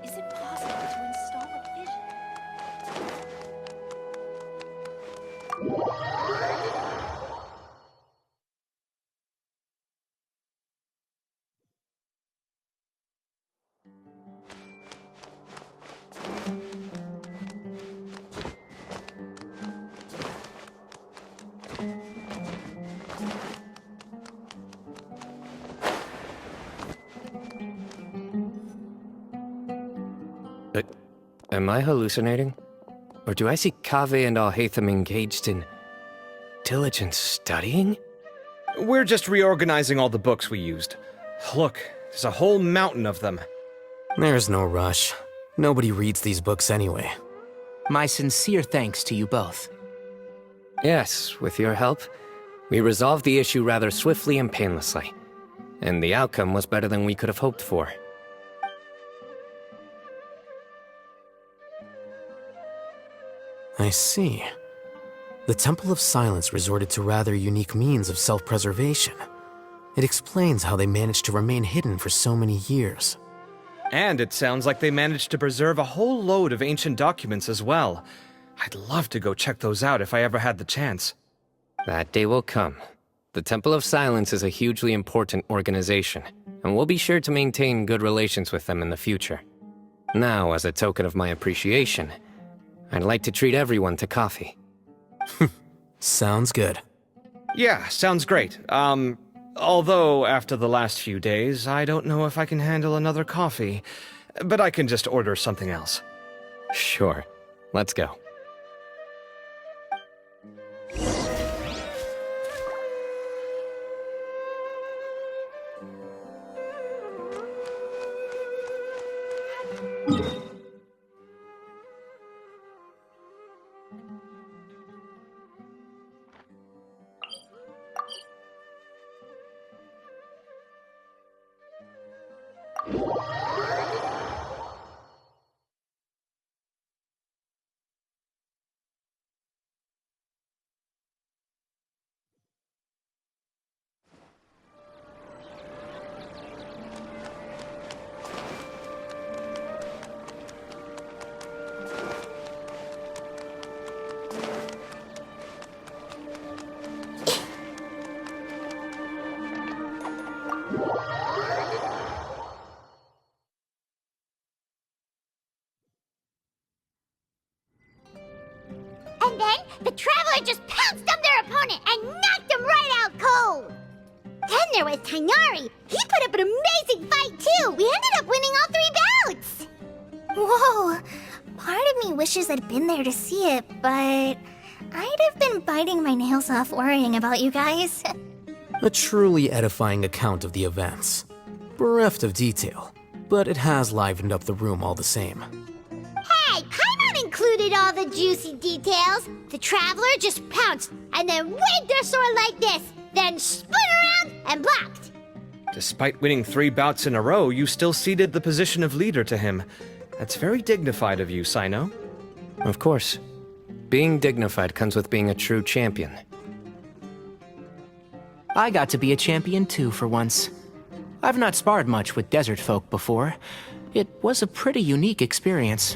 Is it possible to install a vision? Am I hallucinating? Or do I see Kaveh and Alhaitham engaged in diligent studying? We're just reorganizing all the books we used. Look, there's a whole mountain of them. There's no rush. Nobody reads these books anyway. My sincere thanks to you both. Yes, with your help, we resolved the issue rather swiftly and painlessly. And the outcome was better than we could have hoped for. I see. The Temple of Silence resorted to rather unique means of self-preservation. It explains how they managed to remain hidden for so many years. And it sounds like they managed to preserve a whole load of ancient documents as well. I'd love to go check those out if I ever had the chance. That day will come. The Temple of Silence is a hugely important organization, and we'll be sure to maintain good relations with them in the future. Now, as a token of my appreciation, I'd like to treat everyone to coffee. Sounds good. Yeah, sounds great. Although after the last few days, I don't know if I can handle another coffee. But I can just order something else. Sure. Let's go. And then, the Traveler just pounced on their opponent and knocked them right out cold! Then there was Tainari. He put up an amazing fight, too! We ended up winning all 3 bouts! Whoa! Part of me wishes I'd been there to see it, but I'd have been biting my nails off worrying about you guys. A truly edifying account of the events. Bereft of detail, but it has livened up the room all the same. Hey, Paimon included all the juicy details. The Traveler just pounced and then waved their sword like this, then spun around and blocked. Despite winning 3 bouts in a row, you still ceded the position of leader to him. That's very dignified of you, Cyno. Of course. Being dignified comes with being a true champion. I got to be a champion too for once. I've not sparred much with desert folk before. It was a pretty unique experience.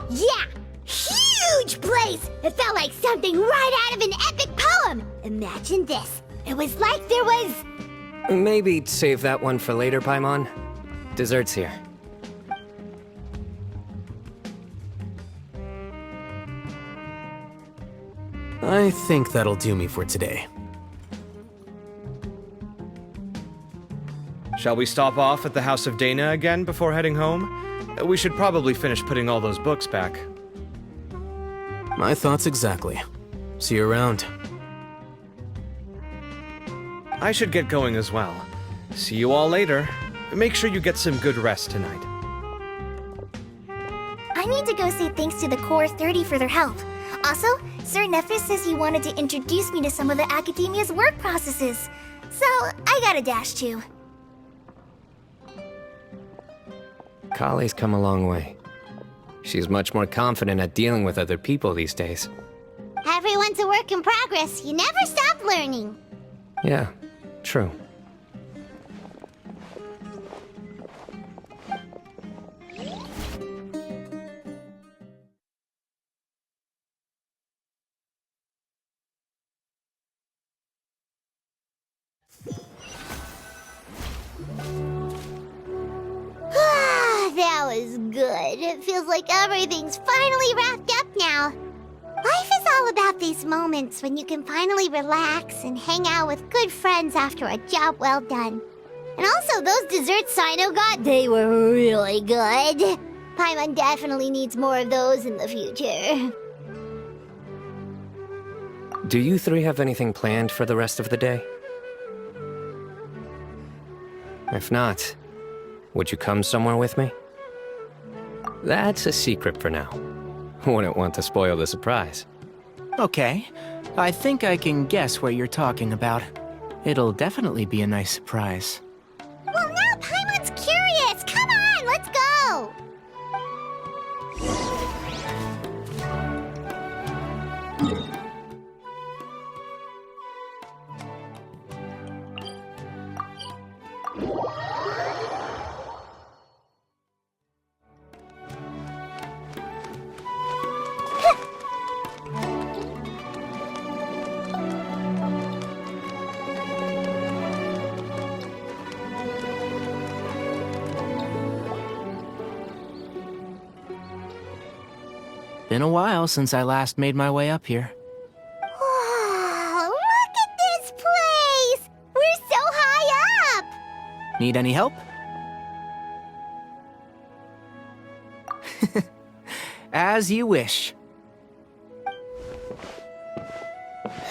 Yeah! Huge place! It felt like something right out of an epic poem! Imagine this. It was like there was... Maybe save that one for later, Paimon. Dessert's here. I think that'll do me for today. Shall we stop off at the House of Dana again before heading home? We should probably finish putting all those books back. My thoughts exactly. See you around. I should get going as well. See you all later. Make sure you get some good rest tonight. I need to go say thanks to the Core 30 for their help. Also, Sir Nephis says he wanted to introduce me to some of the Academia's work processes. So, I gotta dash too. Kali's come a long way. She's much more confident at dealing with other people these days. Everyone's a work in progress. You never stop learning. Yeah, true. That was good. It feels like everything's finally wrapped up now. Life is all about these moments when you can finally relax and hang out with good friends after a job well done. And also, those desserts Cyno got, they were really good. Paimon definitely needs more of those in the future. Do you 3 have anything planned for the rest of the day? If not, would you come somewhere with me? That's a secret for now. Wouldn't want to spoil the surprise. Okay, I think I can guess what you're talking about. It'll definitely be a nice surprise. Well, now Paimon's curious. Come on, let's go. Been a while since I last made my way up here. Wow, look at this place! We're so high up! Need any help? As you wish.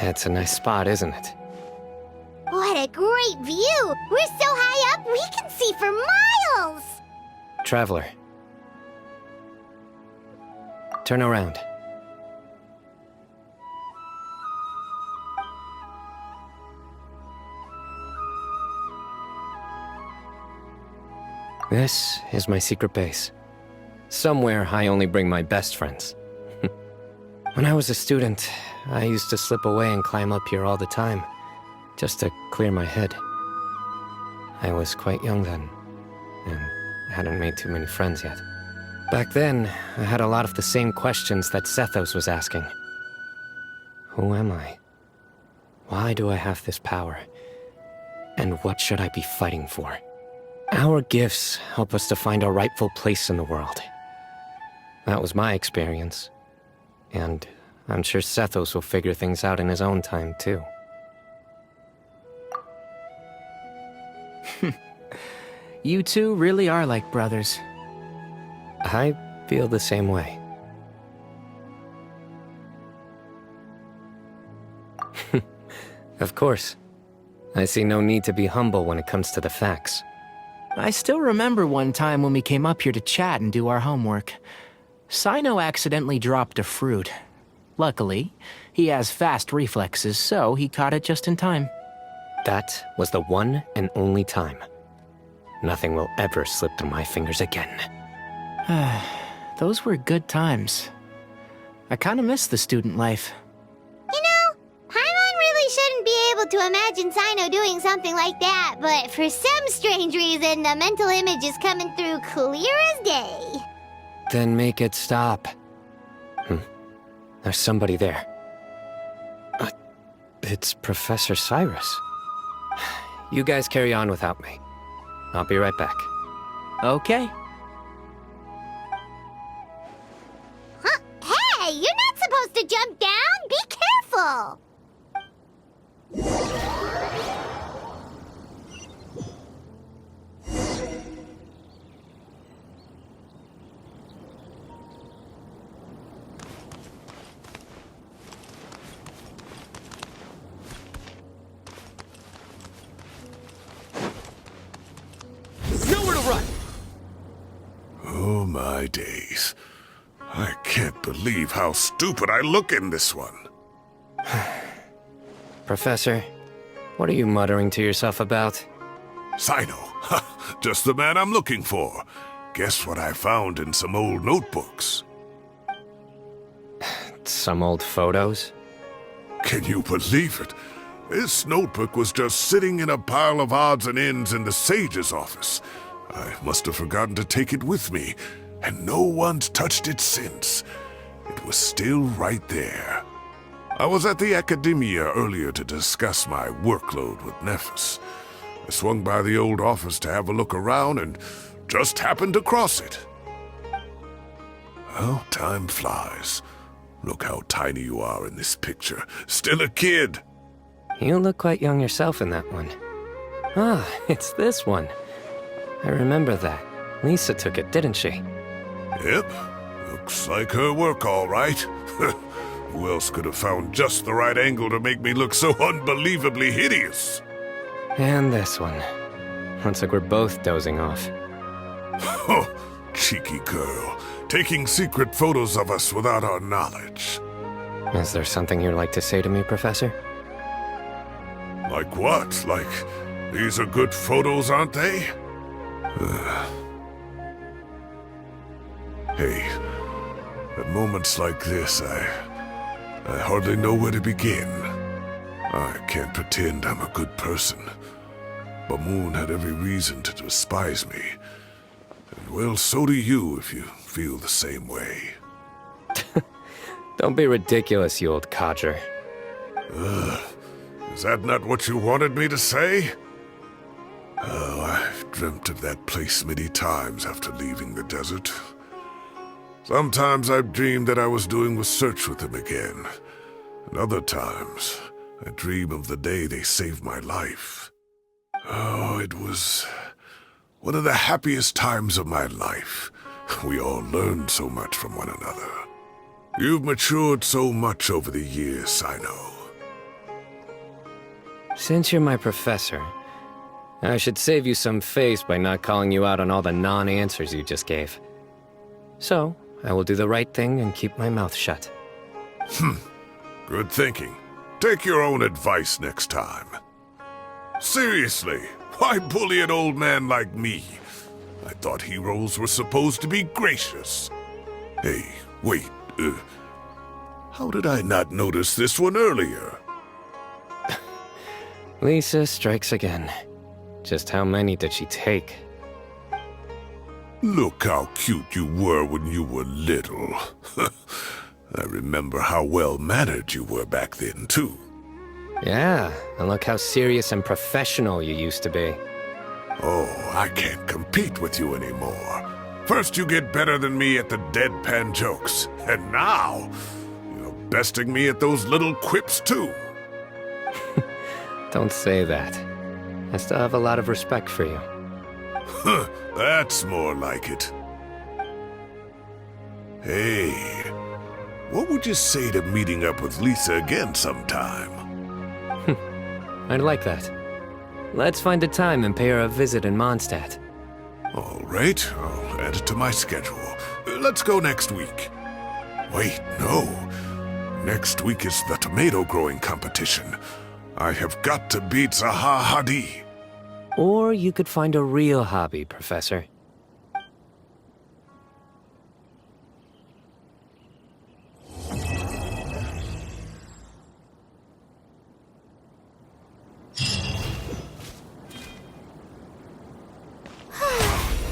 It's a nice spot, isn't it? What a great view! We're so high up, we can see for miles! Traveler. Turn around. This is my secret base. Somewhere I only bring my best friends. When I was a student, I used to slip away and climb up here all the time, just to clear my head. I was quite young then, and hadn't made too many friends yet. Back then, I had a lot of the same questions that Sethos was asking. Who am I? Why do I have this power? And what should I be fighting for? Our gifts help us to find our rightful place in the world. That was my experience. And I'm sure Sethos will figure things out in his own time, too. You two really are like brothers. I feel the same way. Of course. I see no need to be humble when it comes to the facts. I still remember one time when we came up here to chat and do our homework. Cyno accidentally dropped a fruit. Luckily, he has fast reflexes, so he caught it just in time. That was the one and only time. Nothing will ever slip through my fingers again. Those were good times. I kinda miss the student life. You know, Paimon really shouldn't be able to imagine Cyno doing something like that, but for some strange reason, the mental image is coming through clear as day. Then make it stop. There's somebody there. It's Professor Cyrus. You guys carry on without me. I'll be right back. Okay. Huh? Hey, you're not supposed to jump down! Be careful! Nowhere to run! Oh my days. I can't believe how stupid I look in this one. Professor, what are you muttering to yourself about? Cyno. Just the man I'm looking for. Guess what I found in some old notebooks? Some old photos? Can you believe it? This notebook was just sitting in a pile of odds and ends in the sage's office. I must have forgotten to take it with me, and no one's touched it since. It was still right there. I was at the Academia earlier to discuss my workload with Nephis. I swung by the old office to have a look around and just happened to cross it. Well, time flies. Look how tiny you are in this picture. Still a kid. You look quite young yourself in that one. Ah, it's this one. I remember that. Lisa took it, didn't she? Yep. Looks like her work, all right. Who else could have found just the right angle to make me look so unbelievably hideous? And this one. Looks like we're both dozing off. Oh, cheeky girl. Taking secret photos of us without our knowledge. Is there something you'd like to say to me, Professor? Like what? Like, these are good photos, aren't they? Hey, at moments like this, I hardly know where to begin. I can't pretend I'm a good person. Bamoon had every reason to despise me. And well, so do you if you feel the same way. Don't be ridiculous, you old codger. Is that not what you wanted me to say? Oh, I've dreamt of that place many times after leaving the desert. Sometimes I've dreamed that I was doing research with them again. And other times, I dream of the day they saved my life. Oh, it was one of the happiest times of my life. We all learned so much from one another. You've matured so much over the years, Cyno. Since you're my professor, I should save you some face by not calling you out on all the non-answers you just gave. So, I will do the right thing and keep my mouth shut. Good thinking. Take your own advice next time. Seriously, why bully an old man like me? I thought heroes were supposed to be gracious. Hey, wait, how did I not notice this one earlier? Lisa strikes again. Just how many did she take? Look how cute you were when you were little. I remember how well-mannered you were back then, too. Yeah, and look how serious and professional you used to be. Oh, I can't compete with you anymore. First you get better than me at the deadpan jokes, and now you're besting me at those little quips, too. Don't say that. I still have a lot of respect for you. Huh, that's more like it. Hey, what would you say to meeting up with Lisa again sometime? I'd like that. Let's find a time and pay her a visit in Mondstadt. All right, I'll add it to my schedule. Let's go next week. Wait, no. Next week is the tomato growing competition. I have got to beat Zaha Hadid. Or you could find a real hobby, Professor.